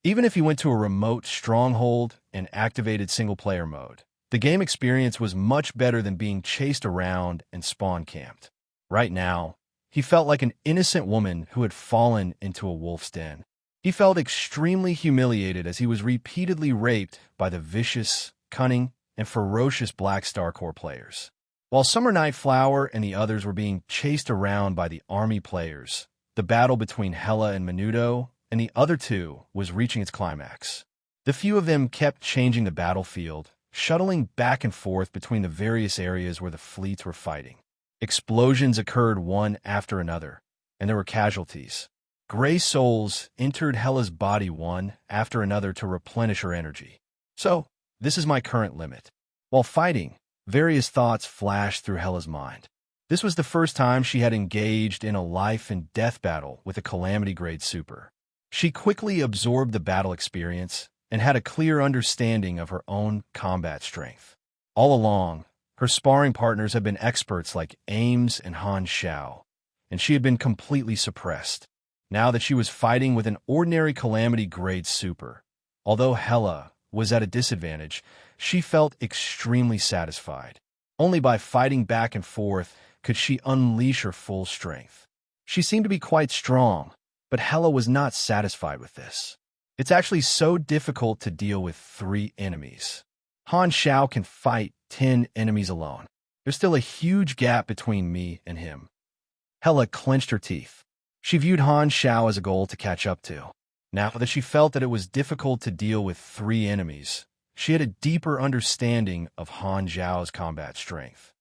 Even if he went to a remote stronghold and activated single-player mode, the game experience was much better than being chased around and spawn-camped. Right now, he felt like an innocent woman who had fallen into a wolf's den. He felt extremely humiliated as he was repeatedly raped by the vicious, cunning, and ferocious Black Star Corps players. While Summer Night Flower and the others were being chased around by the army players, the battle between Hela and Menudo and the other two was reaching its climax. The few of them kept changing the battlefield, shuttling back and forth between the various areas where the fleets were fighting. Explosions occurred one after another, and there were casualties. Gray souls entered Hela's body one after another to replenish her energy. So, this is my current limit. While fighting, various thoughts flashed through Hela's mind. This was the first time she had engaged in a life-and-death battle with a Calamity-grade super. She quickly absorbed the battle experience and had a clear understanding of her own combat strength. All along, her sparring partners had been experts like Ames and Han Shao, and she had been completely suppressed. Now that she was fighting with an ordinary Calamity-grade super, although Hela was at a disadvantage, she felt extremely satisfied. Only by fighting back and forth could she unleash her full strength. She seemed to be quite strong, but Hela was not satisfied with this. It's actually so difficult to deal with 3 enemies. Han Shao can fight 10 enemies alone. There's still a huge gap between me and him. Hela clenched her teeth. She viewed Han Shao as a goal to catch up to. Now that she felt that it was difficult to deal with 3 enemies, she had a deeper understanding of Han Zhao's combat strength.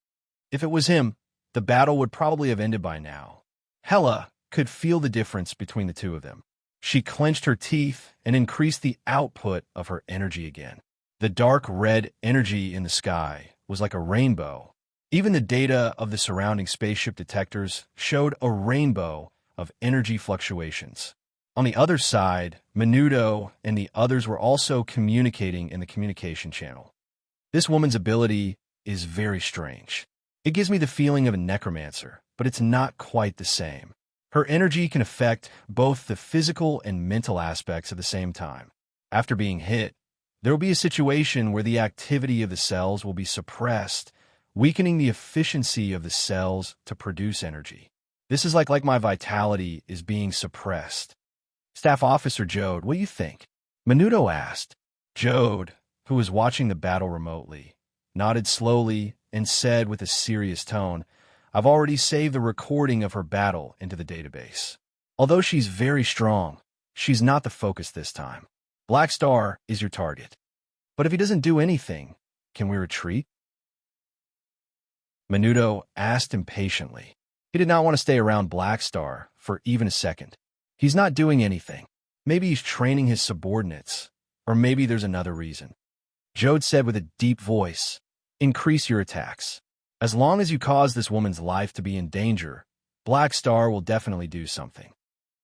If it was him, the battle would probably have ended by now. Hela could feel the difference between the two of them. She clenched her teeth and increased the output of her energy again. The dark red energy in the sky was like a rainbow. Even the data of the surrounding spaceship detectors showed a rainbow of energy fluctuations. On the other side, Menudo and the others were also communicating in the communication channel. This woman's ability is very strange. It gives me the feeling of a necromancer, but it's not quite the same. Her energy can affect both the physical and mental aspects at the same time. After being hit, there will be a situation where the activity of the cells will be suppressed, weakening the efficiency of the cells to produce energy. This is like my vitality is being suppressed. Staff Officer Jode, what do you think? Menudo asked. Jode, who was watching the battle remotely, nodded slowly and said with a serious tone, I've already saved the recording of her battle into the database. Although she's very strong, she's not the focus this time. Black Star is your target. But if he doesn't do anything, can we retreat? Menudo asked impatiently. He did not want to stay around Black Star for even a second. He's not doing anything. Maybe he's training his subordinates, or maybe there's another reason. Jode said with a deep voice, Increase your attacks. As long as you cause this woman's life to be in danger, Black Star will definitely do something.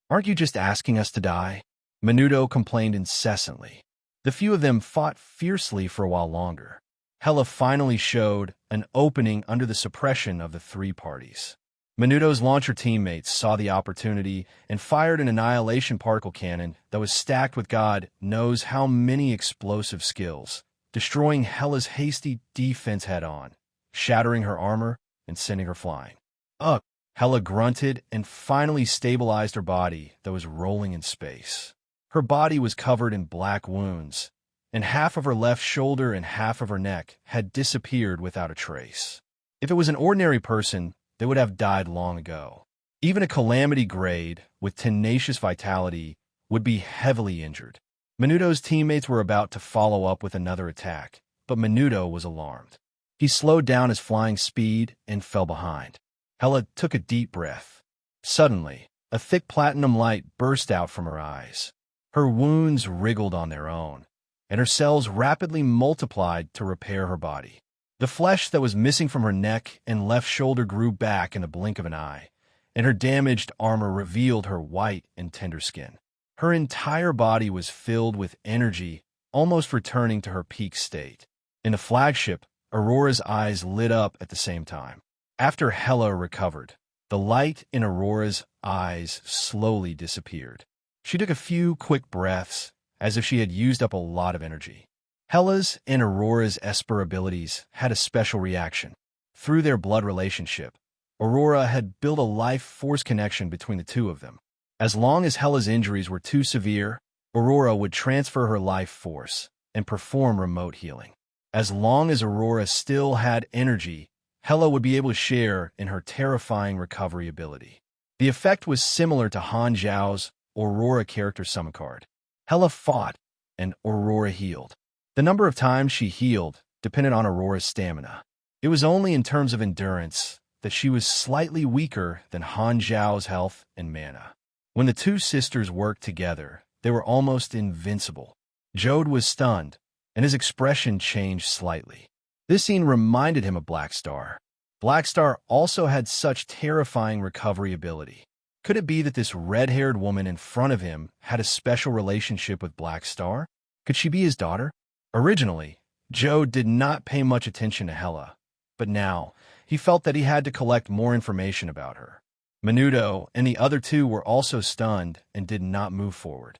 Aren't you just asking us to die? Menudo complained incessantly. The few of them fought fiercely for a while longer. Hela finally showed an opening under the suppression of the three parties. Menudo's launcher teammates saw the opportunity and fired an annihilation particle cannon that was stacked with God knows how many explosive skills, destroying Hela's hasty defense head-on, shattering her armor and sending her flying. Up, Hela grunted and finally stabilized her body that was rolling in space. Her body was covered in black wounds, and half of her left shoulder and half of her neck had disappeared without a trace. If it was an ordinary person, they would have died long ago. Even a calamity grade with tenacious vitality would be heavily injured. Menudo's teammates were about to follow up with another attack, but Menudo was alarmed. He slowed down his flying speed and fell behind. Hela took a deep breath. Suddenly, a thick platinum light burst out from her eyes. Her wounds wriggled on their own, and her cells rapidly multiplied to repair her body. The flesh that was missing from her neck and left shoulder grew back in the blink of an eye, and her damaged armor revealed her white and tender skin. Her entire body was filled with energy, almost returning to her peak state. In the flagship, Aurora's eyes lit up at the same time. After Hela recovered, the light in Aurora's eyes slowly disappeared. She took a few quick breaths, as if she had used up a lot of energy. Hela's and Aurora's Esper abilities had a special reaction. Through their blood relationship, Aurora had built a life force connection between the two of them. As long as Hela's injuries were too severe, Aurora would transfer her life force and perform remote healing. As long as Aurora still had energy, Hela would be able to share in her terrifying recovery ability. The effect was similar to Han Zhao's Aurora character summon card. Hela fought, and Aurora healed. The number of times she healed depended on Aurora's stamina. It was only in terms of endurance that she was slightly weaker than Han Zhao's health and mana. When the two sisters worked together, they were almost invincible. Jode was stunned, and his expression changed slightly. This scene reminded him of Black Star. Black Star also had such terrifying recovery ability. Could it be that this red-haired woman in front of him had a special relationship with Black Star? Could she be his daughter? Originally, Jode did not pay much attention to Hela, but now he felt that he had to collect more information about her. Menudo and the other two were also stunned and did not move forward.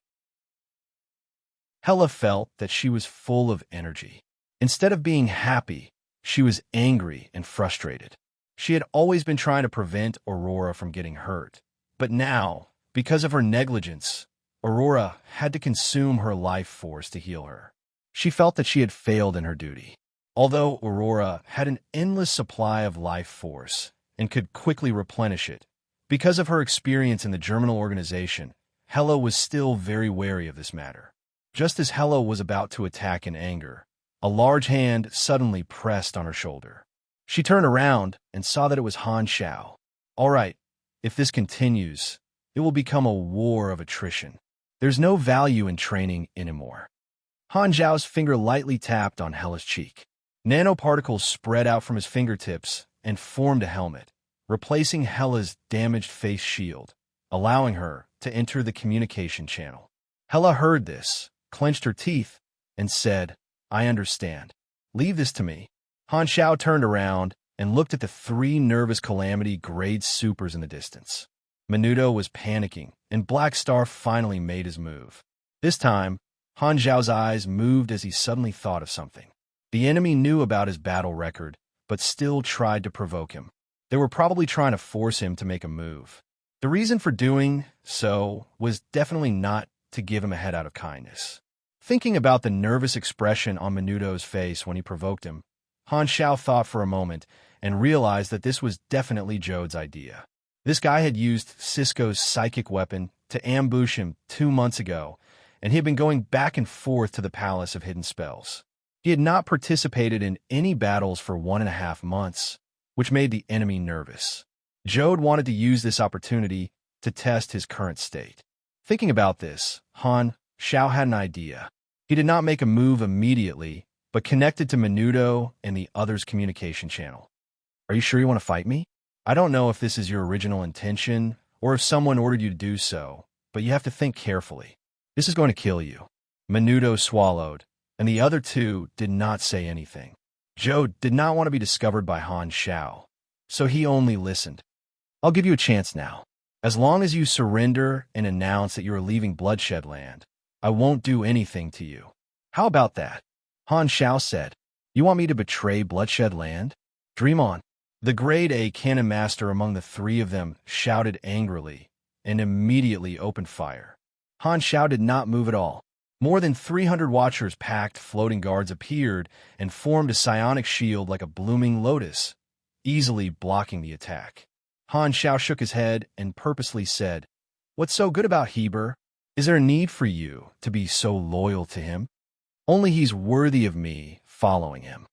Hela felt that she was full of energy. Instead of being happy, she was angry and frustrated. She had always been trying to prevent Aurora from getting hurt, but now, because of her negligence, Aurora had to consume her life force to heal her. She felt that she had failed in her duty. Although Aurora had an endless supply of life force and could quickly replenish it, because of her experience in the Germinal organization, Hela was still very wary of this matter. Just as Hela was about to attack in anger, a large hand suddenly pressed on her shoulder. She turned around and saw that it was Han Xiao. All right, if this continues, it will become a war of attrition. There's no value in training anymore. Han Xiao's finger lightly tapped on Hella's cheek. Nanoparticles spread out from his fingertips and formed a helmet, replacing Hella's damaged face shield, allowing her to enter the communication channel. Hella heard this, clenched her teeth, and said, I understand. Leave this to me. Han Xiao turned around and looked at the three nervous calamity-grade supers in the distance. Menudo was panicking, and Black Star finally made his move. This time, Han Xiao's eyes moved as he suddenly thought of something. The enemy knew about his battle record, but still tried to provoke him. They were probably trying to force him to make a move. The reason for doing so was definitely not to give him a head out of kindness. Thinking about the nervous expression on Menudo's face when he provoked him, Han Xiao thought for a moment and realized that this was definitely Jode's idea. This guy had used Cisco's psychic weapon to ambush him 2 months ago, and he had been going back and forth to the Palace of Hidden Spells. He had not participated in any battles for 1.5 months, which made the enemy nervous. Jode wanted to use this opportunity to test his current state. Thinking about this, Han Xiao had an idea. He did not make a move immediately, but connected to Menudo and the other's communication channel. Are you sure you want to fight me? I don't know if this is your original intention or if someone ordered you to do so, but you have to think carefully. This is going to kill you. Menudo swallowed, and the other two did not say anything. Jode did not want to be discovered by Han Xiao, so he only listened. I'll give you a chance now. As long as you surrender and announce that you are leaving Bloodshed Land, I won't do anything to you. How about that? Han Xiao said. You want me to betray Bloodshed Land? Dream on. The Grade A Cannon Master among the three of them shouted angrily and immediately opened fire. Han Xiao did not move at all. More than 300 Watchers packed floating guards appeared and formed a psionic shield like a blooming lotus, easily blocking the attack. Han Xiao shook his head and purposely said, What's so good about Heber? Is there a need for you to be so loyal to him? Only he's worthy of me following him.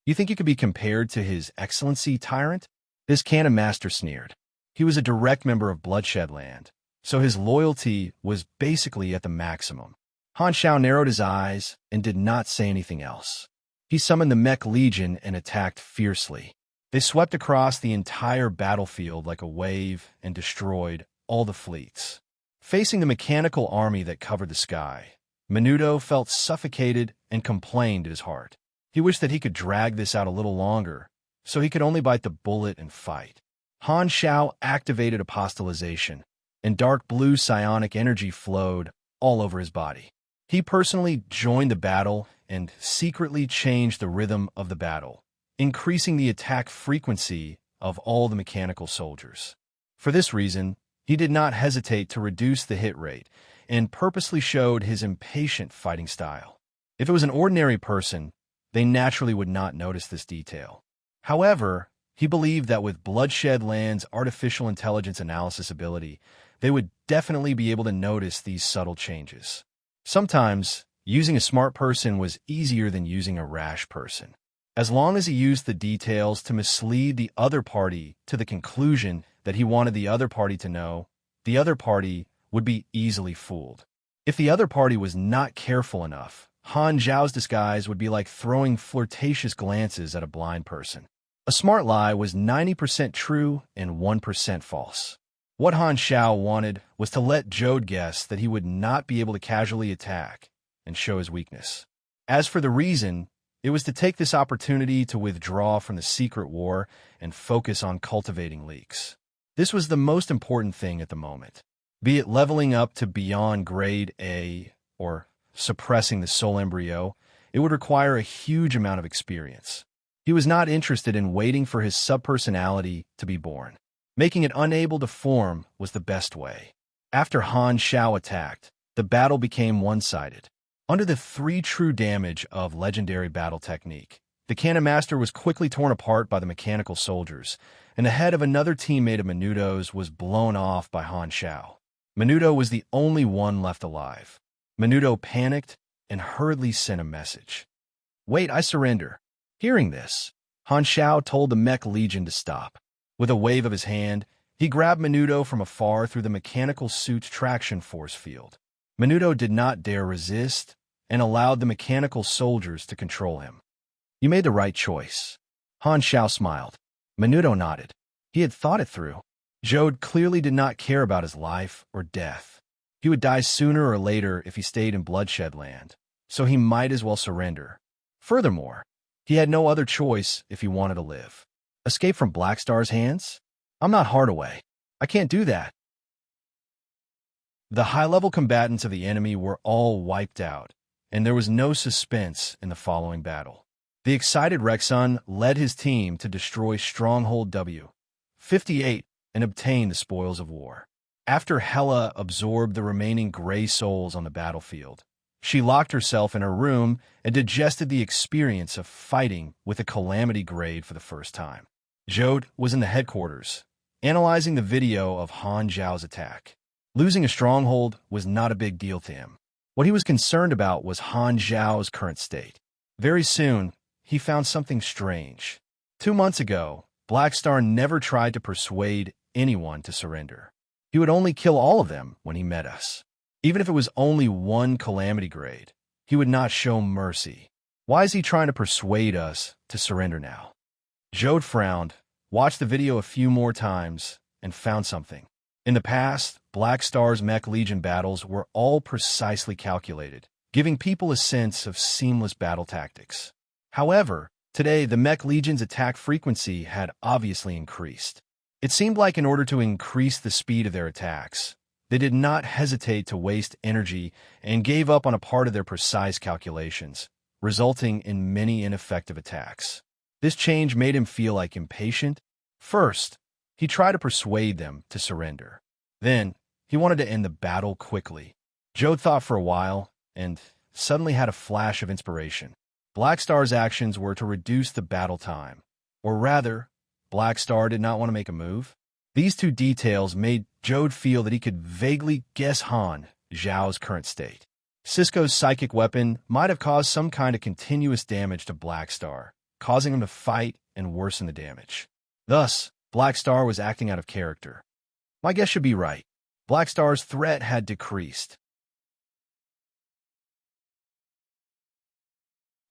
You think you could be compared to His Excellency, Tyrant? This Cannon Master sneered. He was a direct member of Bloodshed Land, so his loyalty was basically at the maximum. Han Xiao narrowed his eyes and did not say anything else. He summoned the Mech Legion and attacked fiercely. They swept across the entire battlefield like a wave and destroyed all the fleets. Facing the mechanical army that covered the sky, Menudo felt suffocated and complained at his heart. He wished that he could drag this out a little longer, so he could only bite the bullet and fight. Han Xiao activated apostolization, and dark blue psionic energy flowed all over his body. He personally joined the battle and secretly changed the rhythm of the battle, increasing the attack frequency of all the mechanical soldiers. For this reason, he did not hesitate to reduce the hit rate and purposely showed his impatient fighting style. If it was an ordinary person, they naturally would not notice this detail. However, he believed that with Bloodshed Land's artificial intelligence analysis ability, they would definitely be able to notice these subtle changes. Sometimes, using a smart person was easier than using a rash person. As long as he used the details to mislead the other party to the conclusion that he wanted the other party to know, the other party would be easily fooled. If the other party was not careful enough, Han Zhao's disguise would be like throwing flirtatious glances at a blind person. A smart lie was 90% true and 1% false. What Han Xiao wanted was to let Jode guess that he would not be able to casually attack and show his weakness. As for the reason, it was to take this opportunity to withdraw from the secret war and focus on cultivating leaks. This was the most important thing at the moment. Be it leveling up to beyond Grade A or suppressing the soul embryo, it would require a huge amount of experience. He was not interested in waiting for his subpersonality to be born. Making it unable to form was the best way. After Han Xiao attacked, the battle became one-sided. Under the 3 true damage of legendary battle technique, the Cannon Master was quickly torn apart by the mechanical soldiers, and the head of another teammate of Menudo's was blown off by Han Xiao. Menudo was the only one left alive. Menudo panicked and hurriedly sent a message. Wait, I surrender. Hearing this, Han Xiao told the Mech Legion to stop. With a wave of his hand, he grabbed Menudo from afar through the mechanical suit's traction force field. Menudo did not dare resist and allowed the mechanical soldiers to control him. You made the right choice. Han Xiao smiled. Menudo nodded. He had thought it through. Jode clearly did not care about his life or death. He would die sooner or later if he stayed in Bloodshed Land, so he might as well surrender. Furthermore, he had no other choice if he wanted to live. Escape from Blackstar's hands? I'm not Hardaway. I can't do that. The high-level combatants of the enemy were all wiped out, and there was no suspense in the following battle. The excited Rexon led his team to destroy Stronghold W-58 and obtain the spoils of war. After Hela absorbed the remaining gray souls on the battlefield, she locked herself in her room and digested the experience of fighting with a Calamity grade for the first time. Jode was in the headquarters, analyzing the video of Han Zhao's attack. Losing a stronghold was not a big deal to him. What he was concerned about was Han Zhao's current state. Very soon, he found something strange. 2 months ago, Blackstar never tried to persuade anyone to surrender. He would only kill all of them when he met us. Even if it was only one Calamity grade, he would not show mercy. Why is he trying to persuade us to surrender now? Jode frowned, watched the video a few more times, and found something. In the past, Blackstar's Mech Legion battles were all precisely calculated, giving people a sense of seamless battle tactics. However, today the Mech Legion's attack frequency had obviously increased. It seemed like in order to increase the speed of their attacks, they did not hesitate to waste energy and gave up on a part of their precise calculations, resulting in many ineffective attacks. This change made him feel like impatient. First, he tried to persuade them to surrender. Then, he wanted to end the battle quickly. Jode thought for a while and suddenly had a flash of inspiration. Blackstar's actions were to reduce the battle time. Or rather, Blackstar did not want to make a move. These two details made Jode feel that he could vaguely guess Han Zhao's current state. Cisco's psychic weapon might have caused some kind of continuous damage to Blackstar, causing him to fight and worsen the damage. Thus, Blackstar was acting out of character. My guess should be right. Blackstar's threat had decreased.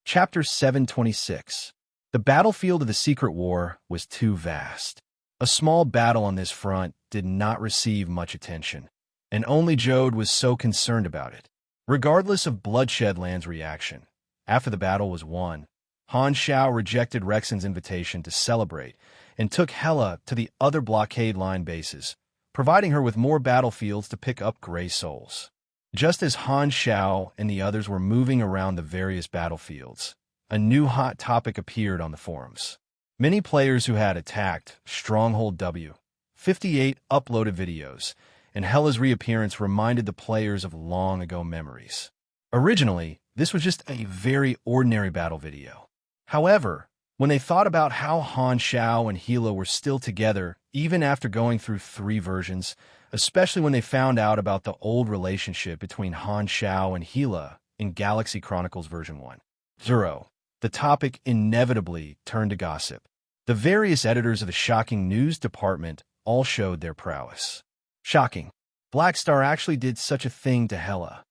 Chapter 726. The battlefield of the Secret War was too vast. A small battle on this front did not receive much attention, and only Jode was so concerned about it. Regardless of Bloodshed Land's reaction, after the battle was won, Han Xiao rejected Rexon's invitation to celebrate and took Hela to the other blockade line bases, providing her with more battlefields to pick up gray souls. Just as Han Xiao and the others were moving around the various battlefields, a new hot topic appeared on the forums. Many players who had attacked Stronghold W-58 uploaded videos, and Hela's reappearance reminded the players of long-ago memories. Originally, this was just a very ordinary battle video. However, when they thought about how Han Xiao and Hela were still together even after going through 3 versions, especially when they found out about the old relationship between Han Xiao and Hela in Galaxy Chronicles version 1.0, the topic inevitably turned to gossip. The various editors of the Shocking News department all showed their prowess. Shocking. Blackstar actually did such a thing to Hela.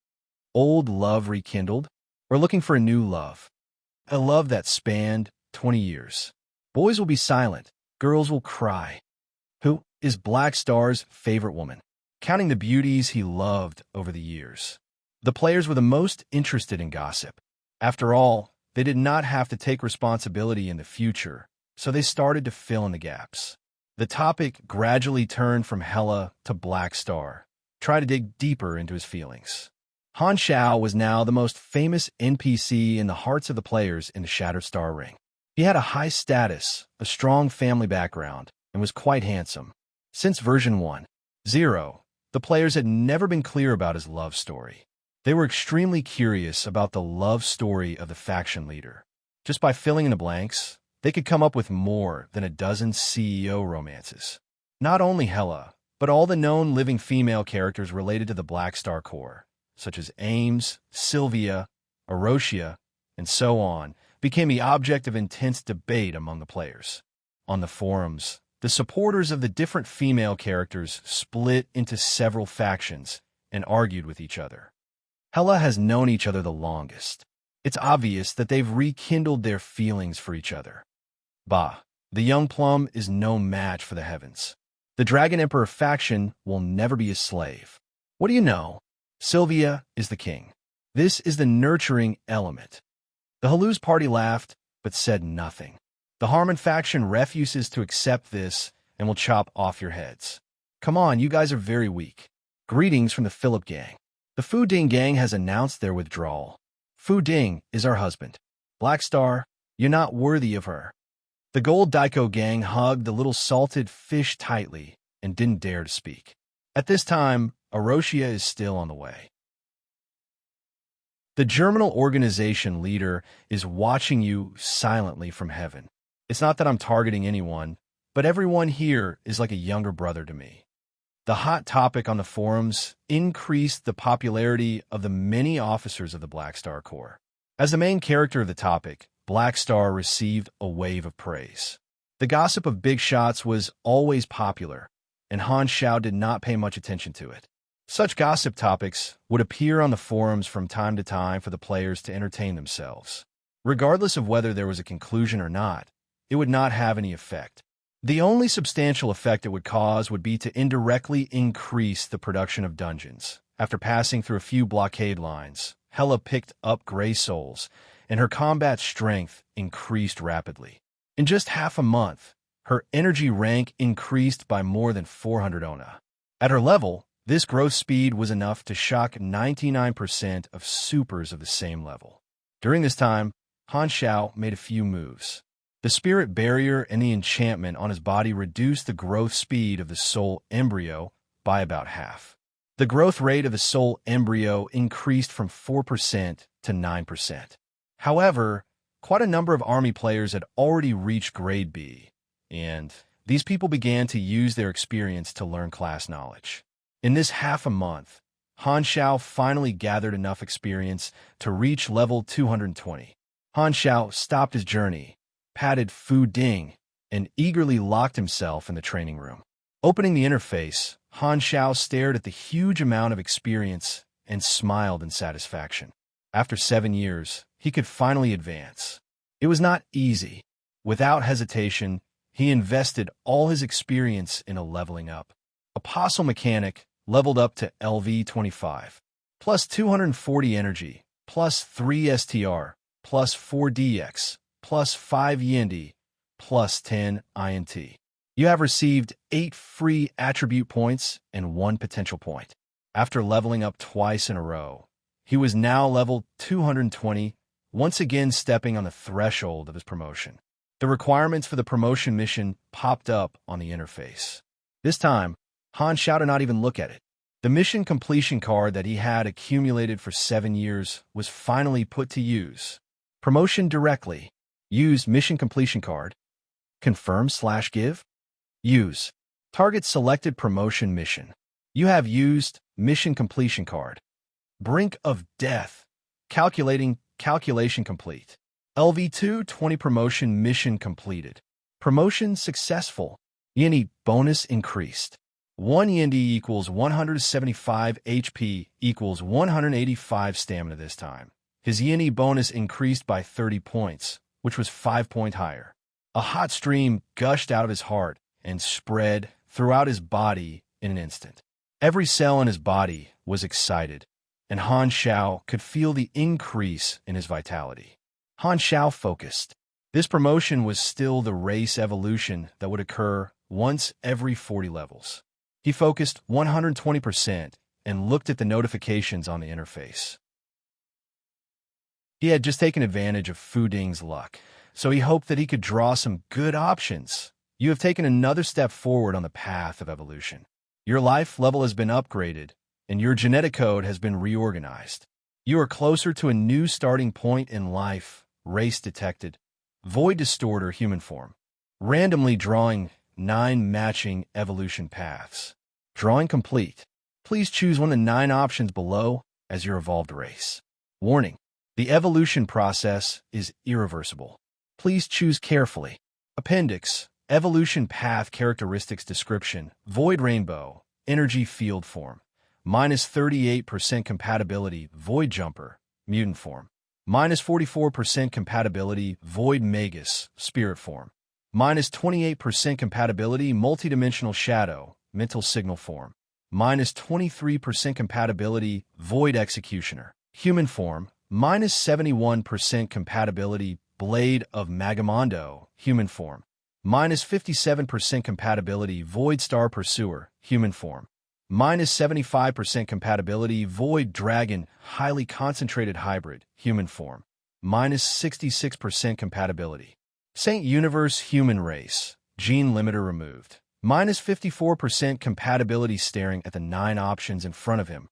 Old love rekindled? We're looking for a new love. A love that spanned 20 years. Boys will be silent. Girls will cry. Who is Blackstar's favorite woman? Counting the beauties he loved over the years. The players were the most interested in gossip. After all, they did not have to take responsibility in the future, so they started to fill in the gaps. The topic gradually turned from Hela to Blackstar. Try to dig deeper into his feelings. Han Xiao was now the most famous NPC in the hearts of the players in the Shatterstar Ring. He had a high status, a strong family background, and was quite handsome. Since version 1.0, the players had never been clear about his love story. They were extremely curious about the love story of the faction leader. Just by filling in the blanks, they could come up with more than a dozen CEO romances. Not only Hela, but all the known living female characters related to the Blackstar Corps, such as Ames, Sylvia, Arosia, and so on, became the object of intense debate among the players. On the forums, the supporters of the different female characters split into several factions and argued with each other. Hela has known each other the longest. It's obvious that they've rekindled their feelings for each other. Bah, the young plum is no match for the heavens. The Dragon Emperor faction will never be a slave. What do you know? Sylvia is the king. This is the nurturing element. The Haluz party laughed, but said nothing. The Harmon faction refuses to accept this and will chop off your heads. Come on, you guys are very weak. Greetings from the Philip gang. The Fu Ding gang has announced their withdrawal. Fu Ding is our husband. Black Star, you're not worthy of her. The Gold Daiko gang hugged the little salted fish tightly and didn't dare to speak. At this time, Aroshia is still on the way. The germinal organization leader is watching you silently from heaven. It's not that I'm targeting anyone, but everyone here is like a younger brother to me. The hot topic on the forums increased the popularity of the many officers of the Black Star Corps. As the main character of the topic, Black Star received a wave of praise. The gossip of big shots was always popular, and Han Xiao did not pay much attention to it. Such gossip topics would appear on the forums from time to time for the players to entertain themselves. Regardless of whether there was a conclusion or not, it would not have any effect. The only substantial effect it would cause would be to indirectly increase the production of dungeons. After passing through a few blockade lines, Hela picked up gray souls, and her combat strength increased rapidly. In just half a month, her energy rank increased by more than 400 ona. At her level, this growth speed was enough to shock 99% of supers of the same level. During this time, Han Xiao made a few moves. The spirit barrier and the enchantment on his body reduced the growth speed of the soul embryo by about half. The growth rate of the soul embryo increased from 4% to 9%. However, quite a number of army players had already reached grade B, and these people began to use their experience to learn class knowledge. In this half a month, Han Xiao finally gathered enough experience to reach level 220. Han Xiao stopped his journey, patted Fu Ding, and eagerly locked himself in the training room. Opening the interface, Han Xiao stared at the huge amount of experience and smiled in satisfaction. After 7 years, he could finally advance. It was not easy. Without hesitation, he invested all his experience in a leveling up. Apostle Mechanic leveled up to LV25, plus 240 energy, plus 3 STR, plus 4 DX, plus 5 Yendi, plus 10 INT. You have received 8 free attribute points and 1 potential point. After leveling up twice in a row, he was now level 220, once again stepping on the threshold of his promotion. The requirements for the promotion mission popped up on the interface. This time, Han Xiao did not even look at it. The mission completion card that he had accumulated for 7 years was finally put to use. Promotion directly. Use mission completion card. Confirm/give. Use. Target selected promotion mission. You have used mission completion card. Brink of death. Calculation complete. LV220 promotion mission completed. Promotion successful. Yendi bonus increased. 1 Yendi equals 175 HP equals 185 stamina this time. His Yendi bonus increased by 30 points, which was 5 points higher. A hot stream gushed out of his heart and spread throughout his body in an instant. Every cell in his body was excited, and Han Xiao could feel the increase in his vitality. Han Xiao focused. This promotion was still the race evolution that would occur once every 40 levels. He focused 120% and looked at the notifications on the interface. He had just taken advantage of Fu Ding's luck, so he hoped that he could draw some good options. You have taken another step forward on the path of evolution. Your life level has been upgraded, and your genetic code has been reorganized. You are closer to a new starting point in life. Race detected. Void Distorter human form. Randomly drawing 9 matching evolution paths. Drawing complete. Please choose one of the 9 options below as your evolved race. Warning. The evolution process is irreversible. Please choose carefully. Appendix: Evolution Path Characteristics Description: Void Rainbow, Energy Field Form. -38% compatibility, Void Jumper, Mutant Form. -44% compatibility, Void Magus, Spirit Form. -28% compatibility, Multidimensional Shadow, Mental Signal Form. -23% compatibility, Void Executioner, Human Form. -71% compatibility, Blade of Magamondo, Human Form. -57% compatibility, Void Star Pursuer, Human Form. -75% compatibility, Void Dragon, Highly Concentrated Hybrid, Human Form. -66% compatibility. Saint Universe Human Race, Gene Limiter removed. -54% compatibility. Staring at the 9 options in front of him,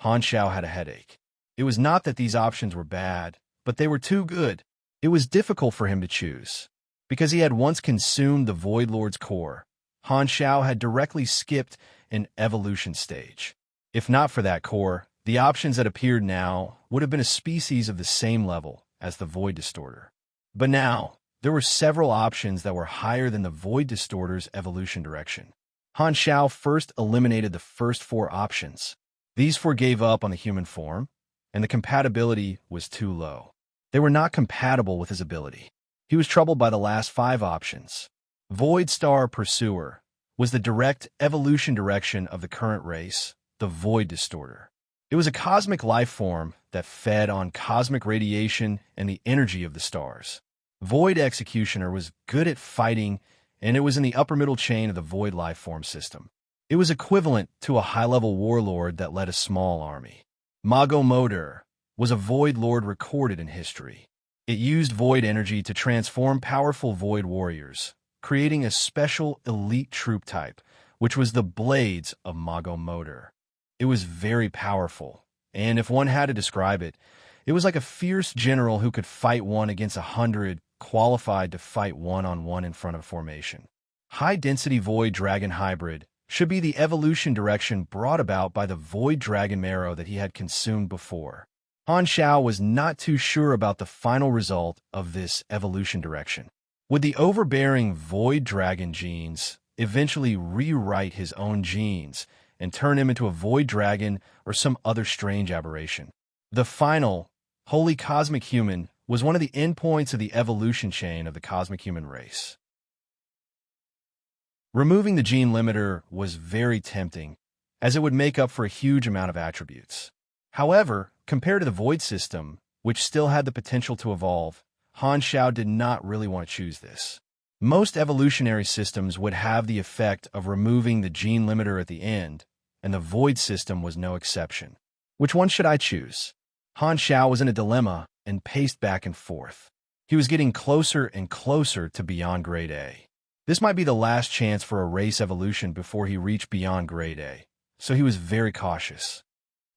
Han Xiao had a headache. It was not that these options were bad, but they were too good. It was difficult for him to choose. Because he had once consumed the Void Lord's core, Han Xiao had directly skipped an evolution stage. If not for that core, the options that appeared now would have been a species of the same level as the Void Distorter. But now, there were several options that were higher than the Void Distorter's evolution direction. Han Xiao first eliminated the first 4 options. These 4 gave up on the human form, and the compatibility was too low. They were not compatible with his ability. He was troubled by the last 5 options. Void Star Pursuer was the direct evolution direction of the current race, the Void Distorter. It was a cosmic life form that fed on cosmic radiation and the energy of the stars. Void Executioner was good at fighting, and it was in the upper middle chain of the Void life form system. It was equivalent to a high-level warlord that led a small army. Mago Motor was a Void Lord recorded in history. It used Void energy to transform powerful Void warriors, creating a special elite troop type, which was the Blades of Mago Motor. It was very powerful, and if one had to describe it, it was like a fierce general who could fight 1 against 100, qualified to fight 1-on-1 in front of formation. High-density Void Dragon Hybrid should be the evolution direction brought about by the Void Dragon Marrow that he had consumed before. Han Xiao was not too sure about the final result of this evolution direction. Would the overbearing Void Dragon genes eventually rewrite his own genes and turn him into a Void Dragon or some other strange aberration? The final, Holy Cosmic Human was one of the endpoints of the evolution chain of the cosmic human race. Removing the gene limiter was very tempting, as it would make up for a huge amount of attributes. However, compared to the Void system, which still had the potential to evolve, Han Xiao did not really want to choose this. Most evolutionary systems would have the effect of removing the gene limiter at the end, and the Void system was no exception. Which one should I choose? Han Xiao was in a dilemma and paced back and forth. He was getting closer and closer to Beyond Grade A. This might be the last chance for a race evolution before he reached Beyond Grade A, so he was very cautious.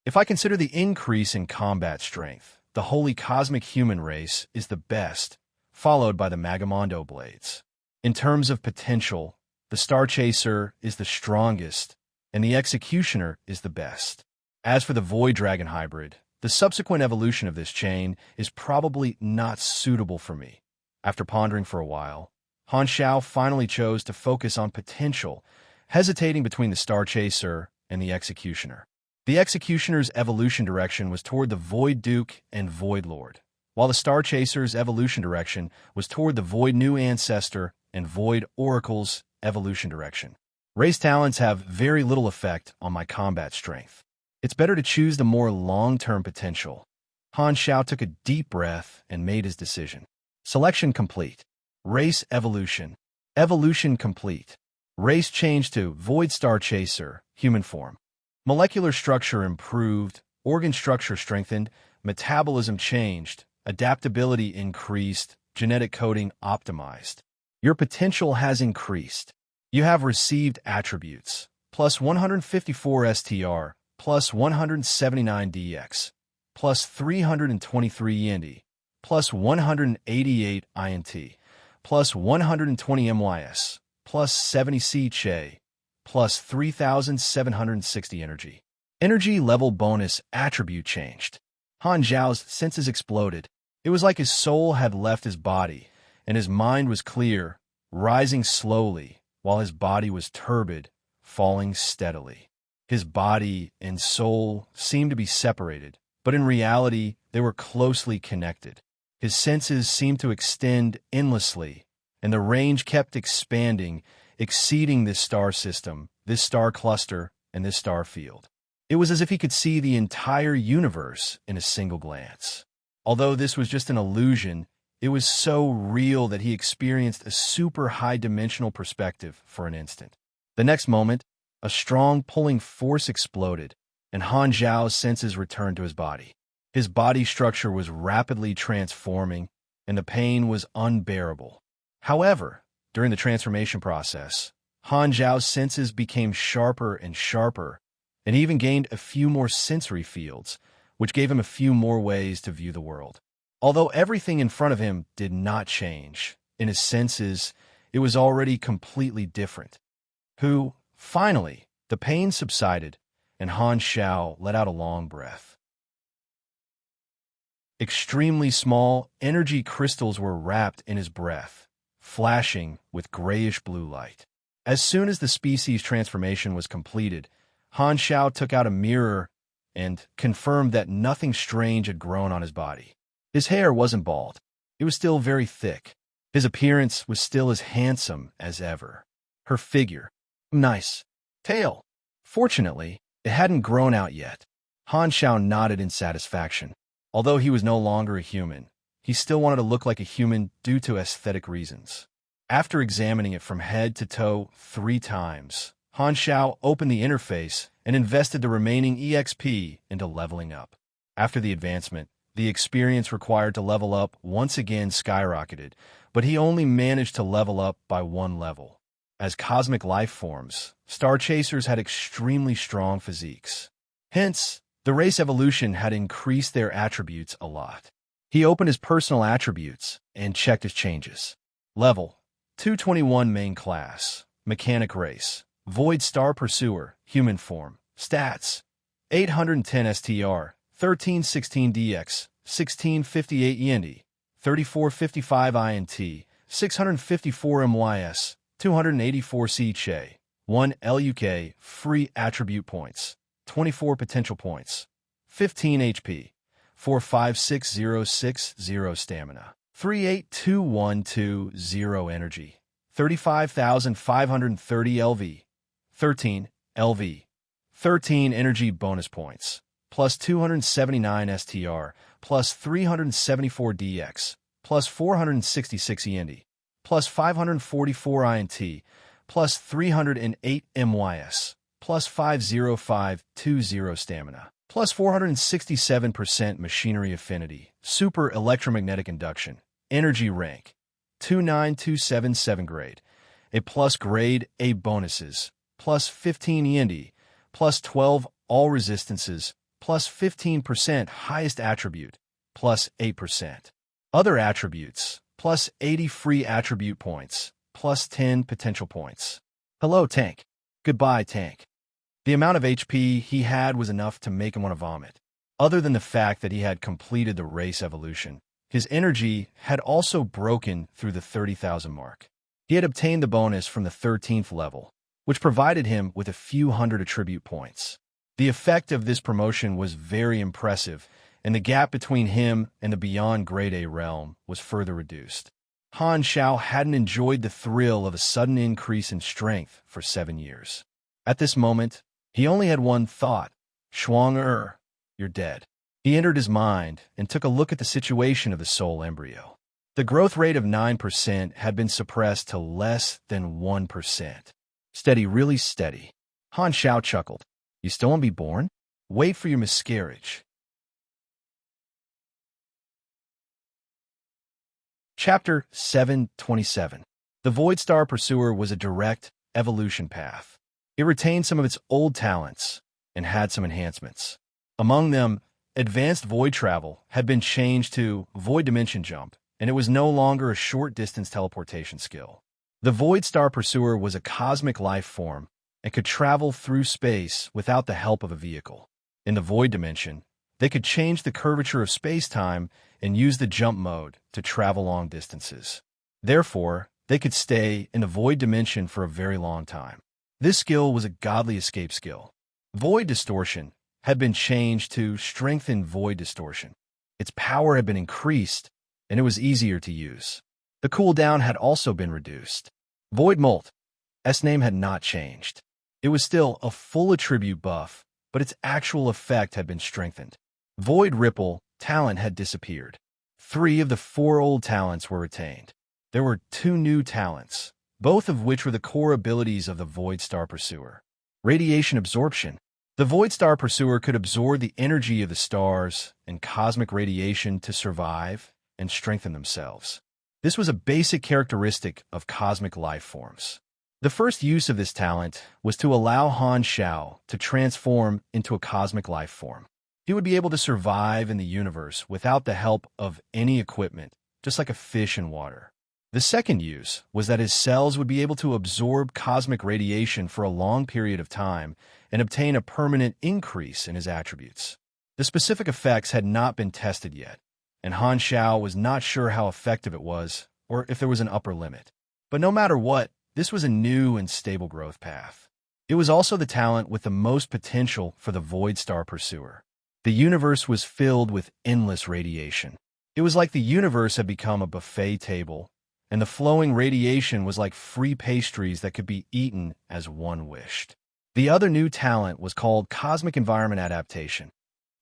If I consider the increase in combat strength, the Holy Cosmic Human race is the best, followed by the Magamondo Blades. In terms of potential, the Star Chaser is the strongest, and the Executioner is the best. As for the Void Dragon Hybrid, the subsequent evolution of this chain is probably not suitable for me. After pondering for a while, Han Xiao finally chose to focus on potential, hesitating between the Star Chaser and the Executioner. The Executioner's evolution direction was toward the Void Duke and Void Lord, while the Star Chaser's evolution direction was toward the Void New Ancestor and Void Oracle's evolution direction. Race talents have very little effect on my combat strength. It's better to choose the more long-term potential. Han Xiao took a deep breath and made his decision. Selection complete. Race evolution. Evolution complete. Race changed to Void Star Chaser, human form. Molecular structure improved, organ structure strengthened, metabolism changed, adaptability increased, genetic coding optimized. Your potential has increased. You have received attributes, plus 154 STR, plus 179 DX, plus 323 END, plus 188 INT, plus 120 MYS, plus 70 CHE, plus 3,760 energy. Energy level bonus attribute changed. Han Zhao's senses exploded. It was like his soul had left his body, and his mind was clear, rising slowly, while his body was turbid, falling steadily. His body and soul seemed to be separated, but in reality, they were closely connected. His senses seemed to extend endlessly, and the range kept expanding, exceeding this star system, this star cluster, and this star field. It was as if he could see the entire universe in a single glance. Although this was just an illusion, it was so real that he experienced a super high-dimensional perspective for an instant. The next moment, a strong pulling force exploded, and Han Zhao's senses returned to his body. His body structure was rapidly transforming, and the pain was unbearable. However, during the transformation process, Han Zhao's senses became sharper and sharper, and he even gained a few more sensory fields, which gave him a few more ways to view the world. Although everything in front of him did not change, in his senses, it was already completely different. Finally, the pain subsided, and Han Zhao let out a long breath. Extremely small energy crystals were wrapped in his breath, flashing with grayish-blue light. As soon as the species transformation was completed, Han Zhao took out a mirror and confirmed that nothing strange had grown on his body. His hair wasn't bald. It was still very thick. His appearance was still as handsome as ever. Her figure. Nice. Tail. Fortunately, it hadn't grown out yet. Han Zhao nodded in satisfaction. Although he was no longer a human, he still wanted to look like a human due to aesthetic reasons. After examining it from head to toe 3 times, Han Zhao opened the interface and invested the remaining EXP into leveling up. After the advancement, the experience required to level up once again skyrocketed, but he only managed to level up by 1 level. As cosmic life forms, star chasers had extremely strong physiques. Hence, the race evolution had increased their attributes a lot. He opened his personal attributes and checked his changes. Level 221 main class, mechanic race, void star pursuer, human form. Stats 810 STR, 1316 DX, 1658 YND, 3455 INT, 654 MYS, 284 CHE, 1 LUK, free attribute points, 24 potential points, 15 HP, 456060 stamina, 382120 energy, 35,530 LV, 13 LV, 13 energy bonus points, plus 279 STR, plus 374 DX, plus 466 END, plus 544 INT, plus 308 MYS, plus 50520 stamina, plus 467% machinery affinity, super electromagnetic induction, energy rank, 29277 grade, a plus grade, A bonuses, plus 15 END, plus 12 all resistances, plus 15% highest attribute, plus 8%. Other attributes, plus 80 free attribute points, plus 10 potential points. Hello, Tank. Goodbye, Tank. The amount of HP he had was enough to make him want to vomit. Other than the fact that he had completed the race evolution, his energy had also broken through the 30,000 mark. He had obtained the bonus from the 13th level, which provided him with a few hundred attribute points. The effect of this promotion was very impressive, and the gap between him and the beyond Grade A realm was further reduced. Han Zhao hadn't enjoyed the thrill of a sudden increase in strength for 7 years. At this moment, he only had one thought: Shuang, you're dead. He entered his mind and took a look at the situation of the soul embryo. The growth rate of 9% had been suppressed to less than 1%. Steady, really steady. Han Zhao chuckled. You still want to be born? Wait for your miscarriage. Chapter 727. The Void Star Pursuer was a direct evolution path. It retained some of its old talents and had some enhancements. Among them, advanced void travel had been changed to void dimension jump, and it was no longer a short-distance teleportation skill. The Void Star Pursuer was a cosmic life form and could travel through space without the help of a vehicle. In the void dimension, They could change the curvature of space-time and use the jump mode to travel long distances. Therefore, they could stay in the void dimension for a very long time. This skill was a godly escape skill. Void distortion had been changed to strengthen void distortion. Its power had been increased, and it was easier to use. The cooldown had also been reduced. Void Molt's name had not changed. It was still a full attribute buff, but its actual effect had been strengthened. Void Ripple talent had disappeared. 3 of the 4 old talents were retained. There were 2 new talents, both of which were the core abilities of the Void Star Pursuer. Radiation Absorption. The Void Star Pursuer could absorb the energy of the stars and cosmic radiation to survive and strengthen themselves. This was a basic characteristic of cosmic life forms. The first use of this talent was to allow Han Xiao to transform into a cosmic life form. He would be able to survive in the universe without the help of any equipment, just like a fish in water. The second use was that his cells would be able to absorb cosmic radiation for a long period of time and obtain a permanent increase in his attributes. The specific effects had not been tested yet, and Han Xiao was not sure how effective it was or if there was an upper limit. But no matter what, this was a new and stable growth path. It was also the talent with the most potential for the Void Star Pursuer. The universe was filled with endless radiation. It was like the universe had become a buffet table, and the flowing radiation was like free pastries that could be eaten as one wished. The other new talent was called Cosmic Environment Adaptation.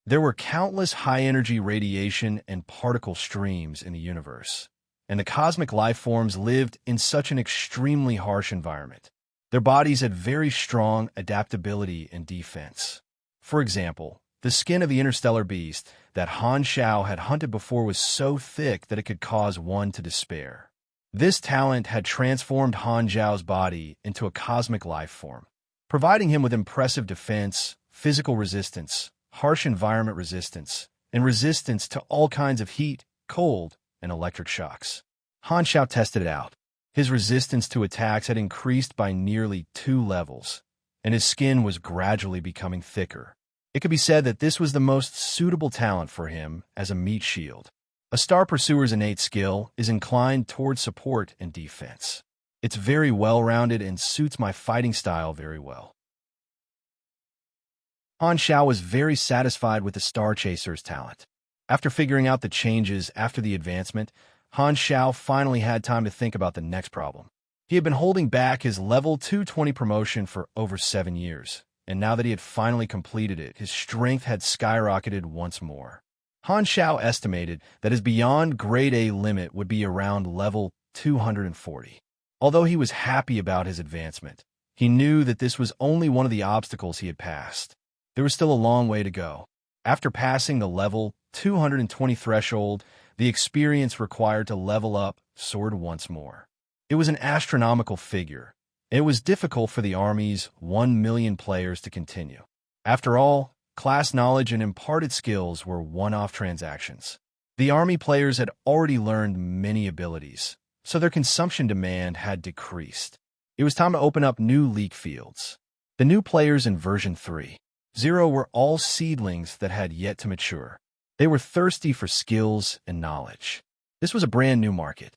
There were countless high-energy radiation and particle streams in the universe, and the cosmic life forms lived in such an extremely harsh environment. Their bodies had very strong adaptability and defense. For example, the skin of the interstellar beast that Han Xiao had hunted before was so thick that it could cause one to despair. This talent had transformed Han Xiao's body into a cosmic life form, providing him with impressive defense, physical resistance, harsh environment resistance, and resistance to all kinds of heat, cold, and electric shocks. Han Xiao tested it out. His resistance to attacks had increased by nearly 2 levels, and his skin was gradually becoming thicker. It could be said that this was the most suitable talent for him as a meat shield. A Star Pursuer's innate skill is inclined towards support and defense. It's very well-rounded and suits my fighting style very well. Han Xiao was very satisfied with the Star Chaser's talent. After figuring out the changes after the advancement, Han Xiao finally had time to think about the next problem. He had been holding back his level 220 promotion for over 7 years, and now that he had finally completed it, his strength had skyrocketed once more. Han Xiao estimated that his beyond grade A limit would be around level 240. Although he was happy about his advancement, he knew that this was only one of the obstacles he had passed. There was still a long way to go. After passing the level 220 threshold, the experience required to level up soared once more. It was an astronomical figure. It was difficult for the Army's 1 million players to continue. After all, class knowledge and imparted skills were one-off transactions. The Army players had already learned many abilities, so their consumption demand had decreased. It was time to open up new league fields. The new players in version 3.0 were all seedlings that had yet to mature. They were thirsty for skills and knowledge. This was a brand new market.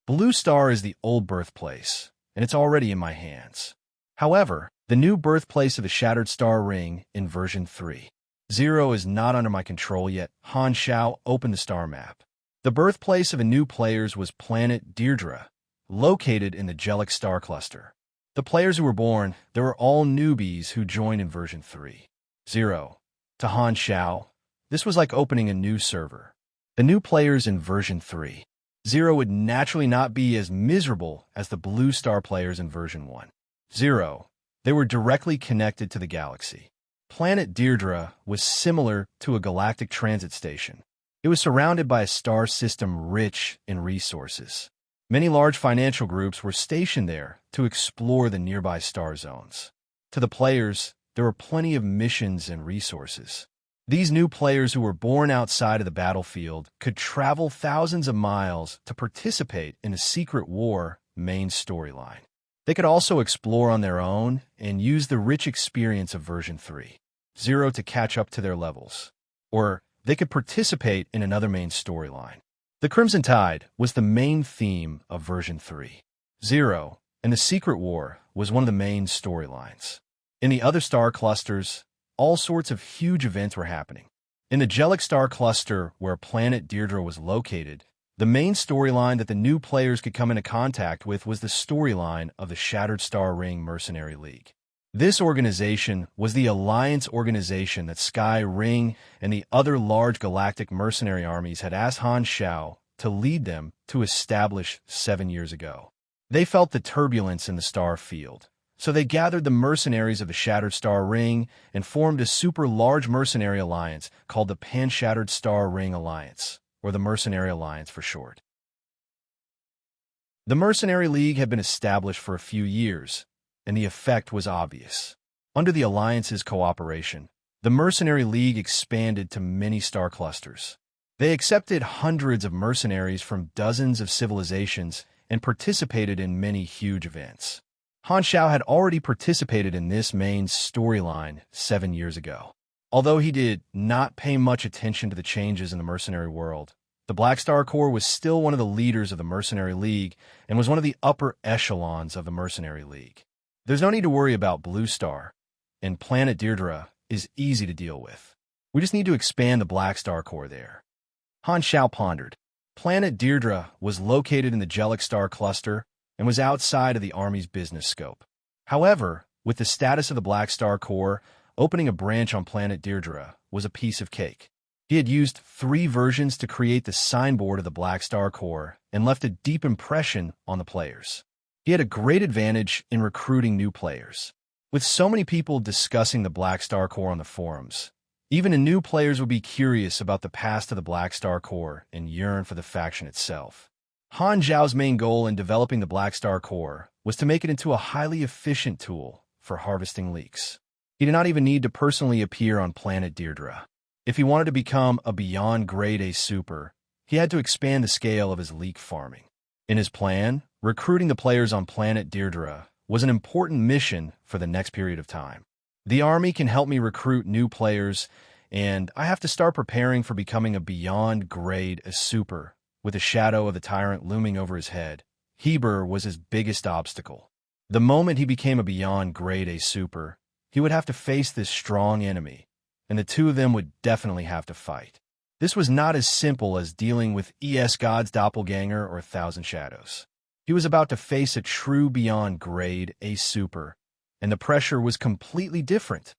Blue Star is the old birthplace, and it's already in my hands. However, the new birthplace of the Shattered Star Ring in version 3.0 is not under my control yet. Han Xiao opened the star map. The birthplace of a new players was planet Deirdre, located in the Jellic Star Cluster. The players who were born, they were all newbies who joined in version 3.0. To Han Xiao, this was like opening a new server. The new players in version 3.0 would naturally not be as miserable as the Blue Star players in version 1.0. They were directly connected to the galaxy. Planet Deirdre was similar to a galactic transit station. It was surrounded by a star system rich in resources. Many large financial groups were stationed there to explore the nearby star zones. To the players, there were plenty of missions and resources. These new players who were born outside of the battlefield could travel thousands of miles to participate in the Secret War main storyline. They could also explore on their own and use the rich experience of version 3.0 to catch up to their levels. or they could participate in another main storyline. The Crimson Tide was the main theme of version 3.0, and the Secret War was one of the main storylines. In the other star clusters, all sorts of huge events were happening. In the Jellic Star Cluster, where planet Deirdre was located, the main storyline that the new players could come into contact with was the storyline of the Shattered Star Ring Mercenary League. This organization was the alliance organization that Sky Ring and the other large galactic mercenary armies had asked Han Xiao to lead them to establish 7 years ago. They felt the turbulence in the star field, so they gathered the mercenaries of the Shattered Star Ring and formed a super large mercenary alliance called the Pan-Shattered Star Ring Alliance, or the Mercenary Alliance for short. The Mercenary League had been established for a few years, and the effect was obvious. Under the Alliance's cooperation, the Mercenary League expanded to many star clusters. They accepted hundreds of mercenaries from dozens of civilizations and participated in many huge events. Han Xiao had already participated in this main storyline 7 years ago. Although he did not pay much attention to the changes in the mercenary world, the Black Star Corps was still one of the leaders of the Mercenary League and was one of the upper echelons of the Mercenary League. There's no need to worry about Blue Star, and planet Deirdre is easy to deal with. We just need to expand the Black Star Corps there. Han Xiao pondered. Planet Deirdre was located in the Jellic Star Cluster and was outside of the Army's business scope. However, with the status of the Black Star Corps, opening a branch on planet Deirdre was a piece of cake. He had used 3 versions to create the signboard of the Black Star Corps and left a deep impression on the players. He had a great advantage in recruiting new players. With so many people discussing the Black Star Corps on the forums, even the new players would be curious about the past of the Black Star Corps and yearn for the faction itself. Han Zhao's main goal in developing the Black Star Corps was to make it into a highly efficient tool for harvesting leaks. He did not even need to personally appear on planet Deirdre. If he wanted to become a beyond grade A super, he had to expand the scale of his leak farming. In his plan, recruiting the players on planet Deirdre was an important mission for the next period of time. The army can help me recruit new players, and I have to start preparing for becoming a beyond grade A super. With the shadow of the tyrant looming over his head, Heber was his biggest obstacle. The moment he became a beyond grade A super, he would have to face this strong enemy, and the two of them would definitely have to fight. This was not as simple as dealing with ES God's doppelganger or Thousand Shadows. He was about to face a true beyond grade A super, and the pressure was completely different.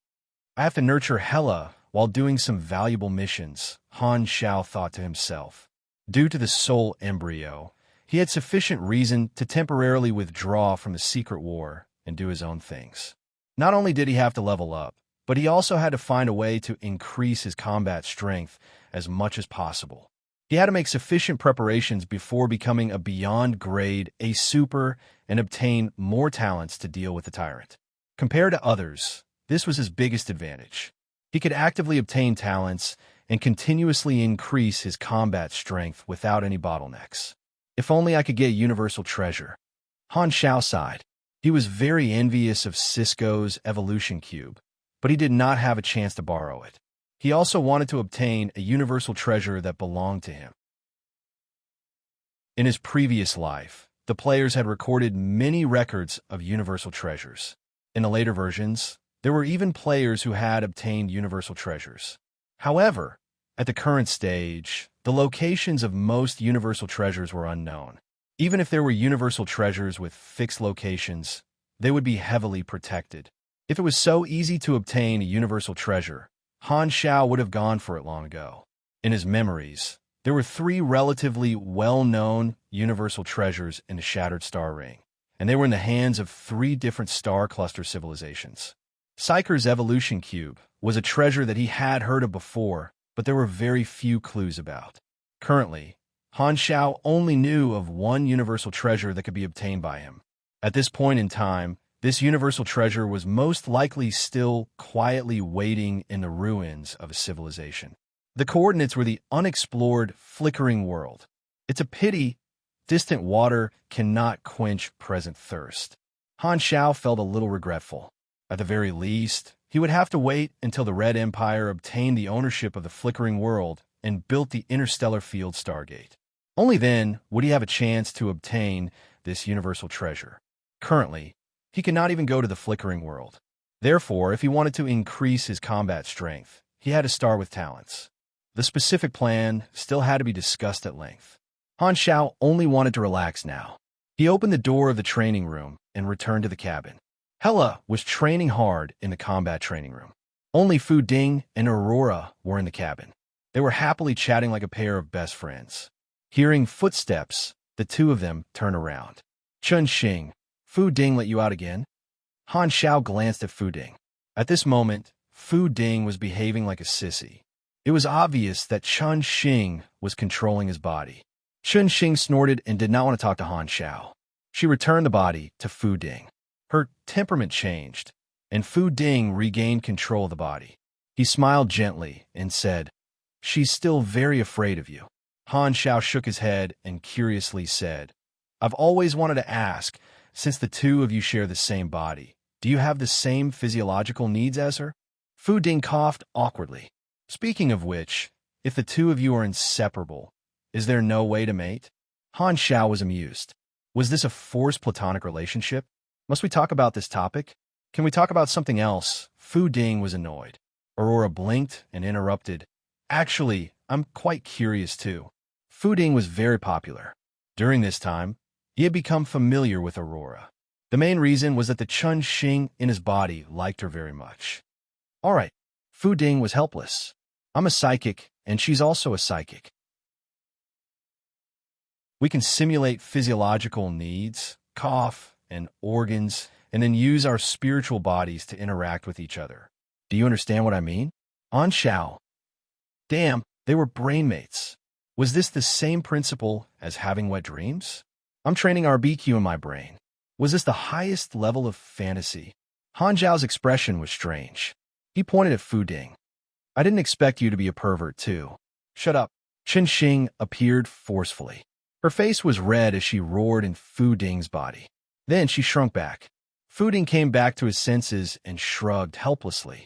I have to nurture Hela while doing some valuable missions, Han Xiao thought to himself. Due to the soul embryo, he had sufficient reason to temporarily withdraw from the secret war and do his own things. Not only did he have to level up, but he also had to find a way to increase his combat strength as much as possible. He had to make sufficient preparations before becoming a beyond grade A super and obtain more talents to deal with the tyrant. Compared to others, this was his biggest advantage. He could actively obtain talents and continuously increase his combat strength without any bottlenecks. If only I could get Universal Treasure. Han Xiao sighed. He was very envious of Cisco's Evolution Cube, but he did not have a chance to borrow it. He also wanted to obtain a Universal Treasure that belonged to him. In his previous life, the players had recorded many records of Universal Treasures. In the later versions, there were even players who had obtained Universal Treasures. However, at the current stage, the locations of most Universal Treasures were unknown. Even if there were Universal Treasures with fixed locations, they would be heavily protected. If it was so easy to obtain a Universal Treasure, Han Xiao would have gone for it long ago. In his memories, there were 3 relatively well-known Universal Treasures in the Shattered Star Ring, and they were in the hands of 3 different star cluster civilizations. Psyker's Evolution Cube was a treasure that he had heard of before, but there were very few clues about. Currently, Han Xiao only knew of 1 Universal Treasure that could be obtained by him. At this point in time, this Universal Treasure was most likely still quietly waiting in the ruins of a civilization. The coordinates were the unexplored, flickering world. It's a pity distant water cannot quench present thirst. Han Xiao felt a little regretful. At the very least, he would have to wait until the Red Empire obtained the ownership of the flickering world and built the interstellar field Stargate. Only then would he have a chance to obtain this universal treasure. Currently, he cannot even go to the flickering world. Therefore, if he wanted to increase his combat strength, he had to start with talents. The specific plan still had to be discussed at length. Han Xiao only wanted to relax now. He opened the door of the training room and returned to the cabin. Hela was training hard in the combat training room. Only Fu Ding and Aurora were in the cabin. They were happily chatting like a pair of best friends. Hearing footsteps, the two of them turned around. Chun Xing, Fu Ding let you out again? Han Xiao glanced at Fu Ding. At this moment, Fu Ding was behaving like a sissy. It was obvious that Chun Xing was controlling his body. Chun Xing snorted and did not want to talk to Han Xiao. She returned the body to Fu Ding. Her temperament changed, and Fu Ding regained control of the body. He smiled gently and said, "She's still very afraid of you." Han Xiao shook his head and curiously said, "I've always wanted to ask, since the two of you share the same body, do you have the same physiological needs as her?" Fu Ding coughed awkwardly. "Speaking of which, if the two of you are inseparable, is there no way to mate?" Han Xiao was amused. Was this a forced platonic relationship? Must we talk about this topic? Can we talk about something else? Fu Ding was annoyed. Aurora blinked and interrupted. "Actually, I'm quite curious too." Fu Ding was very popular. During this time, he had become familiar with Aurora. The main reason was that the Chun Xing in his body liked her very much. All right, Fu Ding was helpless. "I'm a psychic, and she's also a psychic. We can simulate physiological needs, cough, and organs, and then use our spiritual bodies to interact with each other. Do you understand what I mean?" Han Xiao. Damn, they were brainmates. Was this the same principle as having wet dreams? I'm training RBQ in my brain. Was this the highest level of fantasy? Han Xiao's expression was strange. He pointed at Fu Ding. "I didn't expect you to be a pervert, too." "Shut up." Chun Xing appeared forcefully. Her face was red as she roared in Fu Ding's body. Then she shrunk back. Fu Ding came back to his senses and shrugged helplessly.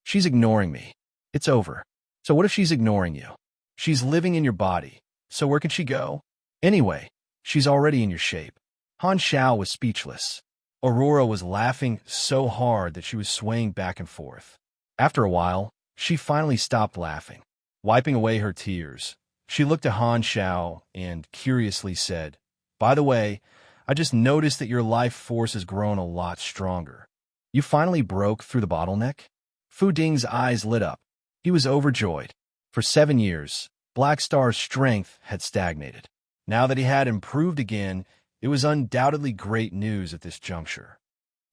"She's ignoring me. It's over." "So what if she's ignoring you?" "She's living in your body. So where can she go?" "Anyway, she's already in your shape." Han Xiao was speechless. Aurora was laughing so hard that she was swaying back and forth. After a while, she finally stopped laughing. Wiping away her tears, she looked at Han Xiao and curiously said, "By the way, I just noticed that your life force has grown a lot stronger. You finally broke through the bottleneck?" Fu Ding's eyes lit up. He was overjoyed. For 7 years, Black Star's strength had stagnated. Now that he had improved again, it was undoubtedly great news at this juncture.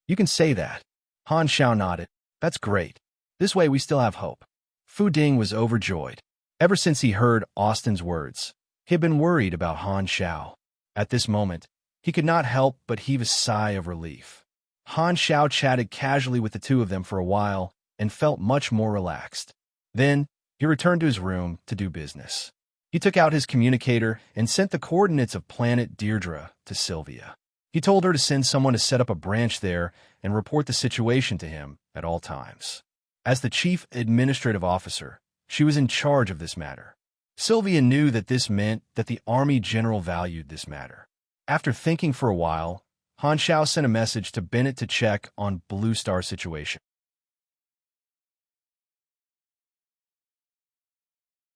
"You can say that." Han Xiao nodded. "That's great. This way we still have hope." Fu Ding was overjoyed. Ever since he heard Austin's words, he had been worried about Han Xiao. At this moment, he could not help but heave a sigh of relief. Han Xiao chatted casually with the two of them for a while and felt much more relaxed. Then, he returned to his room to do business. He took out his communicator and sent the coordinates of planet Deirdre to Sylvia. He told her to send someone to set up a branch there and report the situation to him at all times. As the chief administrative officer, she was in charge of this matter. Sylvia knew that this meant that the army general valued this matter. After thinking for a while, Han Xiao sent a message to Bennett to check on Blue Star's situation.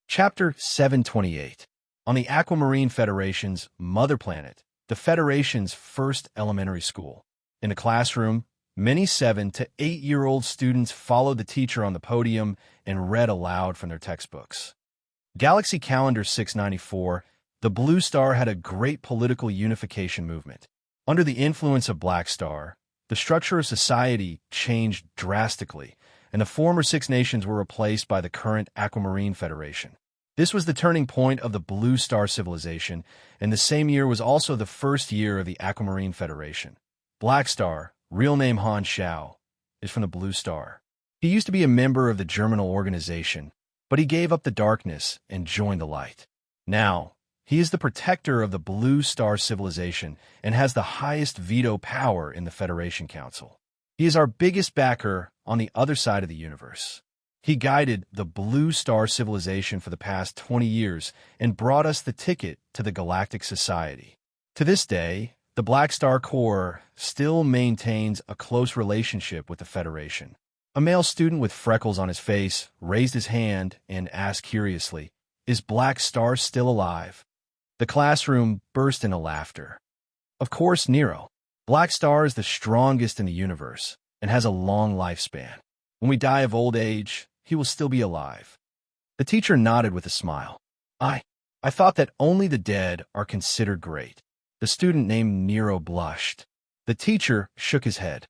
Chapter 728. On the Aquamarine Federation's mother planet, the Federation's first elementary school. In the classroom, many 7 to 8-year-old students followed the teacher on the podium and read aloud from their textbooks. Galaxy Calendar 694, the Blue Star had a great political unification movement. Under the influence of Black Star, the structure of society changed drastically, and the former 6 nations were replaced by the current Aquamarine Federation. This was the turning point of the Blue Star civilization, and the same year was also the first year of the Aquamarine Federation. Black Star, real name Han Xiao, is from the Blue Star. He used to be a member of the Germinal organization, but he gave up the darkness and joined the light. Now, he is the protector of the Blue Star civilization and has the highest veto power in the Federation Council. He is our biggest backer on the other side of the universe. He guided the Blue Star civilization for the past 20 years and brought us the ticket to the Galactic Society. To this day, the Black Star Corps still maintains a close relationship with the Federation. A male student with freckles on his face raised his hand and asked curiously, "Is Black Star still alive?" The classroom burst into laughter. Of course, Nero. Black Star is the strongest in the universe and has a long lifespan. When we die of old age, he will still be alive. The teacher nodded with a smile. I thought that only the dead are considered great. The student named Nero blushed. The teacher shook his head.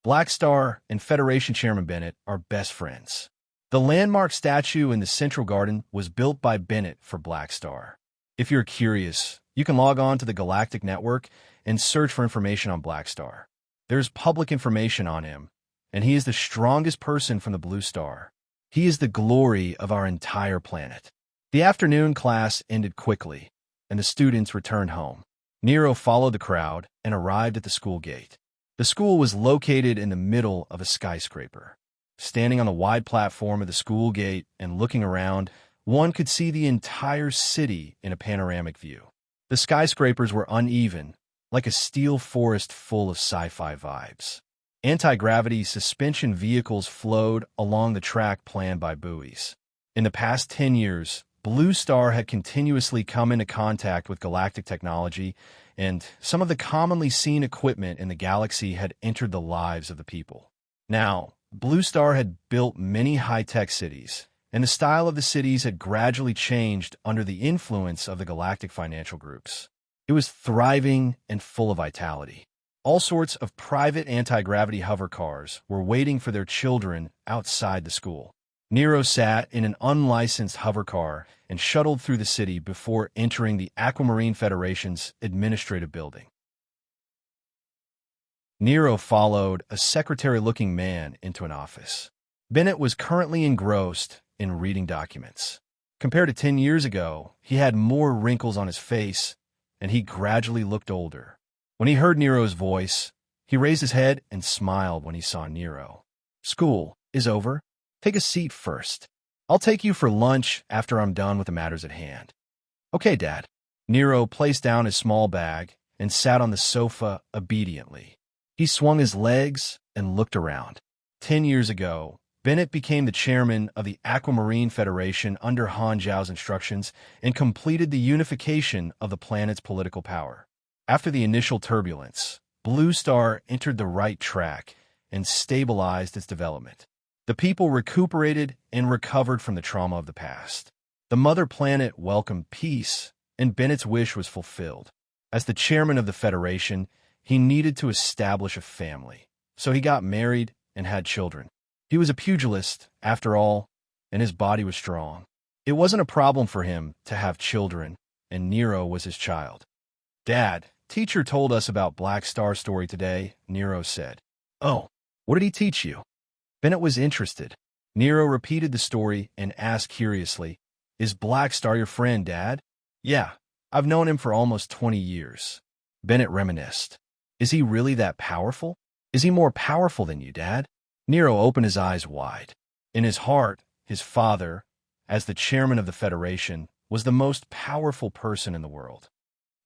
Black Star and Federation Chairman Bennett are best friends. The landmark statue in the Central Garden was built by Bennett for Black Star. If you're curious, you can log on to the Galactic Network and search for information on Black Star. There's public information on him, and he is the strongest person from the Blue Star. He is the glory of our entire planet. The afternoon class ended quickly, and the students returned home. Nero followed the crowd and arrived at the school gate. The school was located in the middle of a skyscraper. Standing on the wide platform of the school gate and looking around, one could see the entire city in a panoramic view. The skyscrapers were uneven, like a steel forest full of sci-fi vibes. Anti-gravity suspension vehicles flowed along the track planned by buoys. In the past 10 years, Blue Star had continuously come into contact with galactic technology, and some of the commonly seen equipment in the galaxy had entered the lives of the people. Now, Blue Star had built many high-tech cities, and the style of the cities had gradually changed under the influence of the galactic financial groups. It was thriving and full of vitality. All sorts of private anti-gravity hover cars were waiting for their children outside the school. Nero sat in an unlicensed hover car and shuttled through the city before entering the Aquamarine Federation's administrative building. Nero followed a secretary-looking man into an office. Bennett was currently engrossed in reading documents. Compared to 10 years ago, he had more wrinkles on his face, and he gradually looked older. When he heard Nero's voice, he raised his head and smiled when he saw Nero. "School is over. Take a seat first. I'll take you for lunch after I'm done with the matters at hand." "Okay, Dad." Nero placed down his small bag and sat on the sofa obediently. He swung his legs and looked around. 10 years ago, Bennett became the chairman of the Aquamarine Federation under Han Zhao's instructions and completed the unification of the planet's political power. After the initial turbulence, Blue Star entered the right track and stabilized its development. The people recuperated and recovered from the trauma of the past. The mother planet welcomed peace, and Bennett's wish was fulfilled. As the chairman of the Federation, he needed to establish a family, so he got married and had children. He was a pugilist, after all, and his body was strong. It wasn't a problem for him to have children, and Nero was his child. "Dad, teacher told us about Black Star story today," Nero said. "Oh, what did he teach you?" Bennett was interested. Nero repeated the story and asked curiously, "Is Black Star your friend, Dad?" "Yeah, I've known him for almost 20 years. Bennett reminisced. "Is he really that powerful? Is he more powerful than you, Dad?" Nero opened his eyes wide. In his heart, his father, as the chairman of the Federation, was the most powerful person in the world.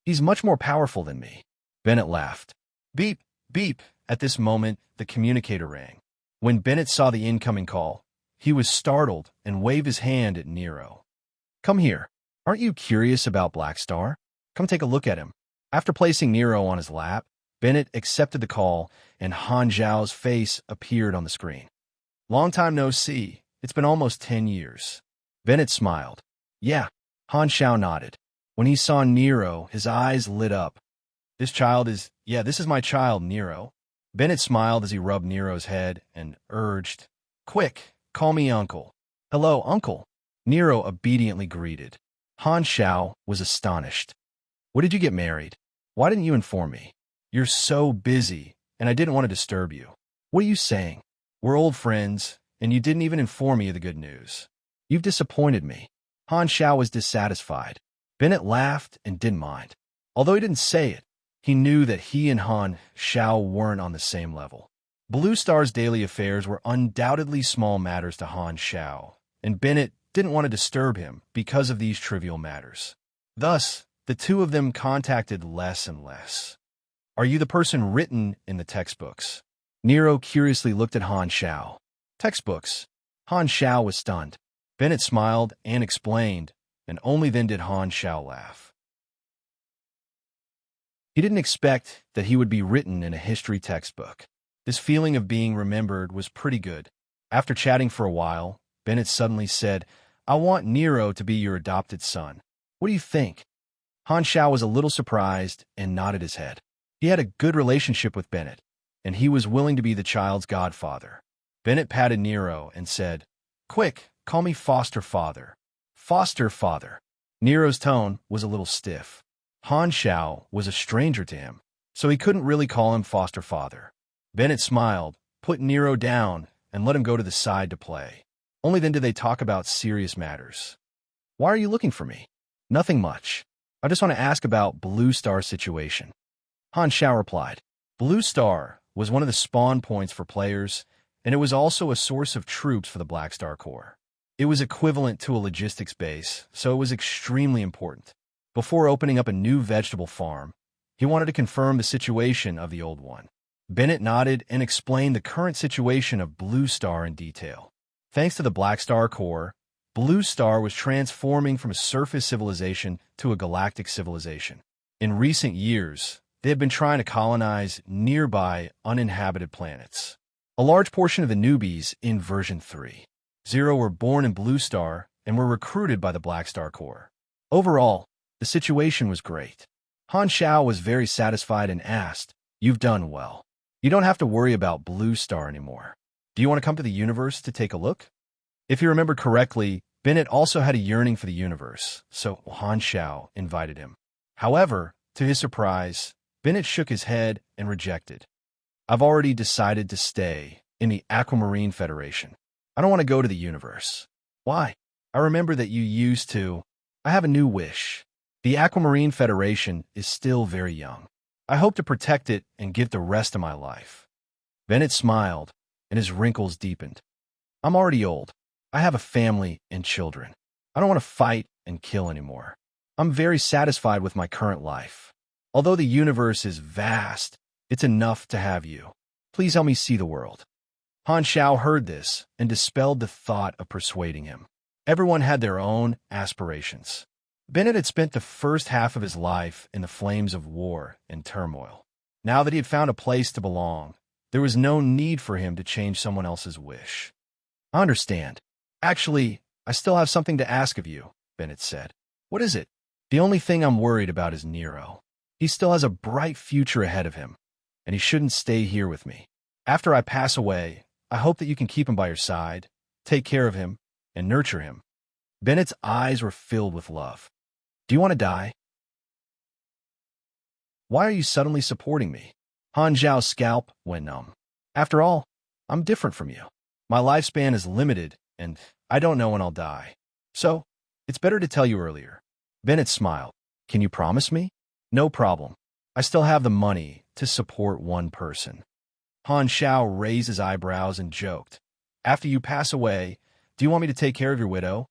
"He's much more powerful than me." Bennett laughed. Beep, beep. At this moment, the communicator rang. When Bennett saw the incoming call, he was startled and waved his hand at Nero. "Come here. Aren't you curious about Black Star? Come take a look at him." After placing Nero on his lap, Bennett accepted the call, and Han Zhao's face appeared on the screen. "Long time no see. It's been almost 10 years. Bennett smiled. "Yeah." Han Zhao nodded. When he saw Nero, his eyes lit up. This is my child, Nero." Bennett smiled as he rubbed Nero's head and urged, "Quick, call me Uncle." "Hello, Uncle." Nero obediently greeted. Han Zhao was astonished. "When did you get married? Why didn't you inform me? You're so busy, and I didn't want to disturb you." "What are you saying? We're old friends, and you didn't even inform me of the good news. You've disappointed me." Han Zhao was dissatisfied. Bennett laughed and didn't mind. Although he didn't say it, he knew that he and Han Zhao weren't on the same level. Blue Star's daily affairs were undoubtedly small matters to Han Xiao, and Bennett didn't want to disturb him because of these trivial matters. Thus, the two of them contacted less and less. Are you the person written in the textbooks? Nero curiously looked at Han Xiao. Textbooks? Han Xiao was stunned. Bennett smiled and explained, and only then did Han Xiao laugh. He didn't expect that he would be written in a history textbook. This feeling of being remembered was pretty good. After chatting for a while, Bennett suddenly said, I want Nero to be your adopted son. What do you think? Han Xiao was a little surprised and nodded his head. He had a good relationship with Bennett, and he was willing to be the child's godfather. Bennett patted Nero and said, Quick, call me foster father. Foster father. Nero's tone was a little stiff. Han Xiao was a stranger to him, so he couldn't really call him foster father. Bennett smiled, put Nero down, and let him go to the side to play. Only then did they talk about serious matters. Why are you looking for me? Nothing much. I just want to ask about Blue Star's situation. Han Xiao replied. Blue Star was one of the spawn points for players, and it was also a source of troops for the Black Star Corps. It was equivalent to a logistics base, so it was extremely important. Before opening up a new vegetable farm, he wanted to confirm the situation of the old one. Bennett nodded and explained the current situation of Blue Star in detail. Thanks to the Black Star Corps, Blue Star was transforming from a surface civilization to a galactic civilization. In recent years, they had been trying to colonize nearby uninhabited planets. A large portion of the newbies in version 3.0 were born in Blue Star and were recruited by the Black Star Corps. Overall, the situation was great. Han Xiao was very satisfied and asked, You've done well. You don't have to worry about Blue Star anymore. Do you want to come to the universe to take a look? If you remember correctly, Bennett also had a yearning for the universe, so Han Xiao invited him. However, to his surprise, Bennett shook his head and rejected. I've already decided to stay in the Aquamarine Federation. I don't want to go to the universe. Why? I remember that you used to. I have a new wish. The Aquamarine Federation is still very young. I hope to protect it and give the rest of my life. Bennett smiled, and his wrinkles deepened. I'm already old. I have a family and children. I don't want to fight and kill anymore. I'm very satisfied with my current life. Although the universe is vast, it's enough to have you. Please help me see the world. Han Xiao heard this and dispelled the thought of persuading him. Everyone had their own aspirations. Bennett had spent the first half of his life in the flames of war and turmoil. Now that he had found a place to belong, there was no need for him to change someone else's wish. I understand. Actually, I still have something to ask of you, Bennett said. What is it? The only thing I'm worried about is Nero. He still has a bright future ahead of him, and he shouldn't stay here with me. After I pass away, I hope that you can keep him by your side, take care of him, and nurture him. Bennett's eyes were filled with love. Do you want to die? Why are you suddenly supporting me? Han Zhao's scalp went numb. After all, I'm different from you. My lifespan is limited, and I don't know when I'll die. So, it's better to tell you earlier. Bennett smiled. Can you promise me? No problem. I still have the money to support one person. Han Xiao raised his eyebrows and joked. After you pass away, do you want me to take care of your widow?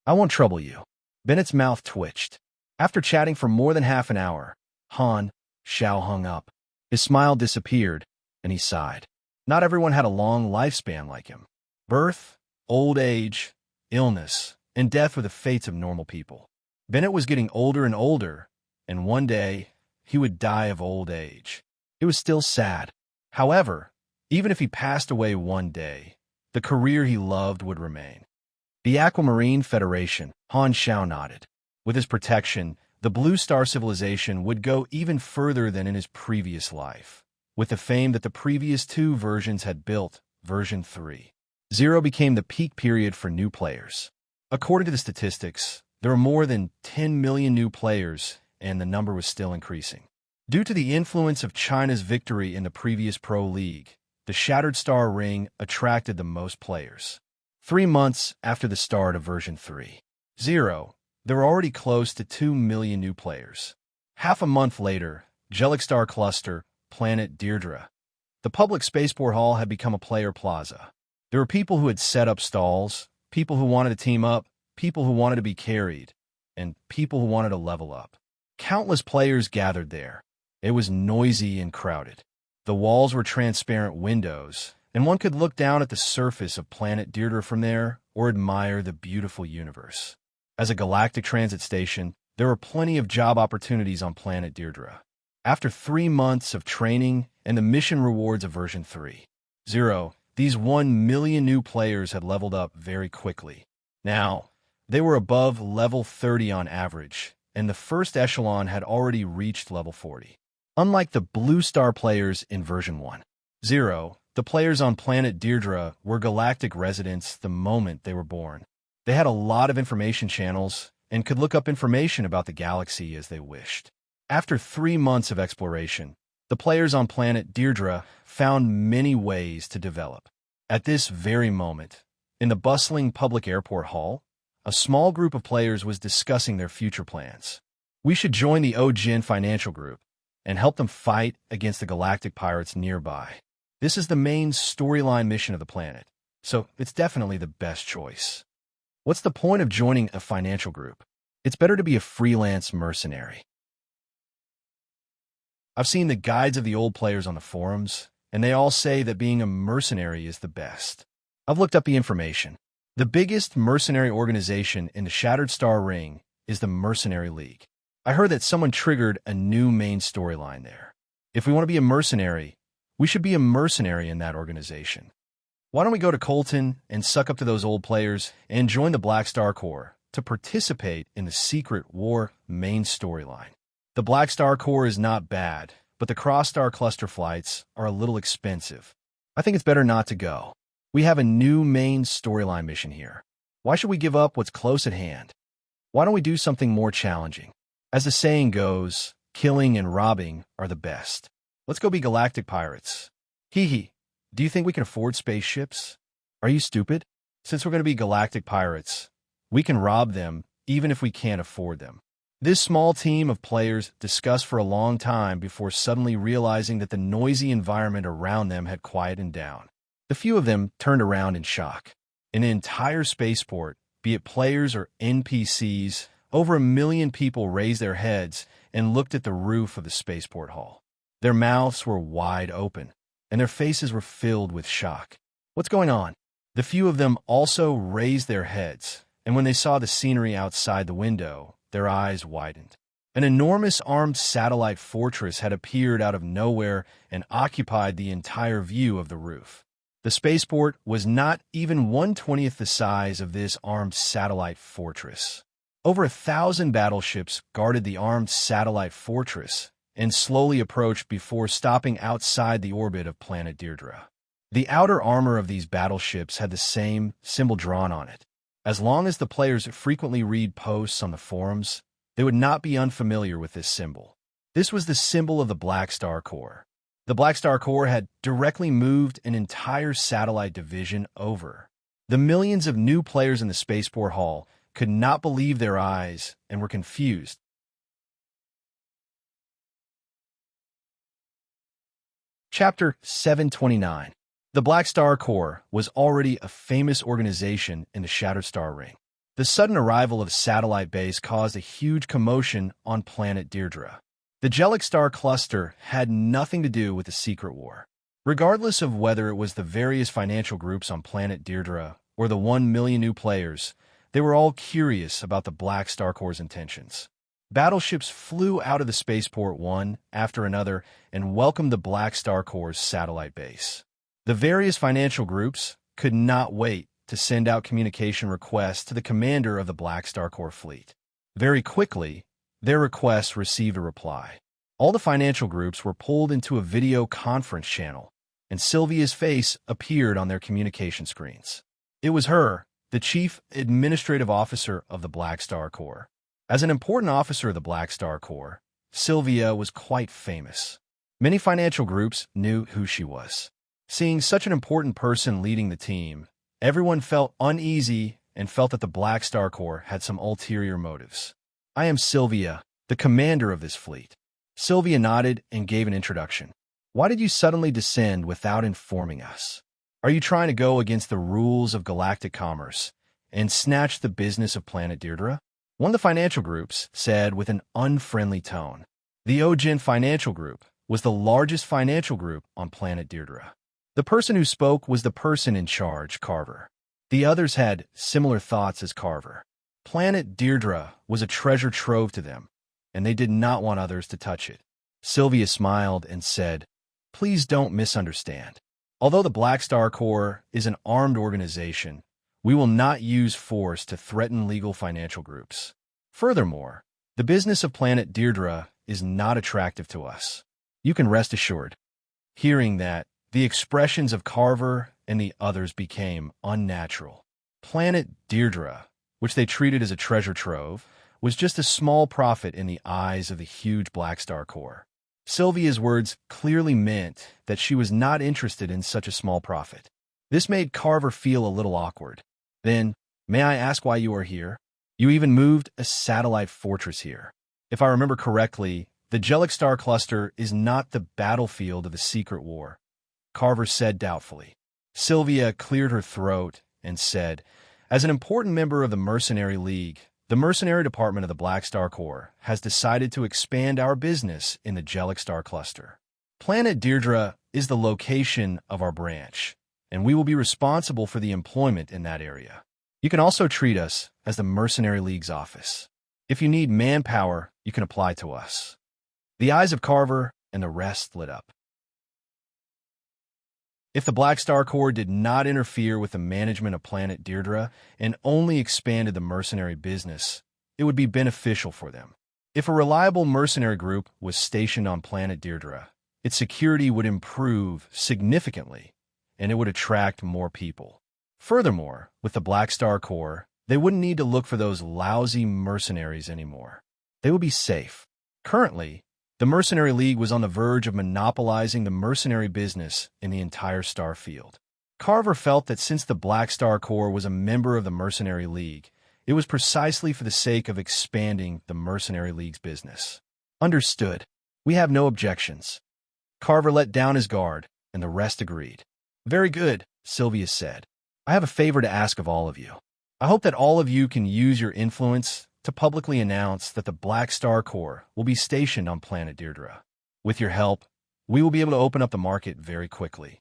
I won't trouble you. Bennett's mouth twitched. After chatting for more than half an hour, Han Xiao hung up. His smile disappeared, and he sighed. Not everyone had a long lifespan like him. Birth, old age, illness, and death were the fates of normal people. Bennett was getting older and older, and one day he would die of old age. It was still sad. However, even if he passed away one day, the career he loved would remain. The Aquamarine Federation, Han Xiao nodded. With his protection, the Blue Star civilization would go even further than in his previous life. With the fame that the previous two versions had built, version 3.0 became the peak period for new players. According to the statistics, there were more than 10 million new players, and the number was still increasing. Due to the influence of China's victory in the previous Pro League, the Shattered Star Ring attracted the most players. 3 months after the start of version 3.0, there were already close to 2 million new players. Half a month later, Jellic Star Cluster, planet Deirdre, The public spaceport hall had become a player plaza. There were people who had set up stalls, people who wanted to team up, people who wanted to be carried, and people who wanted to level up. Countless players gathered there. It was noisy and crowded. The walls were transparent windows, and one could look down at the surface of planet Deirdre from there or admire the beautiful universe. As a galactic transit station, there were plenty of job opportunities on planet Deirdre. After 3 months of training and the mission rewards of version 3.0, these 1 million new players had leveled up very quickly. Now, they were above level 30 on average, and the first echelon had already reached level 40. Unlike the Blue Star players in version 1.0, the players on planet Deirdre were galactic residents the moment they were born. They had a lot of information channels and could look up information about the galaxy as they wished. After 3 months of exploration, the players on planet Deirdre found many ways to develop. At this very moment, in the bustling public airport hall, a small group of players was discussing their future plans. We should join the Ojin financial group and help them fight against the galactic pirates nearby. This is the main storyline mission of the planet, so it's definitely the best choice. What's the point of joining a financial group? It's better to be a freelance mercenary. I've seen the guides of the old players on the forums, and they all say that being a mercenary is the best. I've looked up the information. The biggest mercenary organization in the Shattered Star Ring is the Mercenary League. I heard that someone triggered a new main storyline there. If we want to be a mercenary, we should be a mercenary in that organization. Why don't we go to Colton and suck up to those old players and join the Black Star Corps to participate in the Secret War main storyline? The Black Star Corps is not bad, but the cross-star cluster flights are a little expensive. I think it's better not to go. We have a new main storyline mission here. Why should we give up what's close at hand? Why don't we do something more challenging? As the saying goes, killing and robbing are the best. Let's go be galactic pirates. Hee hee. Do you think we can afford spaceships? Are you stupid? Since we're going to be galactic pirates, we can rob them even if we can't afford them. This small team of players discussed for a long time before suddenly realizing that the noisy environment around them had quieted down. The few of them turned around in shock. In an entire spaceport, be it players or NPCs, over 1 million people raised their heads and looked at the roof of the spaceport hall. Their mouths were wide open, and their faces were filled with shock. What's going on? The few of them also raised their heads, and when they saw the scenery outside the window, their eyes widened. An enormous armed satellite fortress had appeared out of nowhere and occupied the entire view of the roof. The spaceport was not even 1/20th the size of this armed satellite fortress. Over 1,000 battleships guarded the armed satellite fortress and slowly approached before stopping outside the orbit of planet Deirdre. The outer armor of these battleships had the same symbol drawn on it. As long as the players frequently read posts on the forums, they would not be unfamiliar with this symbol. This was the symbol of the Black Star Corps. The Black Star Corps had directly moved an entire satellite division over. The millions of new players in the spaceport hall could not believe their eyes and were confused. Chapter 729. The Black Star Corps was already a famous organization in the Shattered Star Ring. The sudden arrival of the satellite base caused a huge commotion on planet Deirdre. The Jellic Star Cluster had nothing to do with the Secret War. Regardless of whether it was the various financial groups on planet Deirdre or the 1 million new players, they were all curious about the Black Star Corps' intentions. Battleships flew out of the spaceport one after another and welcomed the Black Star Corps' satellite base. The various financial groups could not wait to send out communication requests to the commander of the Black Star Corps fleet. Very quickly, their requests received a reply. All the financial groups were pulled into a video conference channel, and Sylvia's face appeared on their communication screens. It was her, the Chief Administrative Officer of the Black Star Corps. As an important officer of the Black Star Corps, Sylvia was quite famous. Many financial groups knew who she was. Seeing such an important person leading the team, everyone felt uneasy and felt that the Black Star Corps had some ulterior motives. I am Sylvia, the commander of this fleet. Sylvia nodded and gave an introduction. Why did you suddenly descend without informing us? Are you trying to go against the rules of galactic commerce and snatch the business of planet Deirdre? One of the financial groups said with an unfriendly tone. The Ogen Financial Group was the largest financial group on planet Deirdre. The person who spoke was the person in charge, Carver. The others had similar thoughts as Carver. Planet Deirdre was a treasure trove to them, and they did not want others to touch it. Sylvia smiled and said, "Please don't misunderstand. Although the Black Star Corps is an armed organization, we will not use force to threaten legal financial groups. Furthermore, the business of planet Deirdre is not attractive to us. You can rest assured." Hearing that, the expressions of Carver and the others became unnatural. Planet Deirdre, which they treated as a treasure trove, was just a small profit in the eyes of the huge Black Star Corps. Sylvia's words clearly meant that she was not interested in such a small profit. This made Carver feel a little awkward. "Then, may I ask why you are here? You even moved a satellite fortress here. If I remember correctly, the Jellic Star Cluster is not the battlefield of the secret war," Carver said doubtfully. Sylvia cleared her throat and said, "As an important member of the Mercenary League, the Mercenary Department of the Black Star Corps has decided to expand our business in the Jellic Star Cluster. Planet Deirdre is the location of our branch, and we will be responsible for the employment in that area. You can also treat us as the Mercenary League's office. If you need manpower, you can apply to us." The eyes of Carver and the rest lit up. If the Black Star Corps did not interfere with the management of planet Deirdre and only expanded the mercenary business, it would be beneficial for them. If a reliable mercenary group was stationed on planet Deirdre, its security would improve significantly, and it would attract more people. Furthermore, with the Black Star Corps, they wouldn't need to look for those lousy mercenaries anymore. They would be safe. Currently, the Mercenary League was on the verge of monopolizing the mercenary business in the entire star field. Carver felt that since the Black Star Corps was a member of the Mercenary League, it was precisely for the sake of expanding the Mercenary League's business. "Understood. We have no objections." Carver let down his guard, and the rest agreed. "Very good," Sylvia said. "I have a favor to ask of all of you. I hope that all of you can use your influence to publicly announce that the Black Star Corps will be stationed on planet Deirdre. With your help, we will be able to open up the market very quickly.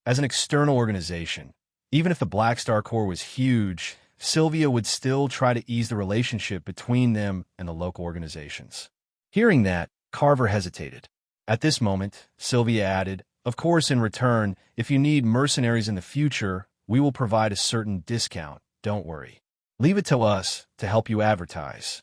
As an external organization, even if the Black Star Corps was huge, Sylvia would still try to ease the relationship between them and the local organizations." Hearing that, Carver hesitated. At this moment, Sylvia added, "Of course, in return, if you need mercenaries in the future, we will provide a certain discount. Don't worry. Leave it to us to help you advertise."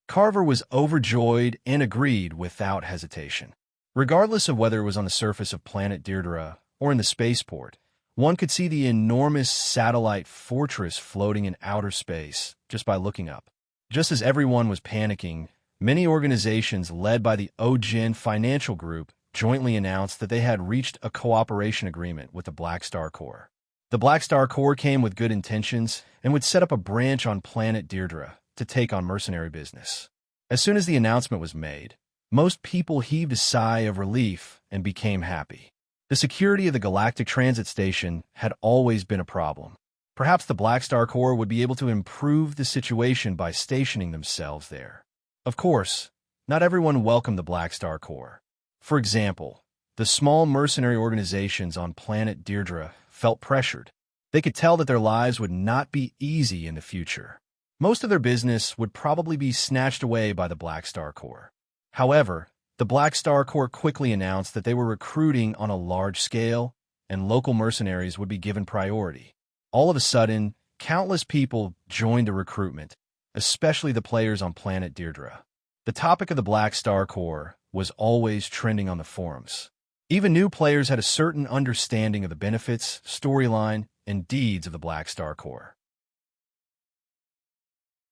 Carver was overjoyed and agreed without hesitation. Regardless of whether it was on the surface of planet Deirdre or in the spaceport, one could see the enormous satellite fortress floating in outer space just by looking up. Just as everyone was panicking, many organizations led by the Ogen Financial Group jointly announced that they had reached a cooperation agreement with the Black Star Corps. The Black Star Corps came with good intentions and would set up a branch on planet Deirdre to take on mercenary business. As soon as the announcement was made, most people heaved a sigh of relief and became happy. The security of the Galactic Transit Station had always been a problem. Perhaps the Black Star Corps would be able to improve the situation by stationing themselves there. Of course, not everyone welcomed the Black Star Corps. For example, the small mercenary organizations on planet Deirdre felt pressured. They could tell that their lives would not be easy in the future. Most of their business would probably be snatched away by the Black Star Corps. However, the Black Star Corps quickly announced that they were recruiting on a large scale, and local mercenaries would be given priority. All of a sudden, countless people joined the recruitment, especially the players on planet Deirdre. The topic of the Black Star Corps was always trending on the forums. Even new players had a certain understanding of the benefits, storyline, and deeds of the Black Star Corps.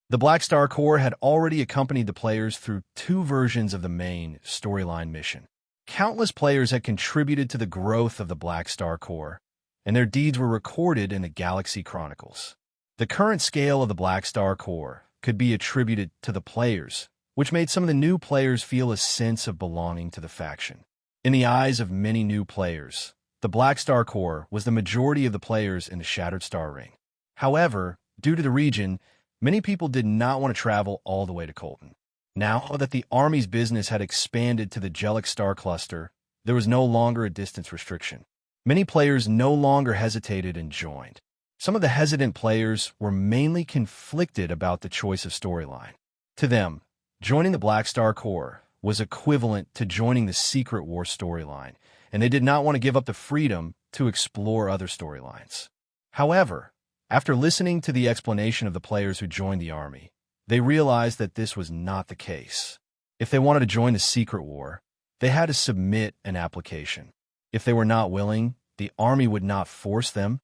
The Black Star Corps had already accompanied the players through 2 versions of the main storyline mission. Countless players had contributed to the growth of the Black Star Corps, and their deeds were recorded in the Galaxy Chronicles. The current scale of the Black Star Corps could be attributed to the players, which made some of the new players feel a sense of belonging to the faction. In the eyes of many new players, the Black Star Core was the majority of the players in the Shattered Star Ring. However, due to the region, many people did not want to travel all the way to Colton. Now that the Army's business had expanded to the Jellic Star Cluster, there was no longer a distance restriction. Many players no longer hesitated and joined. Some of the hesitant players were mainly conflicted about the choice of storyline. To them, joining the Black Star Core was equivalent to joining the Secret War storyline, and they did not want to give up the freedom to explore other storylines. However, after listening to the explanation of the players who joined the Army, they realized that this was not the case. If they wanted to join the Secret War, they had to submit an application. If they were not willing, the Army would not force them,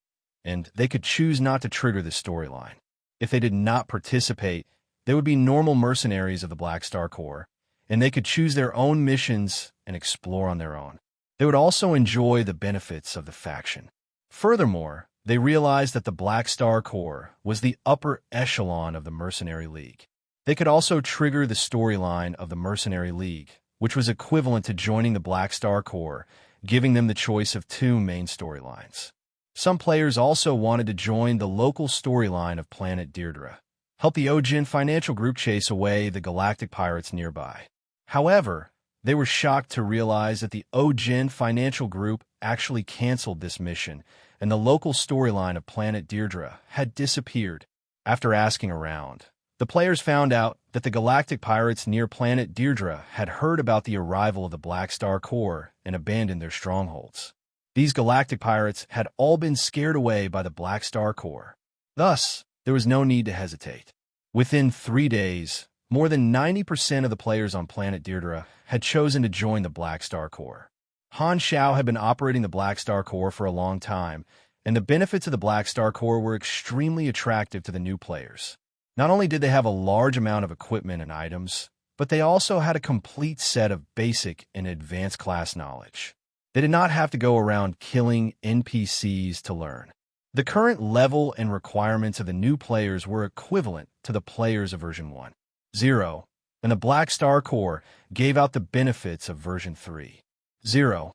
and they could choose not to trigger the storyline. If they did not participate, they would be normal mercenaries of the Black Star Corps, and they could choose their own missions and explore on their own. They would also enjoy the benefits of the faction. Furthermore, they realized that the Black Star Corps was the upper echelon of the Mercenary League. They could also trigger the storyline of the Mercenary League, which was equivalent to joining the Black Star Corps, giving them the choice of two main storylines. Some players also wanted to join the local storyline of Planet Deirdre, help the Ojin financial group chase away the galactic pirates nearby. However, they were shocked to realize that the Ojin financial group actually canceled this mission, and the local storyline of Planet Deirdre had disappeared. After asking around, the players found out that the galactic pirates near Planet Deirdre had heard about the arrival of the Black Star Corps and abandoned their strongholds. These galactic pirates had all been scared away by the Black Star Corps. Thus, there was no need to hesitate. Within 3 days, more than 90% of the players on Planet Deirdre had chosen to join the Black Star Corps. Han Xiao had been operating the Black Star Corps for a long time, and the benefits of the Black Star Corps were extremely attractive to the new players. Not only did they have a large amount of equipment and items, but they also had a complete set of basic and advanced class knowledge. They did not have to go around killing NPCs to learn. The current level and requirements of the new players were equivalent to the players of version 1.0, and the Black Star Corps gave out the benefits of version 3.0.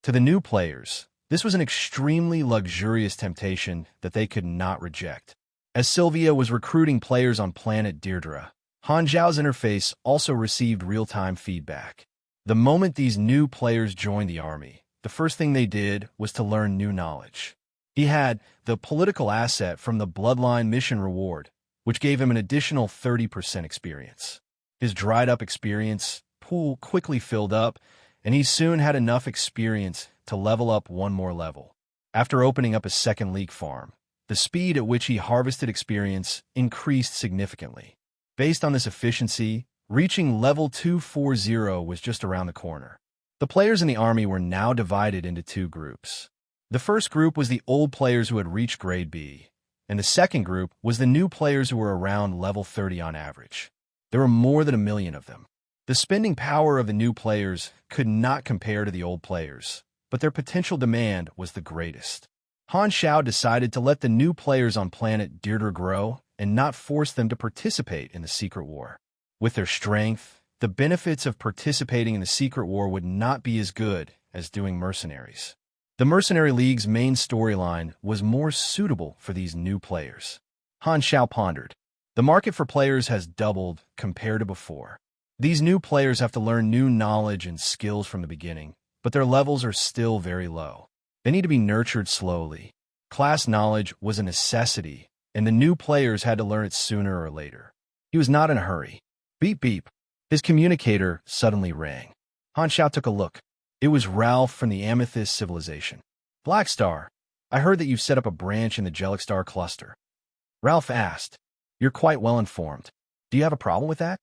To the new players, this was an extremely luxurious temptation that they could not reject. As Sylvia was recruiting players on Planet Deirdre, Han Zhao's interface also received real-time feedback. The moment these new players joined the army, the first thing they did was to learn new knowledge. He had the political asset from the Bloodline mission reward, which gave him an additional 30% experience. His dried-up experience pool quickly filled up, and he soon had enough experience to level up one more level. After opening up a second league farm, the speed at which he harvested experience increased significantly. Based on this efficiency, reaching level 240 was just around the corner. The players in the army were now divided into two groups. The first group was the old players who had reached grade B, and the second group was the new players who were around level 30 on average. There were more than 1 million of them. The spending power of the new players could not compare to the old players, but their potential demand was the greatest. Han Xiao decided to let the new players on Planet Deirdre grow and not force them to participate in the Secret War. With their strength, the benefits of participating in the Secret War would not be as good as doing mercenaries. The Mercenary League's main storyline was more suitable for these new players. Han Xiao pondered. The market for players has doubled compared to before. These new players have to learn new knowledge and skills from the beginning, but their levels are still very low. They need to be nurtured slowly. Class knowledge was a necessity, and the new players had to learn it sooner or later. He was not in a hurry. Beep beep. His communicator suddenly rang. Han Xiao took a look. It was Ralph from the Amethyst Civilization. Black Star, I heard that you've set up a branch in the Jellic Star cluster. Ralph asked. You're quite well informed. Do you have a problem with that?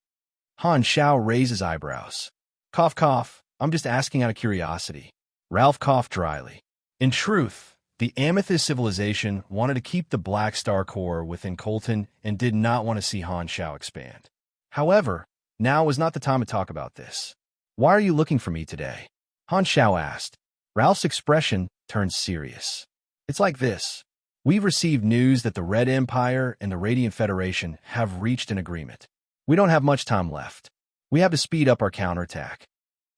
Han Xiao raised his eyebrows. Cough cough, I'm just asking out of curiosity. Ralph coughed dryly. In truth, the Amethyst Civilization wanted to keep the Black Star Corps within Colton and did not want to see Han Xiao expand. However, now was not the time to talk about this. Why are you looking for me today? Han Xiao asked. Ralph's expression turned serious. It's like this. We've received news that the Red Empire and the Radiant Federation have reached an agreement. We don't have much time left. We have to speed up our counterattack.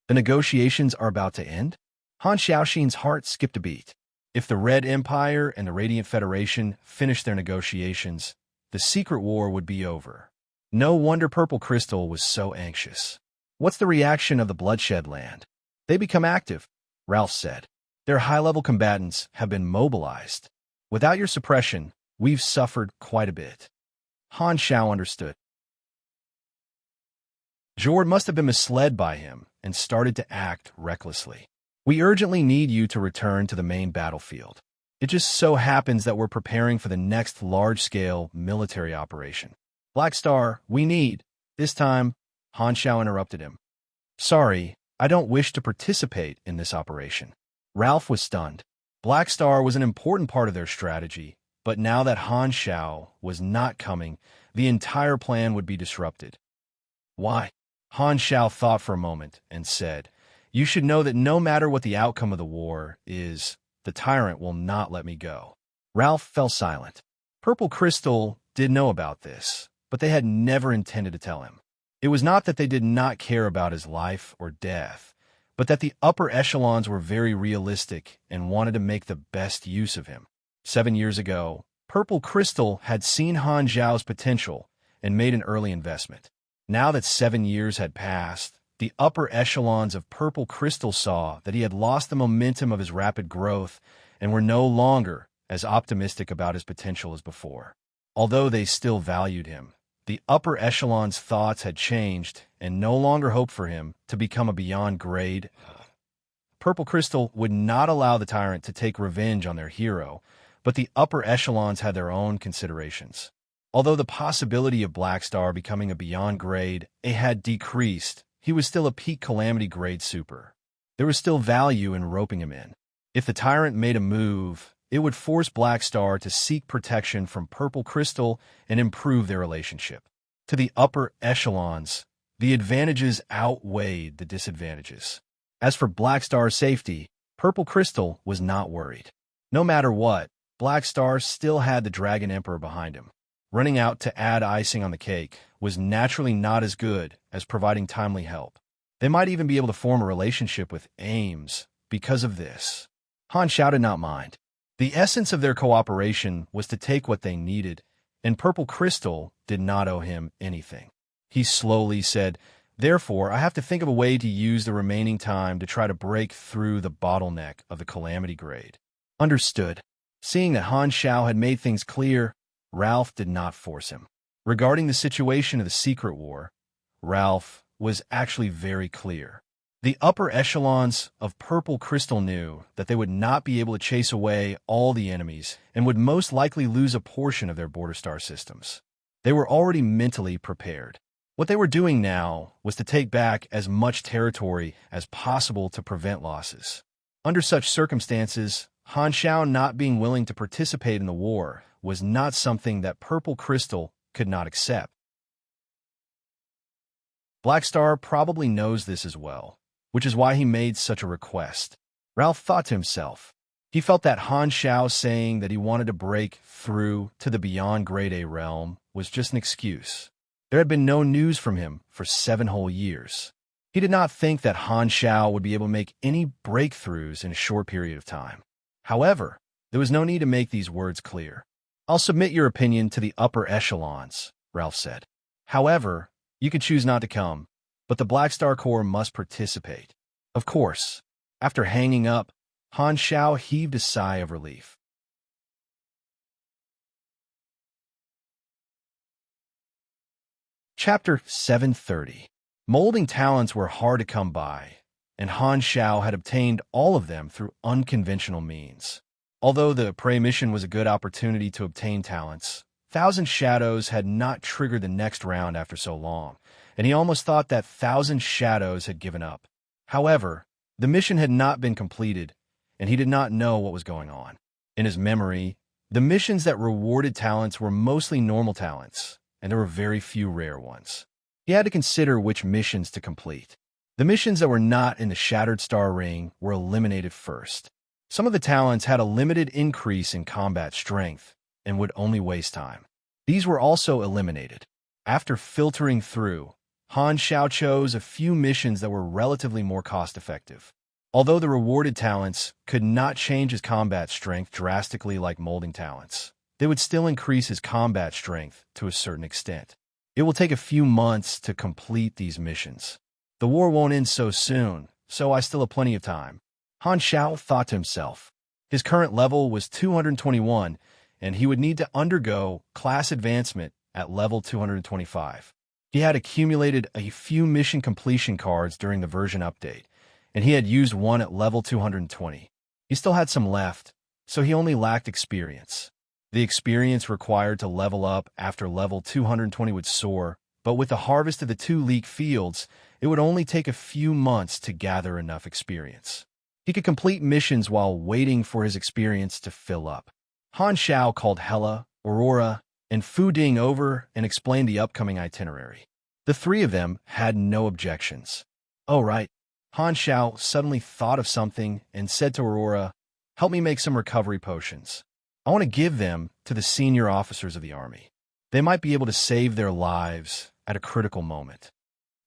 The negotiations are about to end? Han Xiaoxin's heart skipped a beat. If the Red Empire and the Radiant Federation finished their negotiations, the secret war would be over. No wonder Purple Crystal was so anxious. What's the reaction of the Bloodshed Land? They become active, Ralph said. Their high-level combatants have been mobilized. Without your suppression, we've suffered quite a bit. Han Xiao understood. Jord must have been misled by him and started to act recklessly. We urgently need you to return to the main battlefield. It just so happens that we're preparing for the next large-scale military operation. Black Star, we need. This time, Han Xiao interrupted him. Sorry, I don't wish to participate in this operation. Ralph was stunned. Black Star was an important part of their strategy, but now that Han Xiao was not coming, the entire plan would be disrupted. Why? Han Xiao thought for a moment and said, You should know that no matter what the outcome of the war is, the tyrant will not let me go. Ralph fell silent. Purple Crystal did know about this, but they had never intended to tell him. It was not that they did not care about his life or death, but that the upper echelons were very realistic and wanted to make the best use of him. 7 years ago, Purple Crystal had seen Han Xiao's potential and made an early investment. Now that 7 years had passed, the upper echelons of Purple Crystal saw that he had lost the momentum of his rapid growth and were no longer as optimistic about his potential as before. Although they still valued him, the upper echelons' thoughts had changed and no longer hoped for him to become a beyond grade. Purple Crystal would not allow the tyrant to take revenge on their hero, but the upper echelons had their own considerations. Although the possibility of Black Star becoming a beyond grade A had decreased, he was still a peak calamity grade super. There was still value in roping him in. If the tyrant made a move, it would force Black Star to seek protection from Purple Crystal and improve their relationship. To the upper echelons, the advantages outweighed the disadvantages. As for Black Star's safety, Purple Crystal was not worried. No matter what, Black Star still had the Dragon Emperor behind him. Running out to add icing on the cake was naturally not as good as providing timely help. They might even be able to form a relationship with Ames because of this. Han Xiao did not mind. The essence of their cooperation was to take what they needed, and Purple Crystal did not owe him anything. He slowly said, Therefore, I have to think of a way to use the remaining time to try to break through the bottleneck of the calamity grade. Understood. Seeing that Han Xiao had made things clear, Ralph did not force him. Regarding the situation of the secret war, Ralph was actually very clear. The upper echelons of Purple Crystal knew that they would not be able to chase away all the enemies and would most likely lose a portion of their border star systems. They were already mentally prepared. What they were doing now was to take back as much territory as possible to prevent losses. Under such circumstances, Han Xiao not being willing to participate in the war was not something that Purple Crystal could not accept. Black Star probably knows this as well, which is why he made such a request. Ralph thought to himself. He felt that Han Xiao saying that he wanted to break through to the beyond grade A realm was just an excuse. There had been no news from him for 7 whole years. He did not think that Han Xiao would be able to make any breakthroughs in a short period of time. However, there was no need to make these words clear. I'll submit your opinion to the upper echelons, Ralph said. However, you can choose not to come, but the Black Star Corps must participate. Of course. After hanging up, Han Xiao heaved a sigh of relief. Chapter 730. Molding talents were hard to come by, and Han Xiao had obtained all of them through unconventional means. Although the prey mission was a good opportunity to obtain talents, Thousand Shadows had not triggered the next round after so long, and he almost thought that Thousand Shadows had given up. However, the mission had not been completed, and he did not know what was going on. In his memory, the missions that rewarded talents were mostly normal talents, and there were very few rare ones. He had to consider which missions to complete. The missions that were not in the Shattered Star Ring were eliminated first. Some of the talents had a limited increase in combat strength and would only waste time. These were also eliminated. After filtering through, Han Xiao chose a few missions that were relatively more cost-effective. Although the rewarded talents could not change his combat strength drastically like molding talents, they would still increase his combat strength to a certain extent. It will take a few months to complete these missions. The war won't end so soon, so I still have plenty of time. Han Xiao thought to himself. His current level was 221, and he would need to undergo class advancement at level 225. He had accumulated a few mission completion cards during the version update, and he had used one at level 220. He still had some left, so he only lacked experience. The experience required to level up after level 220 would soar, but with the harvest of the 2 leak fields, it would only take a few months to gather enough experience. He could complete missions while waiting for his experience to fill up. Han Xiao called Hela, Aurora, and Fu Ding over and explained the upcoming itinerary. The 3 of them had no objections. Oh, right. Han Xiao suddenly thought of something and said to Aurora, "Help me make some recovery potions. I want to give them to the senior officers of the army. They might be able to save their lives at a critical moment."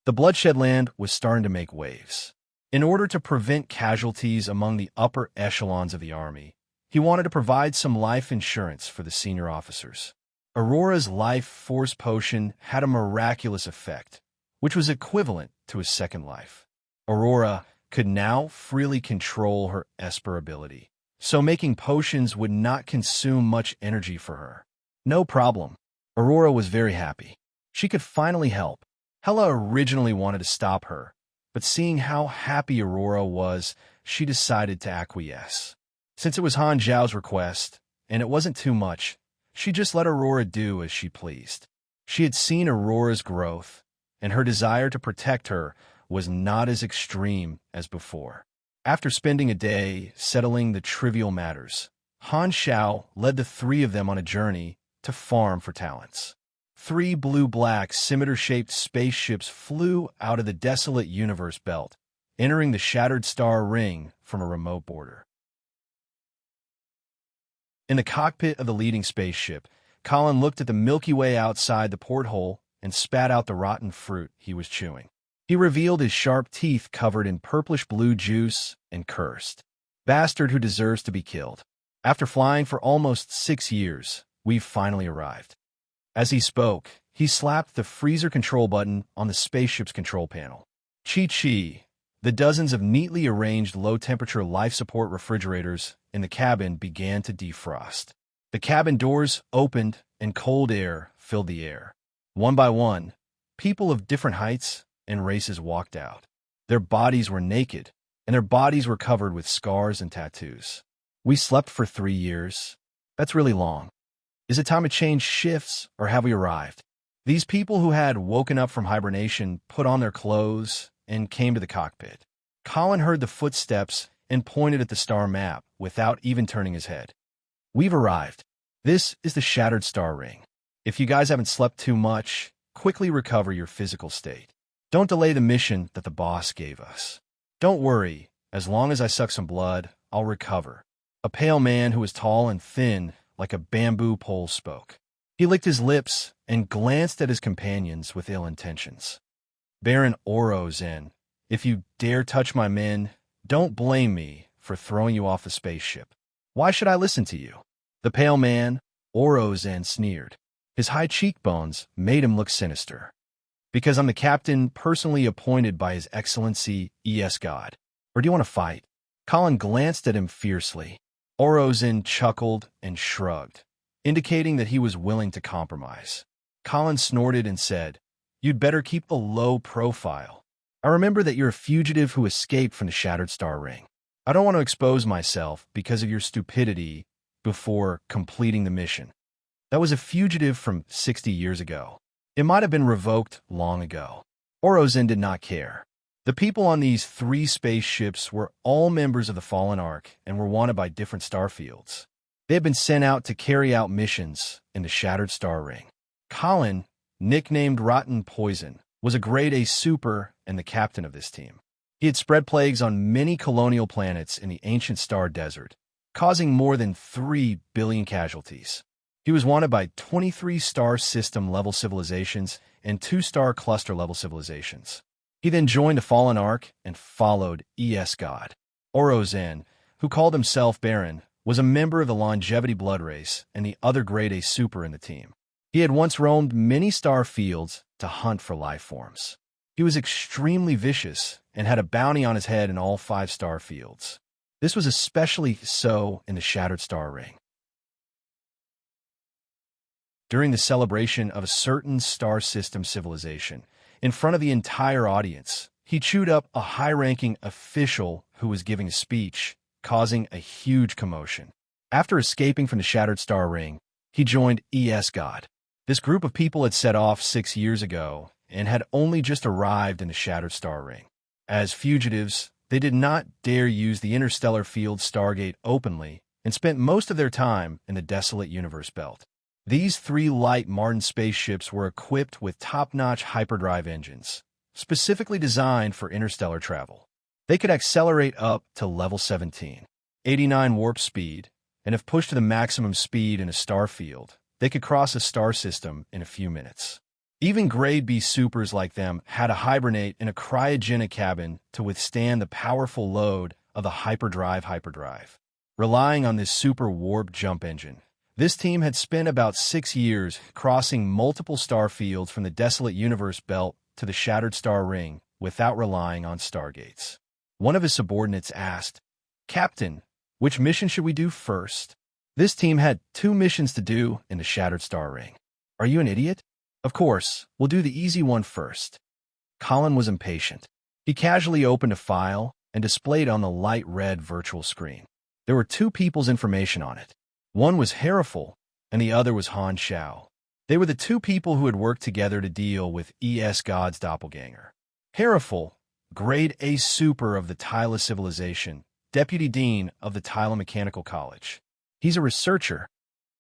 The Bloodshed Land was starting to make waves. In order to prevent casualties among the upper echelons of the army, he wanted to provide some life insurance for the senior officers. Aurora's life force potion had a miraculous effect, which was equivalent to his second life. Aurora could now freely control her Esper ability, so making potions would not consume much energy for her. No problem. Aurora was very happy. She could finally help. Hela originally wanted to stop her, but seeing how happy Aurora was, she decided to acquiesce. Since it was Han Zhao's request, and it wasn't too much, she just let Aurora do as she pleased. She had seen Aurora's growth, and her desire to protect her was not as extreme as before. After spending a day settling the trivial matters, Han Xiao led the 3 of them on a journey to farm for talents. 3 blue-black scimitar-shaped spaceships flew out of the desolate universe belt, entering the shattered star ring from a remote border. In the cockpit of the leading spaceship, Colin looked at the Milky Way outside the porthole and spat out the rotten fruit he was chewing. He revealed his sharp teeth covered in purplish-blue juice and cursed. "Bastard who deserves to be killed. After flying for almost 6 years, we've finally arrived." As he spoke, he slapped the freezer control button on the spaceship's control panel. Chi-chi, the dozens of neatly arranged low-temperature life-support refrigerators in the cabin began to defrost. The cabin doors opened and cold air filled the air. One by one, people of different heights and races walked out. Their bodies were naked, and their bodies were covered with scars and tattoos. "We slept for 3 years. That's really long. Is it time to change shifts, or have we arrived?" These people who had woken up from hibernation put on their clothes and came to the cockpit. Colin heard the footsteps and pointed at the star map without even turning his head. "We've arrived. This is the Shattered Star Ring. If you guys haven't slept too much, quickly recover your physical state. Don't delay the mission that the boss gave us. Don't worry, as long as I suck some blood, I'll recover." A pale man who was tall and thin, like a bamboo pole, spoke. He licked his lips and glanced at his companions with ill intentions. "Baron Orozen, if you dare touch my men, don't blame me for throwing you off the spaceship. Why should I listen to you?" The pale man, Orozen, sneered. His high cheekbones made him look sinister. "Because I'm the captain personally appointed by His Excellency E.S. God. Or do you want to fight?" Colin glanced at him fiercely. Orozen chuckled and shrugged, indicating that he was willing to compromise. Colin snorted and said, "You'd better keep a low profile. I remember that you're a fugitive who escaped from the Shattered Star Ring. I don't want to expose myself because of your stupidity before completing the mission. That was a fugitive from 60 years ago. It might have been revoked long ago." Orozen did not care. The people on these 3 spaceships were all members of the Fallen Ark and were wanted by different starfields. They had been sent out to carry out missions in the Shattered Star Ring. Colin, nicknamed Rotten Poison, was a Grade A super and the captain of this team. He had spread plagues on many colonial planets in the ancient Star Desert, causing more than 3 billion casualties. He was wanted by 23-star system-level civilizations and 2-star cluster-level civilizations. He then joined a fallen ark and followed ES God. Orozen, who called himself Baron, was a member of the Longevity Blood Race and the other Grade A Super in the team. He had once roamed many star fields to hunt for life forms. He was extremely vicious and had a bounty on his head in all 5 star fields. This was especially so in the Shattered Star Ring. During the celebration of a certain star system civilization, in front of the entire audience, he chewed up a high-ranking official who was giving a speech, causing a huge commotion. After escaping from the Shattered Star Ring, he joined ES God. This group of people had set off 6 years ago and had only just arrived in the Shattered Star Ring. As fugitives, they did not dare use the interstellar field Stargate openly and spent most of their time in the desolate universe belt. These 3 light Martin spaceships were equipped with top-notch hyperdrive engines, specifically designed for interstellar travel. They could accelerate up to level 17, 89 warp speed, and if pushed to the maximum speed in a star field, they could cross a star system in a few minutes. Even Grade B supers like them had to hibernate in a cryogenic cabin to withstand the powerful load of the hyperdrive. Relying on this super warp jump engine, this team had spent about 6 years crossing multiple star fields from the desolate universe belt to the Shattered Star Ring without relying on stargates. One of his subordinates asked, "Captain, which mission should we do first?" This team had 2 missions to do in the Shattered Star Ring. "Are you an idiot? Of course, we'll do the easy one first." Colin was impatient. He casually opened a file and displayed on the light red virtual screen. There were 2 people's information on it. One was Heriful, and the other was Han Xiao. They were the 2 people who had worked together to deal with ES God's doppelganger. Heriful, Grade A Super of the Tyla Civilization, Deputy Dean of the Tyla Mechanical College. He's a researcher.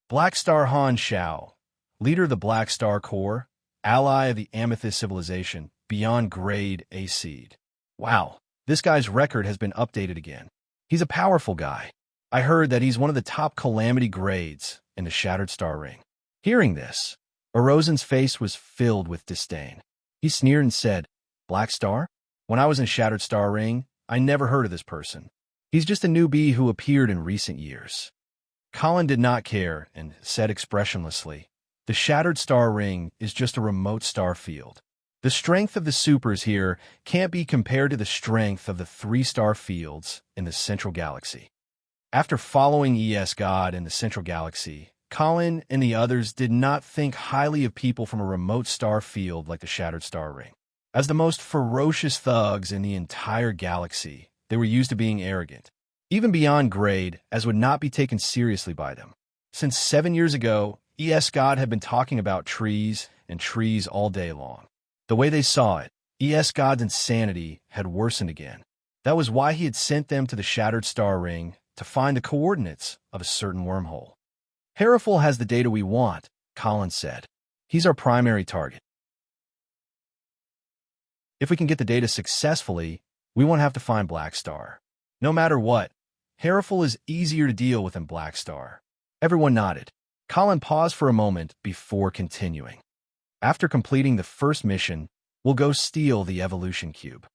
Black Star Han Xiao, leader of the Black Star Corps, ally of the Amethyst Civilization, beyond Grade A Seed. Wow, this guy's record has been updated again. He's a powerful guy. I heard that he's one of the top calamity grades in the Shattered Star Ring. Hearing this, Orozen's face was filled with disdain. He sneered and said, "Black Star? When I was in Shattered Star Ring, I never heard of this person. He's just a newbie who appeared in recent years." Colin did not care and said expressionlessly, "The Shattered Star Ring is just a remote star field. The strength of the supers here can't be compared to the strength of the 3-star fields in the Central Galaxy." After following ES God in the Central Galaxy, Colin and the others did not think highly of people from a remote star field like the Shattered Star Ring. As the most ferocious thugs in the entire galaxy, they were used to being arrogant, even beyond grade, as would not be taken seriously by them. Since 7 years ago, ES God had been talking about trees and trees all day long. The way they saw it, ES God's insanity had worsened again. That was why he had sent them to the Shattered Star Ring to find the coordinates of a certain wormhole. "Heriful has the data we want," Colin said. "He's our primary target. If we can get the data successfully, we won't have to find Black Star. No matter what, Heriful is easier to deal with than Black Star." Everyone nodded. Colin paused for a moment before continuing. "After completing the first mission, we'll go steal the evolution cube."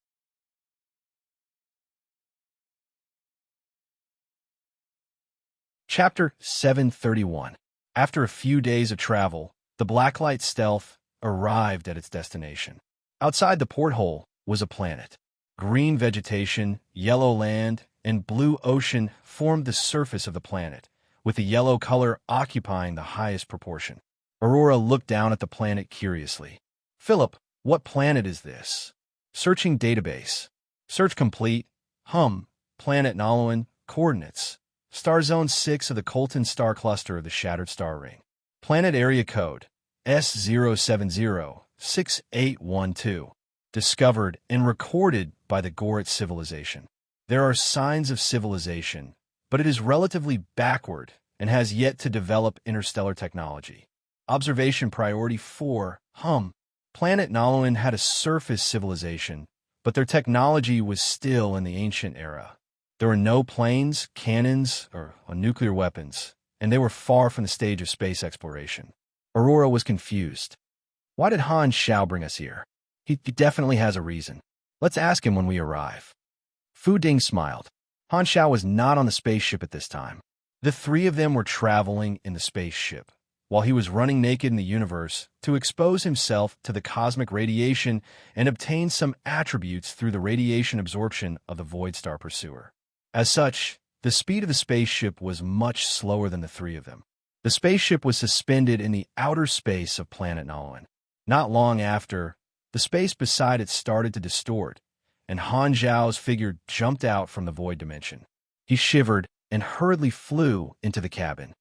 Chapter 731. After a few days of travel, the Blacklight Stealth arrived at its destination. Outside the porthole was a planet. Green vegetation, yellow land, and blue ocean formed the surface of the planet, with the yellow color occupying the highest proportion. Aurora looked down at the planet curiously. "Philip, what planet is this?" "Searching database. Search complete. Planet Nalawan. Coordinates. Star Zone 6 of the Colton star cluster of the Shattered Star Ring. Planet area code S0706812. Discovered and recorded by the Gorit civilization. There are signs of civilization, but it is relatively backward and has yet to develop interstellar technology. Observation priority 4. Planet Nalawan had a surface civilization, but their technology was still in the ancient era. There were no planes, cannons, or nuclear weapons, and they were far from the stage of space exploration. Aurora was confused. Why did Han Xiao bring us here? He definitely has a reason. Let's ask him when we arrive. Fu Ding smiled. Han Xiao was not on the spaceship at this time. The three of them were traveling in the spaceship, while he was running naked in the universe to expose himself to the cosmic radiation and obtain some attributes through the radiation absorption of the Void Star Pursuer. As such, the speed of the spaceship was much slower than the three of them. The spaceship was suspended in the outer space of planet Nolwenn. Not long after, the space beside it started to distort, and Han Zhao's figure jumped out from the void dimension. He shivered and hurriedly flew into the cabin.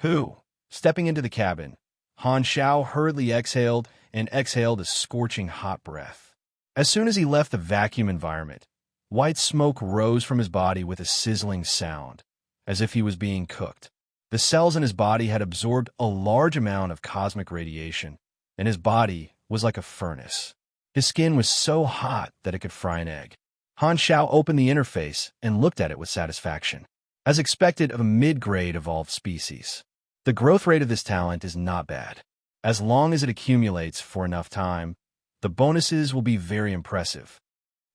Who? Stepping into the cabin, Han Xiao hurriedly exhaled a scorching hot breath. As soon as he left the vacuum environment, white smoke rose from his body with a sizzling sound, as if he was being cooked. The cells in his body had absorbed a large amount of cosmic radiation, and his body was like a furnace. His skin was so hot that it could fry an egg. Han Xiao opened the interface and looked at it with satisfaction. As expected of a mid-grade evolved species, the growth rate of this talent is not bad. As long as it accumulates for enough time, the bonuses will be very impressive.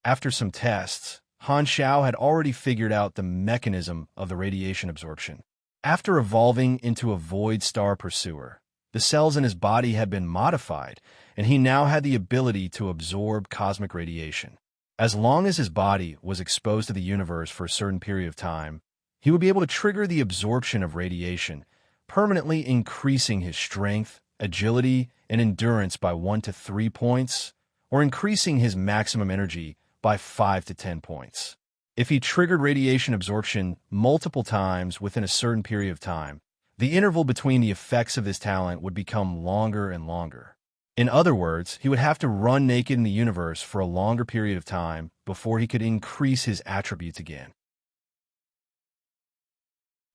After some tests, Han Xiao had already figured out the mechanism of the radiation absorption. After evolving into a Void Star Pursuer, the cells in his body had been modified, and he now had the ability to absorb cosmic radiation. As long as his body was exposed to the universe for a certain period of time, he would be able to trigger the absorption of radiation, permanently increasing his strength, agility, and endurance by 1 to 3 points, or increasing his maximum energy by 5 to 10 points. If he triggered radiation absorption multiple times within a certain period of time, the interval between the effects of this talent would become longer and longer. In other words, he would have to run naked in the universe for a longer period of time before he could increase his attributes again.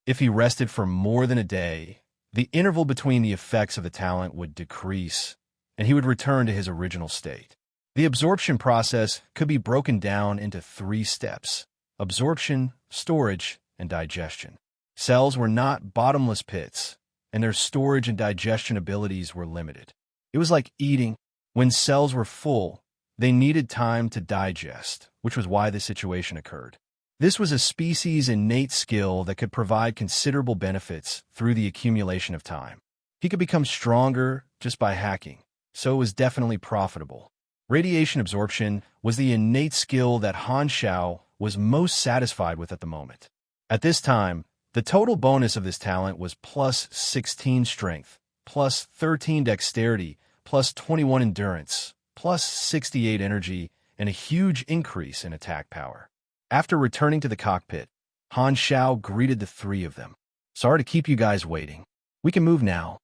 If he rested for more than a day, the interval between the effects of the talent would decrease, and he would return to his original state. The absorption process could be broken down into 3 steps: absorption, storage, and digestion. Cells were not bottomless pits, and their storage and digestion abilities were limited. It was like eating. When cells were full, they needed time to digest, which was why this situation occurred. This was a species' innate skill that could provide considerable benefits through the accumulation of time. He could become stronger just by hacking, so it was definitely profitable. Radiation absorption was the innate skill that Han Xiao was most satisfied with at the moment. At this time, the total bonus of this talent was plus 16 strength, plus 13 dexterity, plus 21 endurance, plus 68 energy, and a huge increase in attack power. After returning to the cockpit, Han Xiao greeted the 3 of them. Sorry to keep you guys waiting. We can move now.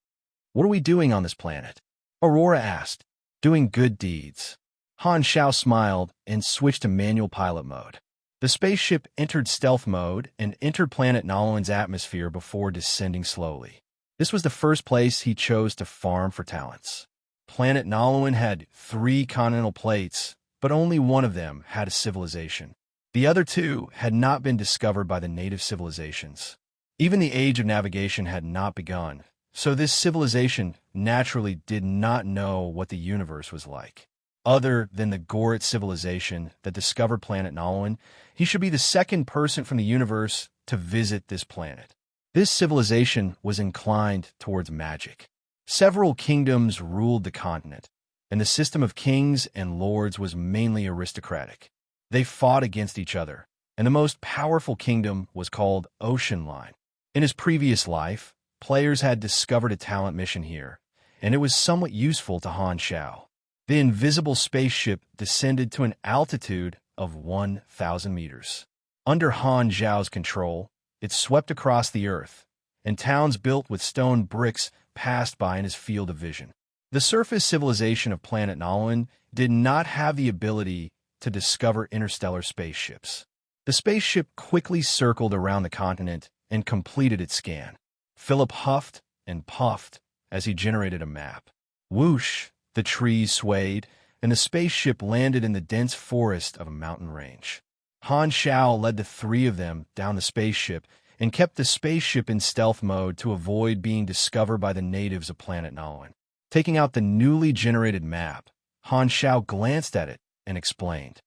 What are we doing on this planet? Aurora asked. Doing good deeds. Han Xiao smiled and switched to manual pilot mode. The spaceship entered stealth mode and entered planet Nolwenn's atmosphere before descending slowly. This was the first place he chose to farm for talents. Planet Nolwenn had 3 continental plates, but only one of them had a civilization. The other 2 had not been discovered by the native civilizations. Even the age of navigation had not begun, so this civilization naturally did not know what the universe was like. Other than the Gorit civilization that discovered planet Nolwenn, he should be the second person from the universe to visit this planet. This civilization was inclined towards magic. Several kingdoms ruled the continent, and the system of kings and lords was mainly aristocratic. They fought against each other, and the most powerful kingdom was called Ocean Line. In his previous life, players had discovered a talent mission here, and it was somewhat useful to Han Xiao. The invisible spaceship descended to an altitude of 1,000 meters. Under Han Xiao's control, it swept across the earth, and towns built with stone bricks passed by in his field of vision. The surface civilization of planet Nolwenn did not have the ability to discover interstellar spaceships. The spaceship quickly circled around the continent and completed its scan. Philip huffed and puffed as he generated a map. Whoosh! The trees swayed, and the spaceship landed in the dense forest of a mountain range. Han Xiao led the 3 of them down the spaceship and kept the spaceship in stealth mode to avoid being discovered by the natives of planet Nolwyn. Taking out the newly generated map, Han Xiao glanced at it and explained,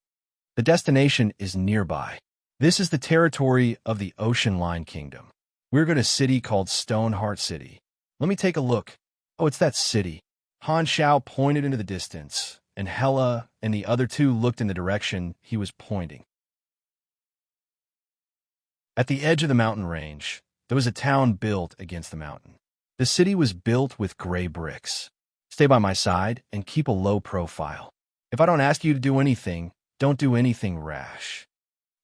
"The destination is nearby. This is the territory of the Ocean Line Kingdom. We're going to a city called Stoneheart City. Let me take a look. Oh, it's that city." Han Xiao pointed into the distance, and Hela and the other two looked in the direction he was pointing. At the edge of the mountain range, there was a town built against the mountain. The city was built with gray bricks. Stay by my side and keep a low profile. If I don't ask you to do anything, don't do anything rash.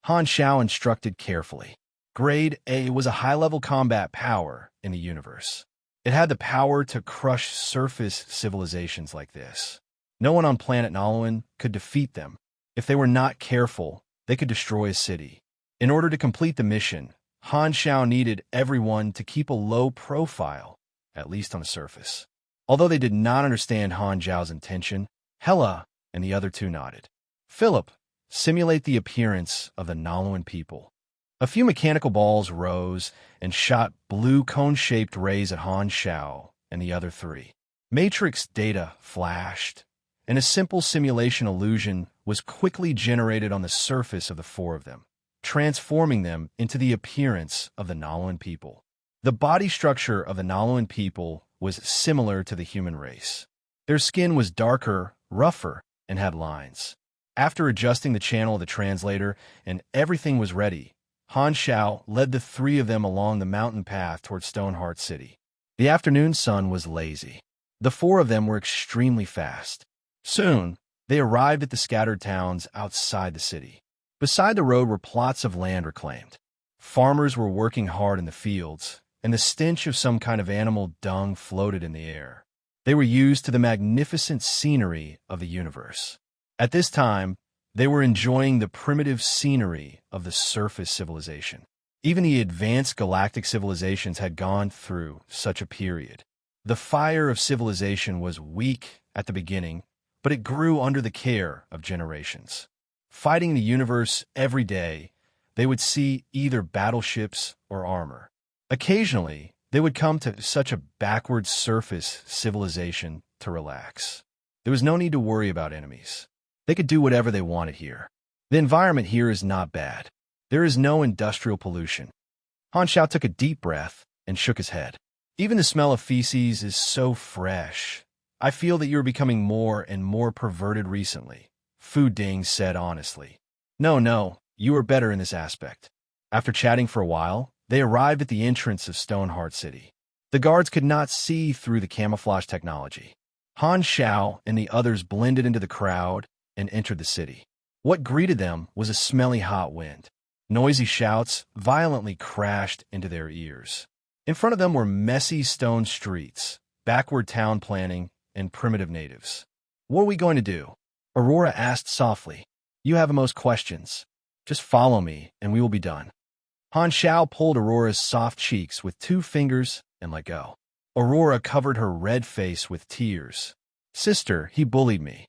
Han Xiao instructed carefully. Grade A was a high-level combat power in the universe. It had the power to crush surface civilizations like this. No one on planet Nolwyn could defeat them. If they were not careful, they could destroy a city. In order to complete the mission, Han Xiao needed everyone to keep a low profile, at least on the surface. Although they did not understand Han Xiao's intention, Hela and the other two nodded. "Philip, simulate the appearance of the Nolwyn people." A few mechanical balls rose and shot blue cone-shaped rays at Han Xiao and the other three. Matrix data flashed, and a simple simulation illusion was quickly generated on the surface of the four of them, transforming them into the appearance of the Nolwyn people. The body structure of the Nolwyn people was similar to the human race. Their skin was darker, rougher, and had lines. After adjusting the channel of the translator and everything was ready, Han Xiao led the three of them along the mountain path toward Stoneheart City. The afternoon sun was lazy. The four of them were extremely fast. Soon, they arrived at the scattered towns outside the city. Beside the road were plots of land reclaimed. Farmers were working hard in the fields, and the stench of some kind of animal dung floated in the air. They were used to the magnificent scenery of the universe. At this time, they were enjoying the primitive scenery of the surface civilization. Even the advanced galactic civilizations had gone through such a period. The fire of civilization was weak at the beginning, but it grew under the care of generations. Fighting the universe every day, they would see either battleships or armor. Occasionally, they would come to such a backward surface civilization to relax. There was no need to worry about enemies. They could do whatever they wanted here. The environment here is not bad. There is no industrial pollution. Han Xiao took a deep breath and shook his head. Even the smell of feces is so fresh. I feel that you are becoming more and more perverted recently, Fu Ding said honestly. No, you are better in this aspect. After chatting for a while, they arrived at the entrance of Stoneheart City. The guards could not see through the camouflage technology. Han Xiao and the others blended into the crowd and entered the city. What greeted them was a smelly hot wind. Noisy shouts violently crashed into their ears. In front of them were messy stone streets, backward town planning, and primitive natives. "What are we going to do?" Aurora asked softly. "You have the most questions. Just follow me, and we will be done." Han Xiao pulled Aurora's soft cheeks with 2 fingers and let go. Aurora covered her red face with tears. "Sister, he bullied me."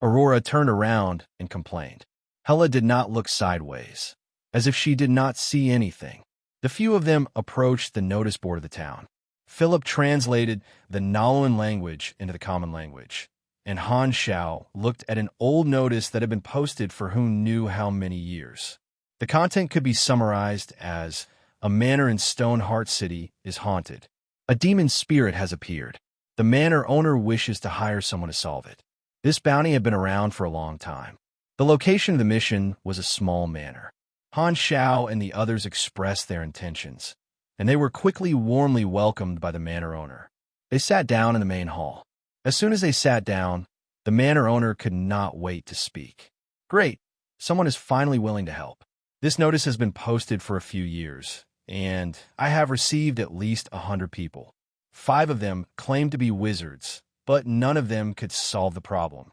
Aurora turned around and complained. Hela did not look sideways, as if she did not see anything. The few of them approached the notice board of the town. Philip translated the Nolwyn language into the common language, and Han Xiao looked at an old notice that had been posted for who knew how many years. The content could be summarized as, "A manor in Stoneheart City is haunted. A demon spirit has appeared. The manor owner wishes to hire someone to solve it." This bounty had been around for a long time. The location of the mission was a small manor. Han Xiao and the others expressed their intentions, and they were quickly warmly welcomed by the manor owner. They sat down in the main hall. As soon as they sat down, the manor owner could not wait to speak. "Great, someone is finally willing to help. This notice has been posted for a few years, and I have received at least 100 people. 5 of them claim to be wizards, but none of them could solve the problem."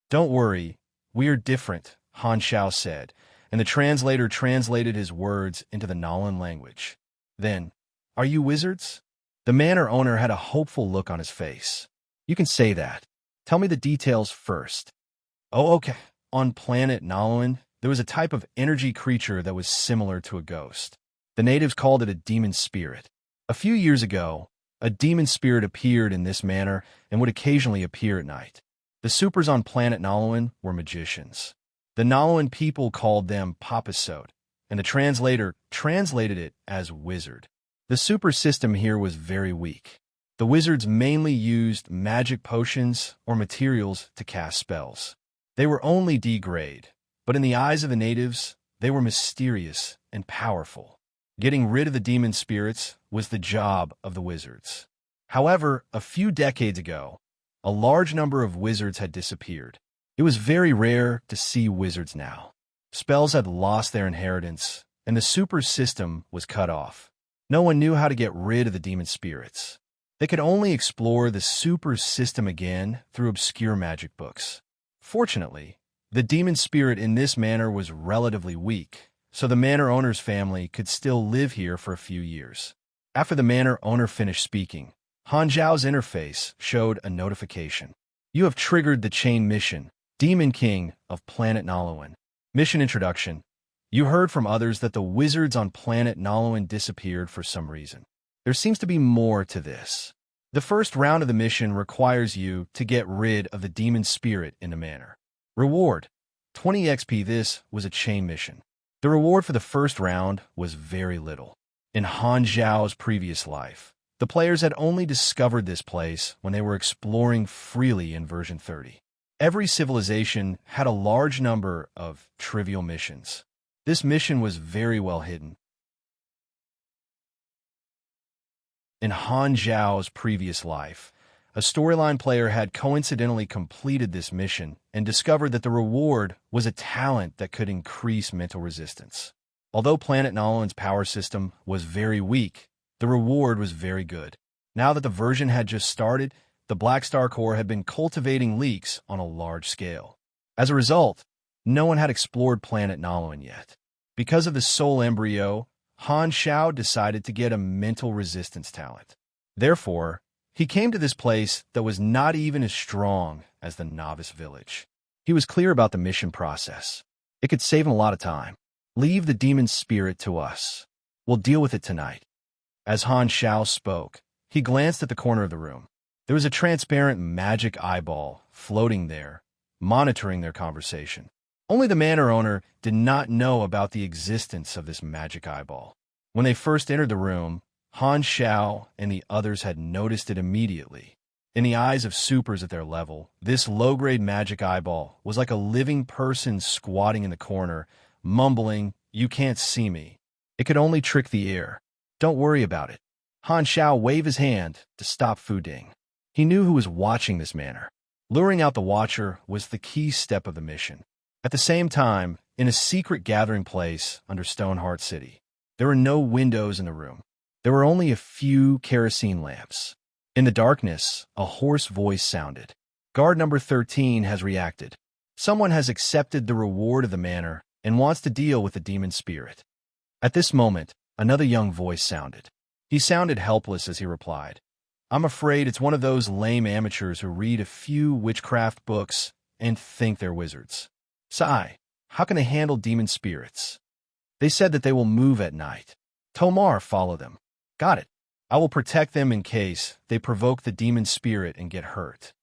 "Don't worry, we are different," Han Xiao said, and the translator translated his words into the Nolwyn language. Then, "Are you wizards?" The manor owner had a hopeful look on his face. "You can say that. Tell me the details first." "Oh, okay. On planet Nolwyn, there was a type of energy creature that was similar to a ghost. The natives called it a demon spirit. A few years ago, a demon spirit appeared in this manner and would occasionally appear at night. The supers on planet Nalawan were magicians. The Nalawan people called them Papasot, and the translator translated it as wizard. The super system here was very weak. The wizards mainly used magic potions or materials to cast spells. They were only D-grade, but in the eyes of the natives, they were mysterious and powerful. Getting rid of the demon spirits was the job of the wizards. However, a few decades ago, a large number of wizards had disappeared. It was very rare to see wizards now. Spells had lost their inheritance, and the super system was cut off. No one knew how to get rid of the demon spirits. They could only explore the super system again through obscure magic books. Fortunately, the demon spirit in this manor was relatively weak, so the manor owner's family could still live here for a few years. After the manor owner finished speaking, Han Zhao's interface showed a notification. You have triggered the chain mission, Demon King of Planet Nalawan. Mission introduction. You heard from others that the wizards on planet Nalawan disappeared for some reason. There seems to be more to this. The first round of the mission requires you to get rid of the demon spirit in the manor. Reward: 20 XP. This was a chain mission. The reward for the first round was very little. In Han Zhao's previous life, the players had only discovered this place when they were exploring freely in version 30. Every civilization had a large number of trivial missions. This mission was very well hidden. In Han Zhao's previous life, a storyline player had coincidentally completed this mission and discovered that the reward was a talent that could increase mental resistance. Although Planet Nalawan's power system was very weak, the reward was very good. Now that the version had just started, the Black Star Corps had been cultivating leaks on a large scale. As a result, no one had explored Planet Nalawan yet. Because of the soul embryo, Han Zhao decided to get a mental resistance talent. Therefore, he came to this place that was not even as strong as the novice village. He was clear about the mission process. It could save him a lot of time. Leave the demon spirit to us. We'll deal with it tonight. As Han Zhao spoke, he glanced at the corner of the room. There was a transparent magic eyeball floating there, monitoring their conversation. Only the manor owner did not know about the existence of this magic eyeball. When they first entered the room, Han Zhao and the others had noticed it immediately. In the eyes of supers at their level, this low-grade magic eyeball was like a living person squatting in the corner, mumbling, "You can't see me." It could only trick the ear. Don't worry about it. Han Zhao waved his hand to stop Fu Ding. He knew who was watching this manor. Luring out the watcher was the key step of the mission. At the same time, in a secret gathering place under Stoneheart City, there were no windows in the room. There were only a few kerosene lamps. In the darkness, a hoarse voice sounded. Guard number 13 has reacted. Someone has accepted the reward of the manor and wants to deal with the demon spirit. At this moment, another young voice sounded. He sounded helpless as he replied, "I'm afraid it's one of those lame amateurs who read a few witchcraft books and think they're wizards. Sai, how can they handle demon spirits? They said that they will move at night. Tomar, follow them. Got it. I will protect them in case they provoke the demon spirit and get hurt."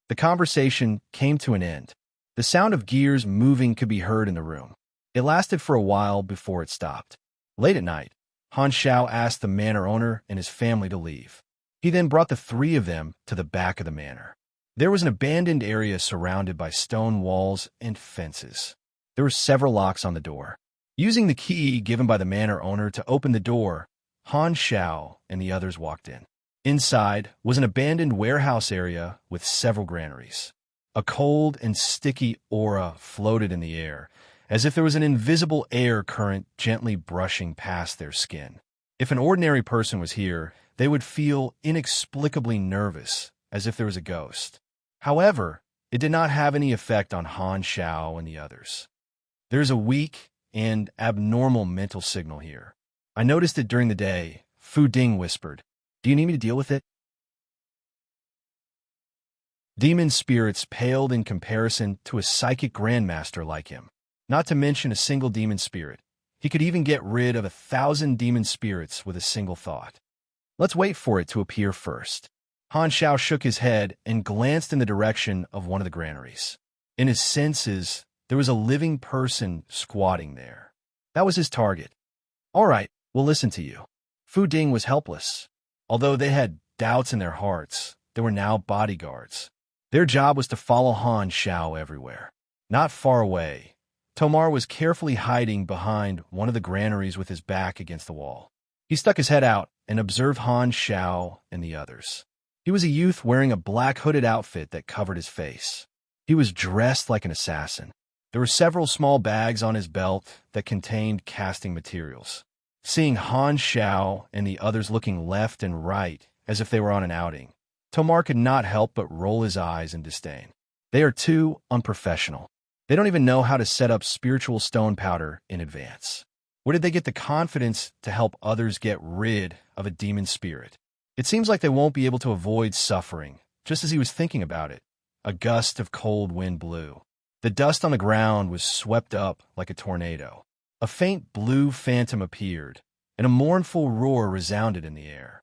The conversation came to an end. The sound of gears moving could be heard in the room. It lasted for a while before it stopped. Late at night, Han Zhao asked the manor owner and his family to leave. He then brought the three of them to the back of the manor. There was an abandoned area surrounded by stone walls and fences. There were several locks on the door. Using the key given by the manor owner to open the door, Han Zhao and the others walked in. Inside was an abandoned warehouse area with several granaries. A cold and sticky aura floated in the air, as if there was an invisible air current gently brushing past their skin. If an ordinary person was here, they would feel inexplicably nervous, as if there was a ghost. However, it did not have any effect on Han Zhao and the others. There's a weak and abnormal mental signal here. I noticed it during the day. Fu Ding whispered, "Do you need me to deal with it?" Demon spirits paled in comparison to a psychic grandmaster like him. not to mention a single demon spirit. He could even get rid of 1,000 demon spirits with a single thought. Let's wait for it to appear first. Han Shao shook his head and glanced in the direction of one of the granaries. In his senses, there was a living person squatting there. That was his target. All right, we'll listen to you. Fu Ding was helpless. Although they had doubts in their hearts, they were now bodyguards. Their job was to follow Han Shao everywhere. Not far away, Tomar was carefully hiding behind one of the granaries with his back against the wall. He stuck his head out and observed Han Shao and the others. He was a youth wearing a black hooded outfit that covered his face. He was dressed like an assassin. There were several small bags on his belt that contained casting materials. Seeing Han Shao and the others looking left and right as if they were on an outing, Tomar could not help but roll his eyes in disdain. They are too unprofessional. They don't even know how to set up spiritual stone powder in advance. Where did they get the confidence to help others get rid of a demon spirit? It seems like they won't be able to avoid suffering. Just as he was thinking about it, a gust of cold wind blew. The dust on the ground was swept up like a tornado. A faint blue phantom appeared, and a mournful roar resounded in the air.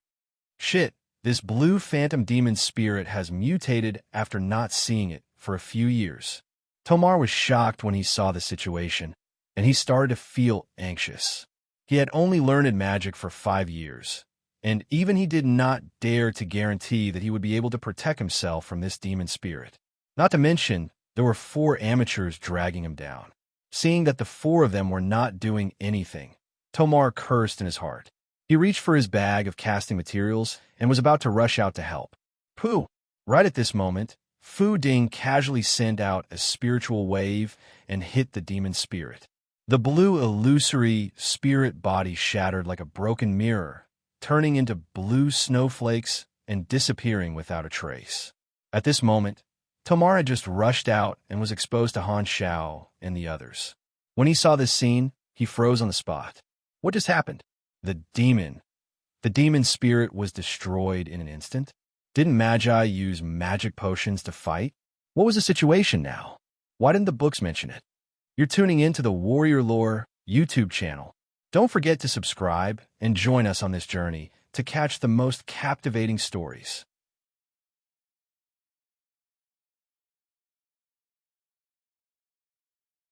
Shit, this blue phantom demon spirit has mutated after not seeing it for a few years. Tomar was shocked when he saw the situation, and he started to feel anxious. He had only learned magic for 5 years, and even he did not dare to guarantee that he would be able to protect himself from this demon spirit. Not to mention, there were 4 amateurs dragging him down. Seeing that the 4 of them were not doing anything, Tomar cursed in his heart. He reached for his bag of casting materials and was about to rush out to help. Pooh! Right at this moment, Fu Ding casually sent out a spiritual wave and hit the demon spirit. The blue illusory spirit body shattered like a broken mirror, turning into blue snowflakes and disappearing without a trace. At this moment, Tomar had just rushed out and was exposed to Han Shao and the others. When he saw this scene, he froze on the spot. What just happened? The demon spirit was destroyed in an instant? Didn't Magi use magic potions to fight? What was the situation now? Why didn't the books mention it? You're tuning in to the Warrior Lore YouTube channel. Don't forget to subscribe and join us on this journey to catch the most captivating stories.